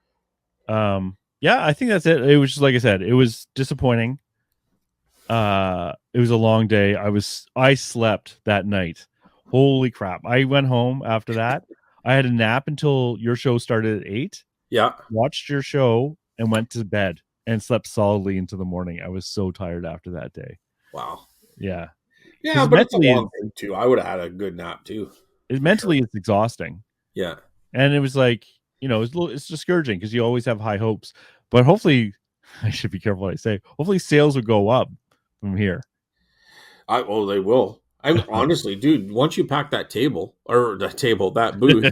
Yeah, I think that's it. It was just like I said, it was disappointing. It was a long day. I slept that night. Holy crap. I went home after that. I had a nap until your show started at 8, Yeah. watched your show and went to bed and slept solidly into the morning. I was so tired after that day. Wow. Yeah. Yeah, Because but it's a long thing too. I would have had a good nap too. For sure. it's exhausting. Yeah. And it was like, it's discouraging because you always have high hopes. But hopefully, I should be careful what I say. Hopefully sales will go up from here. They will. I'm honestly, dude, once you pack that booth,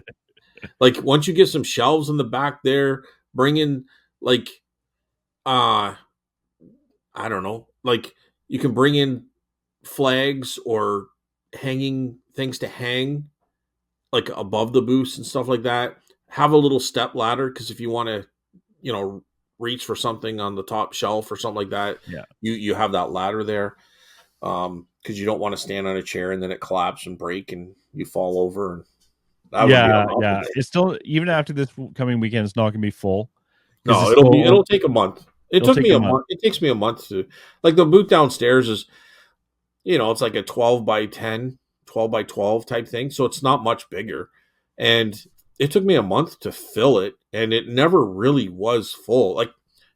like once you get some shelves in the back there, bring in like uh I don't know, like you can bring in flags or hanging things to hang like above the booths and stuff like that. Have a little step ladder because if you want to, reach for something on the top shelf or something like that, Yeah. you have that ladder there. because you don't want to stand on a chair and then it collapse and break and you fall over, and that would be an Yeah, awful yeah. day. It's still, even after this coming weekend, it's not gonna be full because No, it's still it'll take a month. It it'll took take me a a month. month. It takes me a month to, like, the boot downstairs is, it's like a 12 by 10, 12 by 12 type thing. So it's not much bigger. And it took me a month to fill it, and it never really was full. Like,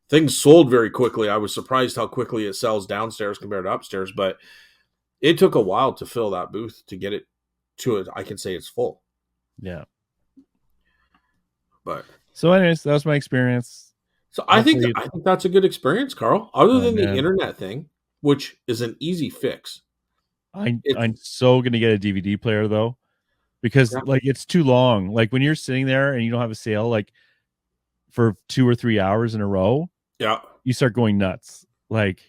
things sold very quickly. I was surprised how quickly it sells downstairs compared to upstairs, but it took a while to fill that booth to get it to it. I can say it's full. Yeah. But So, anyways, that was my experience. so Hopefully, I think that's a good experience, Carl. Other oh than the man, internet thing, which is an easy fix. It's I'm so gonna get a DVD player though, because yeah, like it's too long. Like when you're sitting there and you don't have a sale like for 2 or 3 hours in a row, yeah, you start going nuts. Like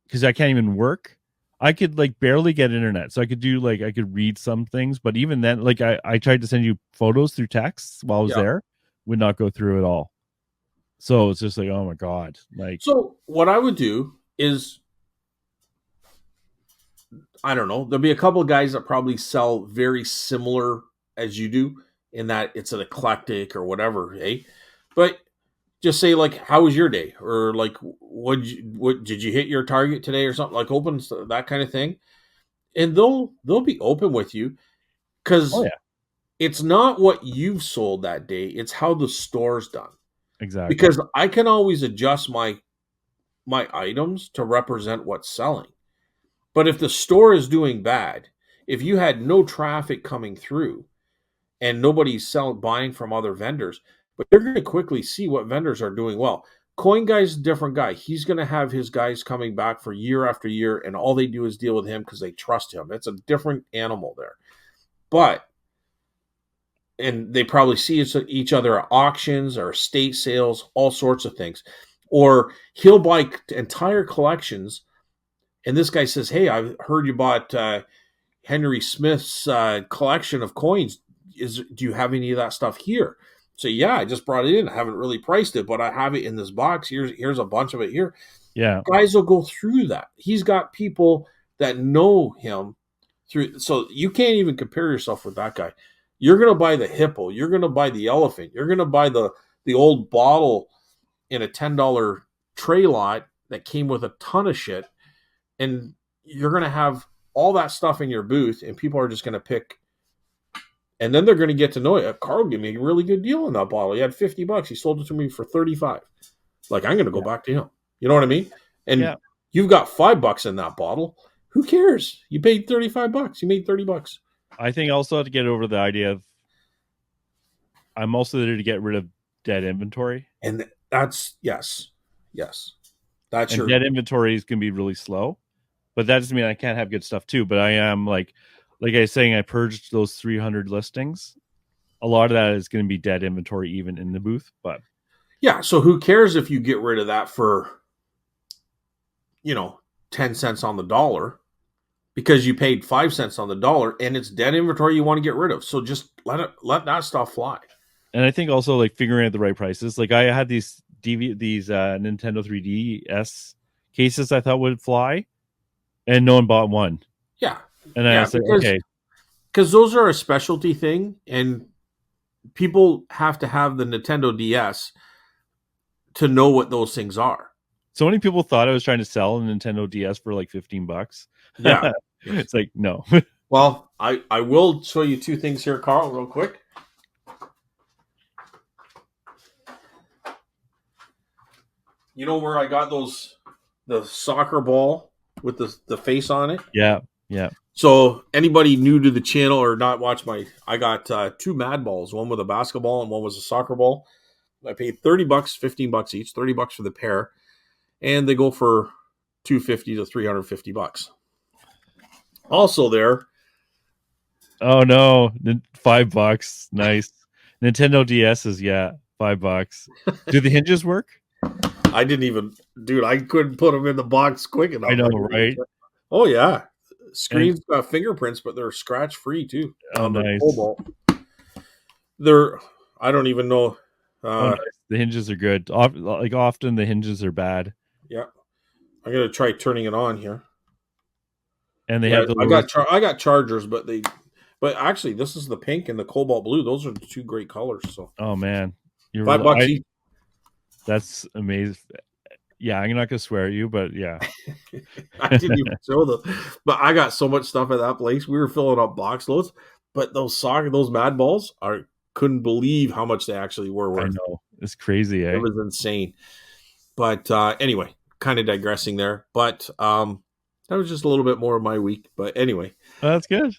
because I can't even work. I could like barely get internet, so I could do like I could read some things, but even then, like I tried to send you photos through text while I was yeah. there, would not go through at all. So it's just like, oh my god, like So what I would do is, I don't know, there'll be a couple of guys that probably sell very similar as you do in that it's an eclectic or whatever, hey. But just say, like, how was your day, or like, what did you hit your target today, or something, like, open that kind of thing, and they'll be open with you, oh because yeah, it's not what you've sold that day, it's how the store's done. exactly, Because I can always adjust my items to represent what's selling. But if the store is doing bad, if you had no traffic coming through and nobody's buying from other vendors, but you're going to quickly see what vendors are doing well. Coin Guy's a different guy. He's going to have his guys coming back for year after year, and all they do is deal with him because they trust him. It's a different animal there. But, and they probably see each other at auctions or estate sales, all sorts of things. Or he'll buy entire collections, and this guy says, "Hey, I heard you bought Henry Smith's collection of coins. Do you have any of that stuff here?" So yeah, I just brought it in. I haven't really priced it, but I have it in this box. Here's a bunch of it here. yeah, Guys will go through that. He's got people that know him through, so you can't even compare yourself with that guy. You're gonna buy the hippo. You're gonna buy the elephant. You're gonna buy the old bottle in a $10 tray lot that came with a ton of shit, and you're gonna have all that stuff in your booth, and people are just gonna pick, and then they're going to get to know you. Carl gave me a really good deal on that bottle. He had $50. He sold it to me for 35. Like, I'm going to go yeah, back to him. You know what I mean? yeah. And you've got $5 in that bottle. Who cares? You paid $35. You made $30. I think also to get over the idea of I'm also there to get rid of dead inventory, And that's, yes, yes. That's and your, dead inventory is gonna be really slow. But that doesn't mean I can't have good stuff too. But I am like I was saying, I purged those 300 listings. A lot of that is going to be dead inventory, even in the booth. But yeah. So who cares if you get rid of that for, you know, 10 cents on the dollar, because you paid 5 cents on the dollar and it's dead inventory you want to get rid of. So just let that stuff fly. and I think also like figuring out the right prices. Like I had these Nintendo 3DS cases I thought would fly, and no one bought one. Yeah. And I Yeah. was like, okay, Because those are a specialty thing, and people have to have the Nintendo DS to know what those things are. so many people thought I was trying to sell a Nintendo DS for like $15. Yeah. Yes. It's like no. Well, I will show you two things here, Carl, real quick. You know where I got the soccer ball with the face on it? Yeah, yeah. So anybody new to the channel or not watch I got two Mad Balls, one with a basketball and one was a soccer ball. I paid $30, $15 each, $30 for the pair, and they go for $250 to $350. Also there, Oh no, $5. Nice. Nintendo DS's, yeah, $5. Do the hinges work? I didn't even, dude, I couldn't put them in the box quick enough. I know, right? Oh yeah, And screens got fingerprints, but they're scratch free too. oh, They're nice. Cobalt. They're, I don't even know. Oh, nice. The hinges are good. Like often the hinges are bad. Yeah, I'm gonna try turning it on here. and they Yeah, have the lowest. I got Chargers, but actually this is the pink and the cobalt blue. Those are the two great colors. So Oh man, $5 each. that's amazing. Yeah, I'm not gonna swear at you, but yeah. I didn't even show them, but I got so much stuff at that place. We were filling up box loads, but those Mad Balls are couldn't believe how much they actually were I worth. know it's crazy, It eh? was insane. But anyway, kind of digressing there. But that was just a little bit more of my week. But anyway, Oh, that's good.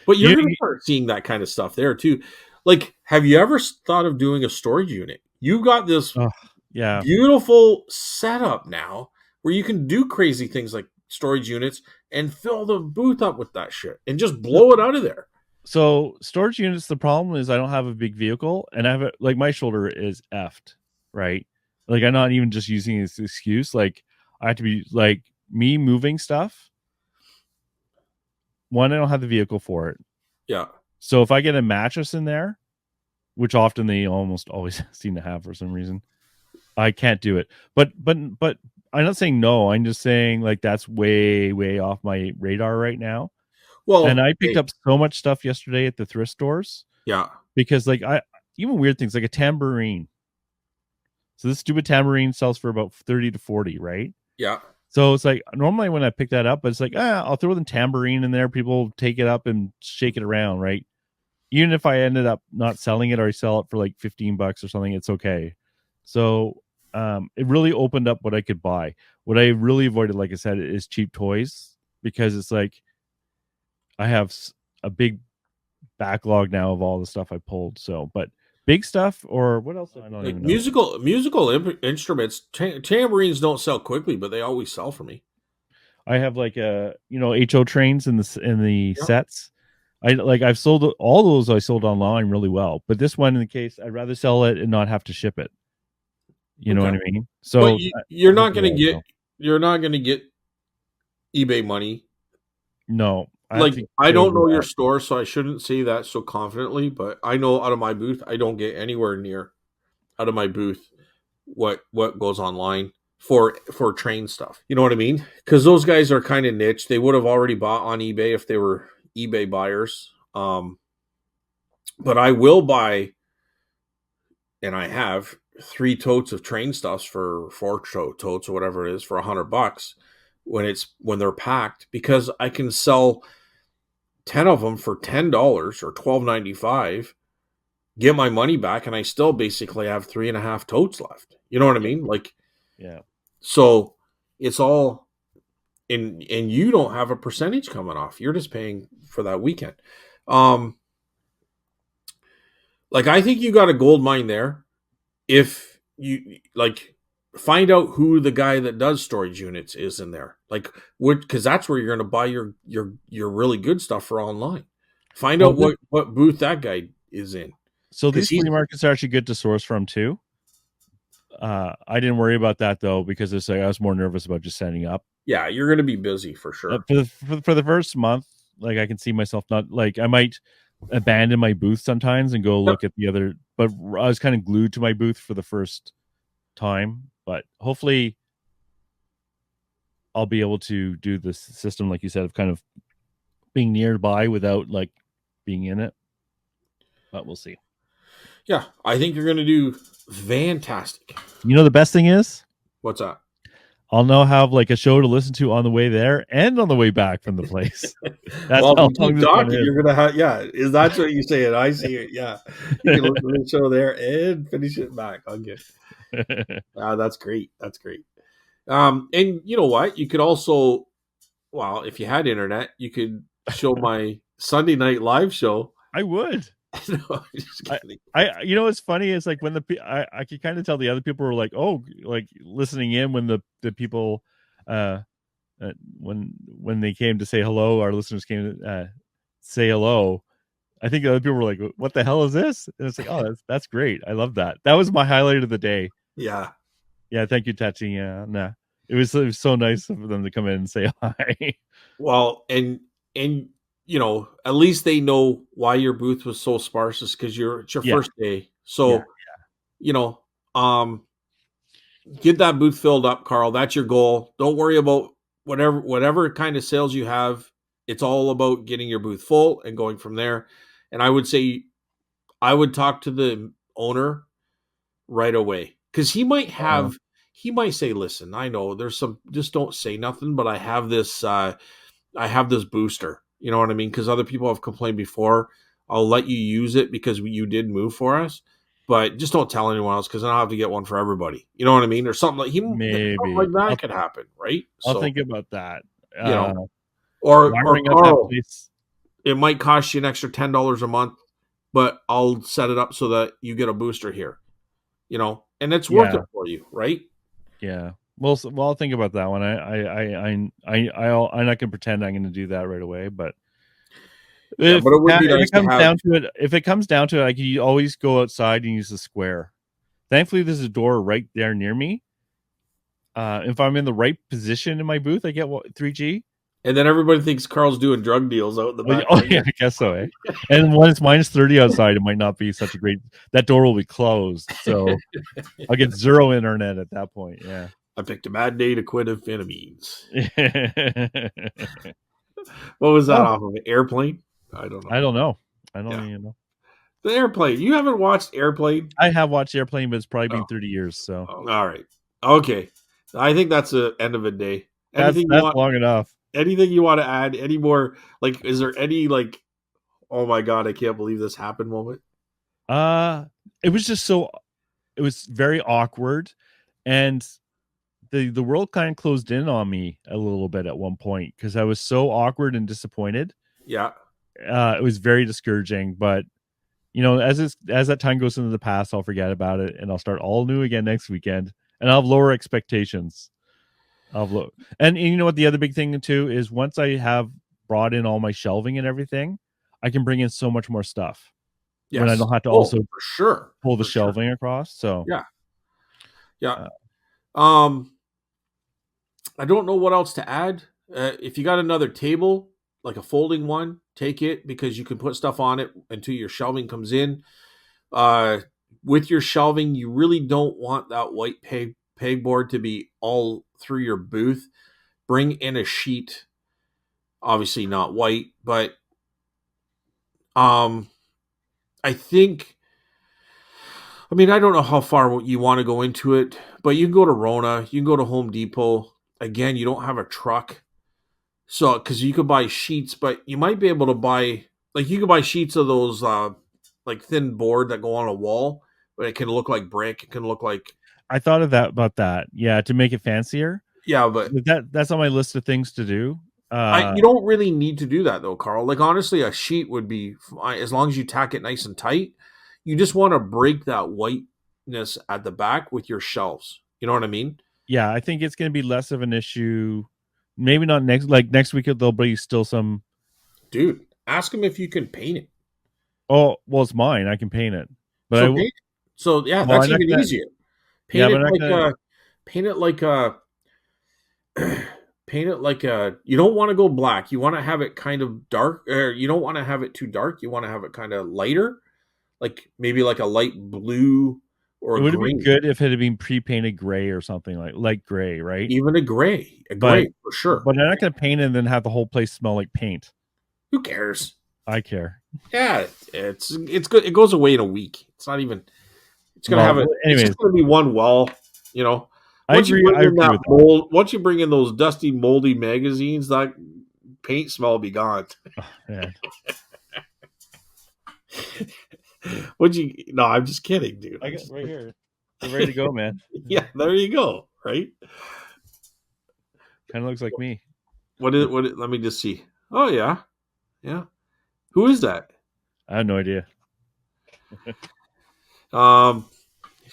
but you're You, going to start seeing that kind of stuff there too. Like, have you ever thought of doing a storage unit? You've got this oh, yeah. beautiful setup now where you can do crazy things like storage units and fill the booth up with that shit and just So, blow it out of there. so storage units. The problem is I don't have a big vehicle, and I have like my shoulder is effed, right? Like I'm not even just using this excuse. Like I have to be like me moving stuff. One, I don't have the vehicle for it. Yeah. So if I get a mattress in there, which often they almost always seem to have for some reason, I can't do it. But I'm not saying no. I'm just saying like that's way off my radar right now. And Well, I picked hey, up so much stuff yesterday at the thrift stores yeah. because like I even weird things like a tambourine. So this stupid tambourine sells for about 30 to 40, right? Yeah. So it's like normally when I pick that up, it's like, I'll throw the tambourine in there. People take it up and shake it around, right? Even if I ended up not selling it or I sell it for like $15 or something, it's okay. So it really opened up what I could buy. What I really avoided, like I said, is cheap toys because it's like I have a big backlog now of all the stuff I pulled. So, but big stuff or what else? I don't Like even know. musical instruments, tambourines don't sell quickly, but they always sell for me. I have like HO trains in the Yeah. sets. I've sold all those. I sold online really well, but this one in the case, I'd rather sell it and not have to ship it. You know Okay. what I mean? But So hopefully that'll go. you're not going to get eBay money. No, I have Like, to I get don't over know your that. store, so I shouldn't say that so confidently, but I know out of my booth, I don't get anywhere near out of my booth what goes online for train stuff. You know what I mean? Because those guys are kind of niche. They would have already bought on eBay if they were eBay buyers. But I will buy, and I have 3 totes of train stuffs for 4 totes or whatever it is for $100 when they're packed because I can sell 10 of them for $10 or $12.95, get my money back, and I still basically have 3.5 totes left. You know what I Yeah, mean? Like, yeah. so it's all and you don't have a percentage coming off. You're just paying for that weekend. Um, like I think you got a gold mine there. If you like find out who the guy that does storage units is in there. Like what because that's where you're gonna buy your really good stuff for online. Find Well, out what booth that guy is in. so Because these flea markets are actually good to source from too. I didn't worry about that though because it's like I was more nervous about just setting up. yeah, you're gonna be busy for sure. For the first month, like I can see myself not like I might abandon my booth sometimes and go Yep. look at the other. But I was kind of glued to my booth for the first time. But hopefully, I'll be able to do this system, like you said, of kind of being nearby without like being in it. But we'll see. Yeah, I think you're gonna do fantastic. You know, the best thing is What's that? I'll now have like a show to listen to on the way there and on the way back from the place. That's Well, if how you long keep this one talking, you're gonna have yeah. Is that what you say? And I see it. Yeah, you can listen to the show there and finish it back. I'll get. is. That's great. That's great. And you know what? You could also, well, if you had internet, you could show my Sunday night live show. I would. No, I'm just I, kidding. you know what's funny is like when I could kind of tell the other people were like, oh, like listening in when the people uh, when they came to say hello, our listeners came to say hello. I think the other people were like, what the hell is this? And it's like, oh, that's great. I love that. That was my highlight of the day. Yeah. Yeah, thank you, Tachi. Yeah, nah. It was so nice of them to come in and say hi. Well, and at least they know why your booth was so sparse is because it's your Yeah, first day. yeah. So, you know, um, get that booth filled up, Carl. That's your goal. Don't worry about whatever kind of sales you have. It's all about getting your booth full and going from there. And I would say I would talk to the owner right away, because Uh, he might say, listen, I know there's some, just don't say nothing, but I have this booster, you know what I mean, because other people have complained before. I'll let you use it because you did move for us, but just don't tell anyone else, because then I'll have to get one for everybody, you know what I mean, or something maybe like that could happen, right? I'll So, think about that. you know, Uh, or wiring up that Carl, place. it might cost you an extra $10 a month, but I'll set it up so that you get a booster here, you know, and it's worth it Yeah, for you, right? yeah. Well, I'll think about that one. I'm not gonna pretend I'm gonna do that right away, but Yeah, but it would be if nice it to comes have. down to it, I can always go outside and use the square. Thankfully, there's a door right there near me. If I'm in the right position in my booth, I get 3G. And then everybody thinks Carl's doing drug deals out in the Oh, yeah, back, right? I guess so. Eh? And when it's -30 outside, it might not be such a great. That door will be closed, so I'll get zero internet at that point. Yeah. I picked a bad day to quit amphetamines. What was that Oh, off of an airplane? I don't know. I don't know. I don't Yeah, even know. the airplane. You haven't watched Airplane? I have watched Airplane, but it's probably Oh, been 30 years. So all right. Okay, I think that's the end of a day. that's Anything you that's want? long enough. Anything you want to add? Any more? Like, is there any like? Oh my god, I can't believe this happened moment. Uh it was just so it was very awkward, and the world kind of closed in on me a little bit at one point because I was so awkward and disappointed. Yeah. It was very discouraging, but as that time goes into the past, I'll forget about it and I'll start all new again next weekend, and I'll have lower expectations. And you know what? The other big thing too is once I have brought in all my shelving and everything, I can bring in so much more stuff when I Yes. don't have to Oh, also for sure. pull the For sure. shelving across. So, Yeah. Yeah. uh, Um, I don't know what else to add. If you got another table, like a folding one, take it, because you can put stuff on it until your shelving comes in. Uh, with your shelving, you really don't want that white pegboard to be all through your booth. Bring in a sheet, obviously not white, but um, I think. I mean, I don't know how far you want to go into it, but you can go to Rona, you can go to Home Depot. Again, you don't have a truck. So, because you could buy sheets, but you might be able to buy, like, you could buy sheets of those, like, thin board that go on a wall, but it can look like brick. It can look like, I thought of that about that. Yeah, to make it fancier. yeah, but That's on my list of things to do. you don't really need to do that though, Carl. Like, honestly, a sheet would be fine as long as you tack it nice and tight. You just want to break that whiteness at the back with your shelves. You know what I mean? Yeah, I think it's going to be less of an issue. Maybe not next week. There'll be still some. Dude, ask them if you can paint it. Oh, well, it's mine. I can paint it, but So paint. So yeah, well, that's I'm not even gonna. easier. Yeah, Paint but it I'm not like gonna. paint it like paint it like a. You don't want to go black. You want to have it kind of dark. Or you don't want to have it too dark. You want to have it kind of lighter, like maybe like a light blue or It a would have been green, good if it had been pre-painted gray or something like light gray, right? even a But gray for sure. I'm not gonna paint it and then have the whole place smell like paint. Who cares? I care. Yeah, it's good. It goes away in a week. It's not even. It's gonna have Well, it. It's anyways, just gonna be one wall. You know, I agree. I agree with that. once you bring in those dusty, moldy magazines, that paint smell will be gone. Oh, man. Would you? No, I'm just kidding, dude. I got right here. We're ready to go, man. Yeah, there you go. Right? Kind of looks like me. What is? What? Let me just see. Oh yeah, yeah. Who is that? I have no idea. Um,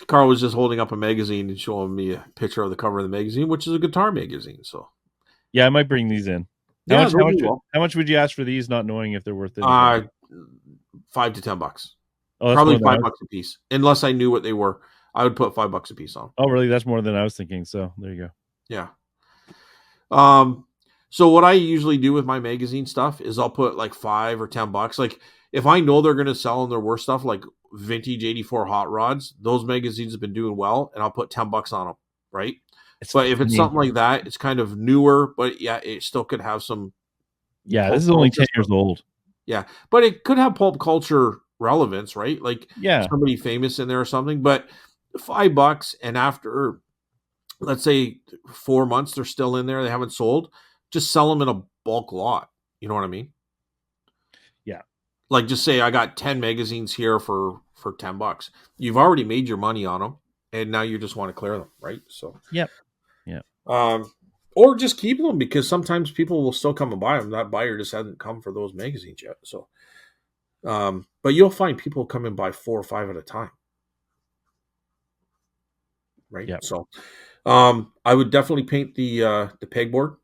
Carl was just holding up a magazine and showing me a picture of the cover of the magazine, which is a guitar magazine. So Yeah, I might bring these in. yeah, they'll do well. How much would you ask for these, not knowing if they're worth anything? $5 to $10. Oh, that's Probably more than I was, $5 a piece. Unless I knew what they were, I would put $5 a piece on. oh, really? That's more than I was thinking. So there you go. Yeah. So what I usually do with my magazine stuff is I'll put like $5 or $10. Like if I know they're going to sell and their worst stuff, like vintage '84 hot rods, those magazines have been doing well, and I'll put $10 on them, right? It's But if it's funny. something like that, it's kind of newer, but yeah, it still could have some, Yeah, this pulp is only culture 10 stuff. years old. Yeah, but it could have pulp culture relevance, right? Like Yeah. somebody famous in there or something. But $5, and after, let's say, 4 months, they're still in there, they haven't sold. Just sell them in a bulk lot. You know what I mean? Yeah. Like, just say I got 10 magazines here for $10. You've already made your money on them, and now you just want to clear them, right? So, Yep. Yeah. um, or just keep them, because sometimes people will still come and buy them. That buyer just hasn't come for those magazines yet. So, but you'll find people come and buy 4 or 5 at a time, right? Yep. So, I would definitely paint the pegboard.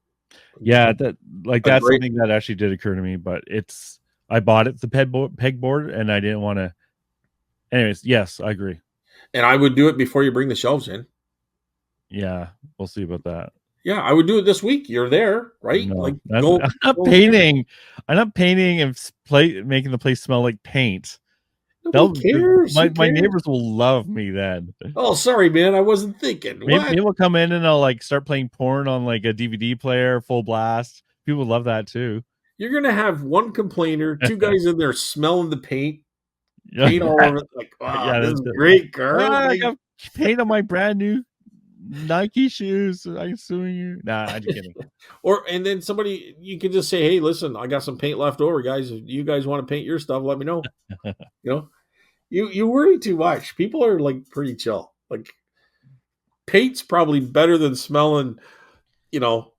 Yeah, that like A that's great, something that actually did occur to me, but it's I bought it the pegboard and I didn't want to. Anyways, yes, I agree. and I would do it before you bring the shelves in. Yeah, we'll see about that. Yeah, I would do it this week. You're there, right? Like, No, that's go, I'm not go in. painting. I'm not painting and making the place smell like paint. Nobody They'll cares. Who my cares? neighbors will love me then. Oh, sorry, man. I wasn't thinking. Maybe What? we'll come in and I'll like start playing porn on like a DVD player, full blast. People love that too. You're gonna have one complainer, two guys in there smelling the Yeah, paint all over it. Like, wow, yeah. this That's is it. great, Carl. I Like, got paint on my brand new Nike shoes. I'm suing you. Nah, I'm just kidding. or and then somebody, you can just say, hey, listen, I got some paint left over, guys. If you guys want to paint your stuff, let me know. You know, you worry too much. People are like pretty chill. Like, paint's probably better than smelling, you know,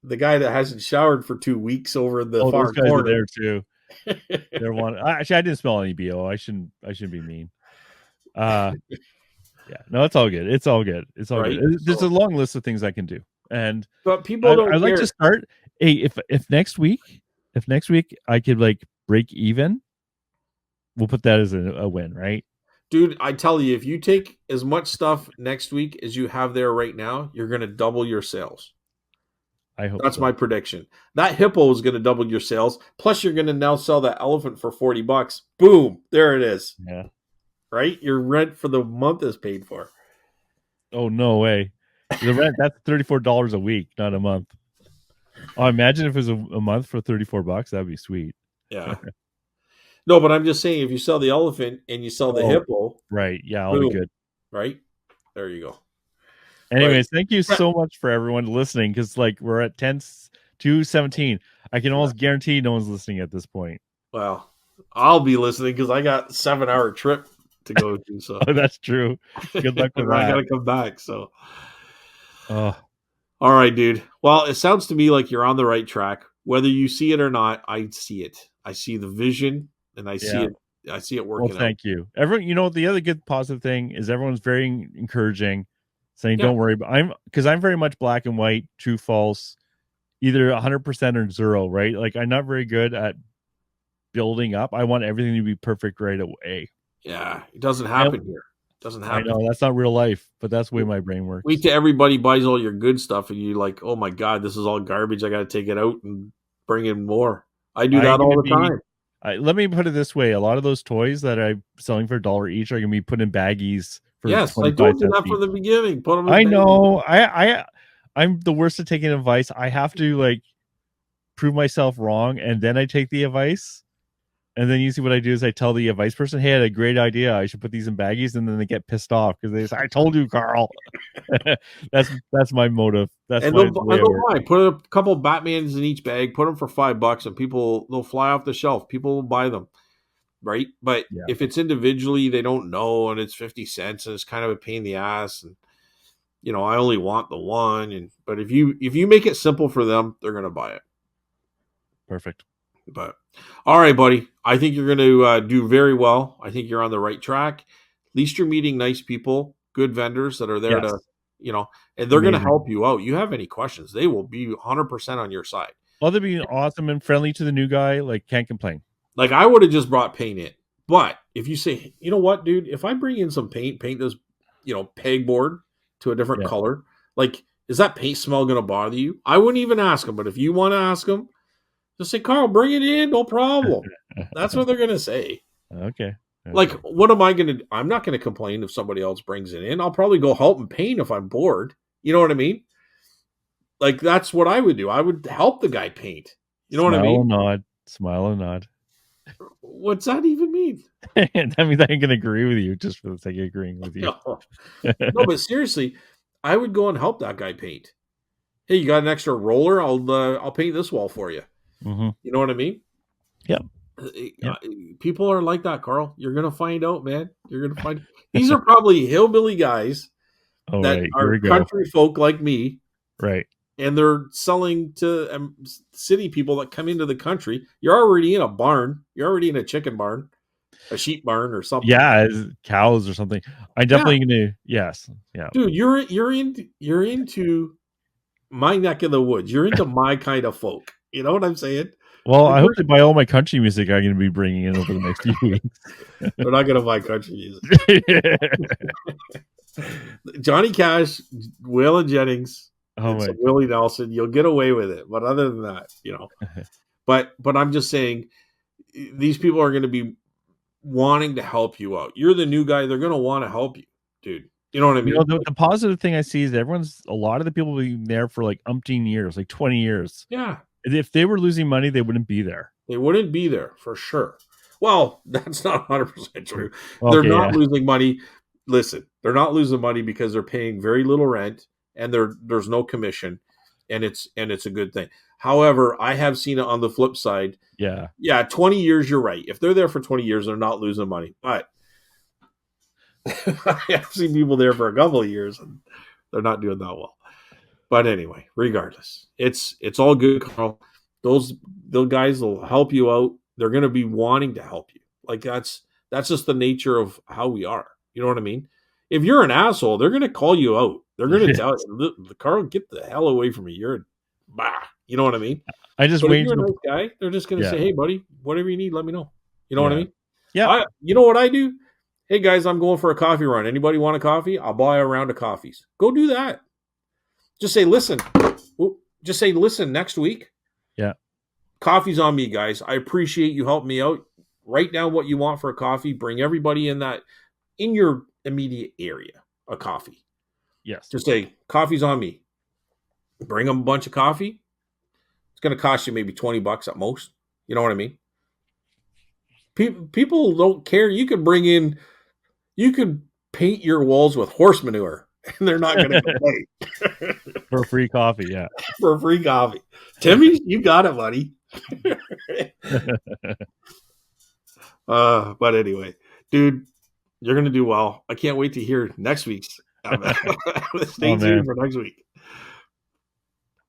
the guy that hasn't showered for 2 weeks over in the Oh, those far guys are corner. there too. They're one. Actually, I didn't smell any bo. I shouldn't. I shouldn't be mean. Uh, yeah. No, it's all good. It's all good. It's all good. Right? There's a So, long list of things I can do, and but people I don't like to care. start. Hey, if next week I could like break even, we'll put that as a win, right? Dude, I tell you, if you take as much stuff next week as you have there right now, you're going to double your sales. I hope That's so. my prediction. That hippo is going to double your sales. Plus, you're going to now sell that elephant for $40. Boom. There it is. Yeah. Right? Your rent for the month is paid for. Oh no way. The rent that's $34 a week, not a month. Oh, imagine if it was a month for $34. That'd be sweet. Yeah. No, but I'm just saying, if you sell the elephant and you sell the Oh, hippo, right. Yeah, I'll be boom. good. Right? There you go. But Anyways, thank you so much for everyone listening because like we're at 10 to 17. I can almost guarantee no one's listening at this point. well, I'll be listening because I got a 7-hour trip to go to. So Oh, that's true. Good luck with I got that. to come back. So, Oh, all right, dude. Well, it sounds to me like you're on the right track. Whether you see it or not, I see it. I see the vision, and I see yeah. it. I see it Well, working out. thank you. Everyone, the other good positive thing is everyone's very encouraging, saying, Yeah. don't worry. But I'm very much black and white, true, false, either 100% or zero, right? Like I'm not very good at building up. I want everything to be perfect right away. Yeah, it doesn't happen here. It doesn't I happen. know that's not real life, but that's the way my brain works. Wait till everybody buys all your good stuff, and you're like, "Oh my god, this is all garbage. I got to take it out and bring in more." I do that I'm gonna all the be. time. Let me put it this way: a lot of those toys that I'm selling for $1 each are gonna be put in baggies for Yes, I 25 told you cents that each. from the beginning. Put them in I bags. know. I'm the worst at taking advice. I have to like prove myself wrong, and then I take the advice. And then usually what I do is I tell the advice person, "Hey, I had a great idea. I should put these in baggies," and then they get pissed off because they say, "I told you, Carl." That's my motive. That's And my they'll, the way and I they'll work. buy. Put a couple Batmans in each bag. Put them for $5, and they'll fly off the shelf. People will buy them, right? But Yeah, if it's individually, they don't know, and it's 50 cents, and it's kind of a pain in the ass. And I only want the one. But if you make it simple for them, they're gonna buy it. perfect. But all right, buddy. I think you're going to do very well. I think you're on the right track. At least you're meeting nice people, good vendors that are there Yes, to, and they're going to amazing. help you out. You have any questions, they will be 100% on your side. Well, they're being awesome and friendly to the new guy. Like, can't complain. Like, I would have just brought paint in. But if you say, you know what, dude, if I bring in some paint this, pegboard to a different Yeah. color, like, is that paint smell going to bother you? I wouldn't even ask them. But if you want to ask them, just say, Carl, bring it in, no problem. That's what they're going to say. Okay. Like, what am I going to do? I'm not going to complain if somebody else brings it in. I'll probably go help them paint if I'm bored. You know what I mean? Like, that's what I would do. I would help the guy paint. You know what I mean? Smile and nod. What's that even mean? That means I can agree with you just for the sake of agreeing with you. No, but seriously, I would go and help that guy paint. Hey, you got an extra roller? I'll paint this wall for you. Mm-hmm. You know what I mean? Yep. People are like that, Carl. You're gonna find out, man. You're gonna find these are probably hillbilly guys that are country folk like me, right? And they're selling to city people that come into the country. You're already in a barn. You're already in a chicken barn, a sheep barn, or something. Yeah, cows or something. I'm definitely gonna. Yes, yeah, dude. You're into my neck of the woods. You're into my kind of folk. You know what I'm saying? Well, I hope they buy all my country music I'm going to be bringing in over the next few weeks. They're not going to buy country music. Johnny Cash, Waylon Jennings, Willie Nelson. You'll get away with it, but other than that, But I'm just saying, these people are going to be wanting to help you out. You're the new guy; they're going to want to help you, dude. You know what I mean? The positive thing I see is a lot of the people being there for like umpteen years, like 20 years. Yeah. If they were losing money, they wouldn't be there. They wouldn't be there for sure. Well, that's not 100% true. Okay, they're not losing money. Listen, they're not losing money because they're paying very little rent and there's no commission, and it's a good thing. However, I have seen it on the flip side. Yeah, 20 years, you're right. If they're there for 20 years, they're not losing money. But I have seen people there for a couple of years and they're not doing that well. But anyway, regardless, it's all good, Carl. Those guys will help you out. They're going to be wanting to help you. Like that's just the nature of how we are. You know what I mean? If you're an asshole, they're going to call you out. They're going to tell you, Carl, get the hell away from me. You're you know what I mean? I just wait. If you're a nice guy, they're just going to say, hey, buddy, whatever you need, let me know. You know what I mean? Yeah. You know what I do? Hey, guys, I'm going for a coffee run. Anybody want a coffee? I'll buy a round of coffees. Go do that. Just say, listen. Just say, listen, next week. Yeah. Coffee's on me, guys. I appreciate you helping me out. Write down what you want for a coffee. Bring everybody in your immediate area a coffee. Yes. Just say, coffee's on me. Bring them a bunch of coffee. It's going to cost you maybe $20 at most. You know what I mean? People don't care. You could paint your walls with horse manure and they're not going to complain. For free coffee, yeah. For free coffee. Timmy, you got it, buddy. But anyway, dude, you're going to do well. I can't wait to hear next week's. Stay tuned for next week.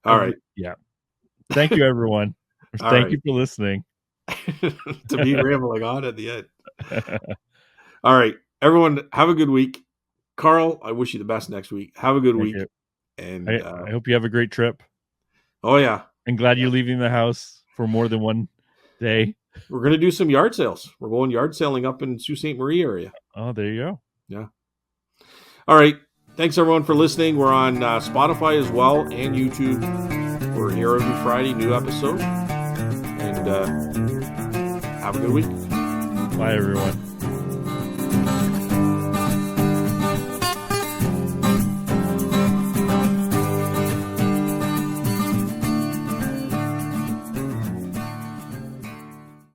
All right. Yeah. Thank you, everyone. Thank you for listening. To be rambling on at the end. All right. Everyone, have a good week. Carl, I wish you the best next week. Have a good week. And I hope you have a great trip. Oh, yeah. I'm glad you're leaving the house for more than one day. We're going to do some yard sales. We're going yard selling up in Sault Ste. Marie area. Oh, there you go. Yeah. All right. Thanks, everyone, for listening. We're on Spotify as well and YouTube. We're here every Friday, new episode. And have a good week. Bye, everyone.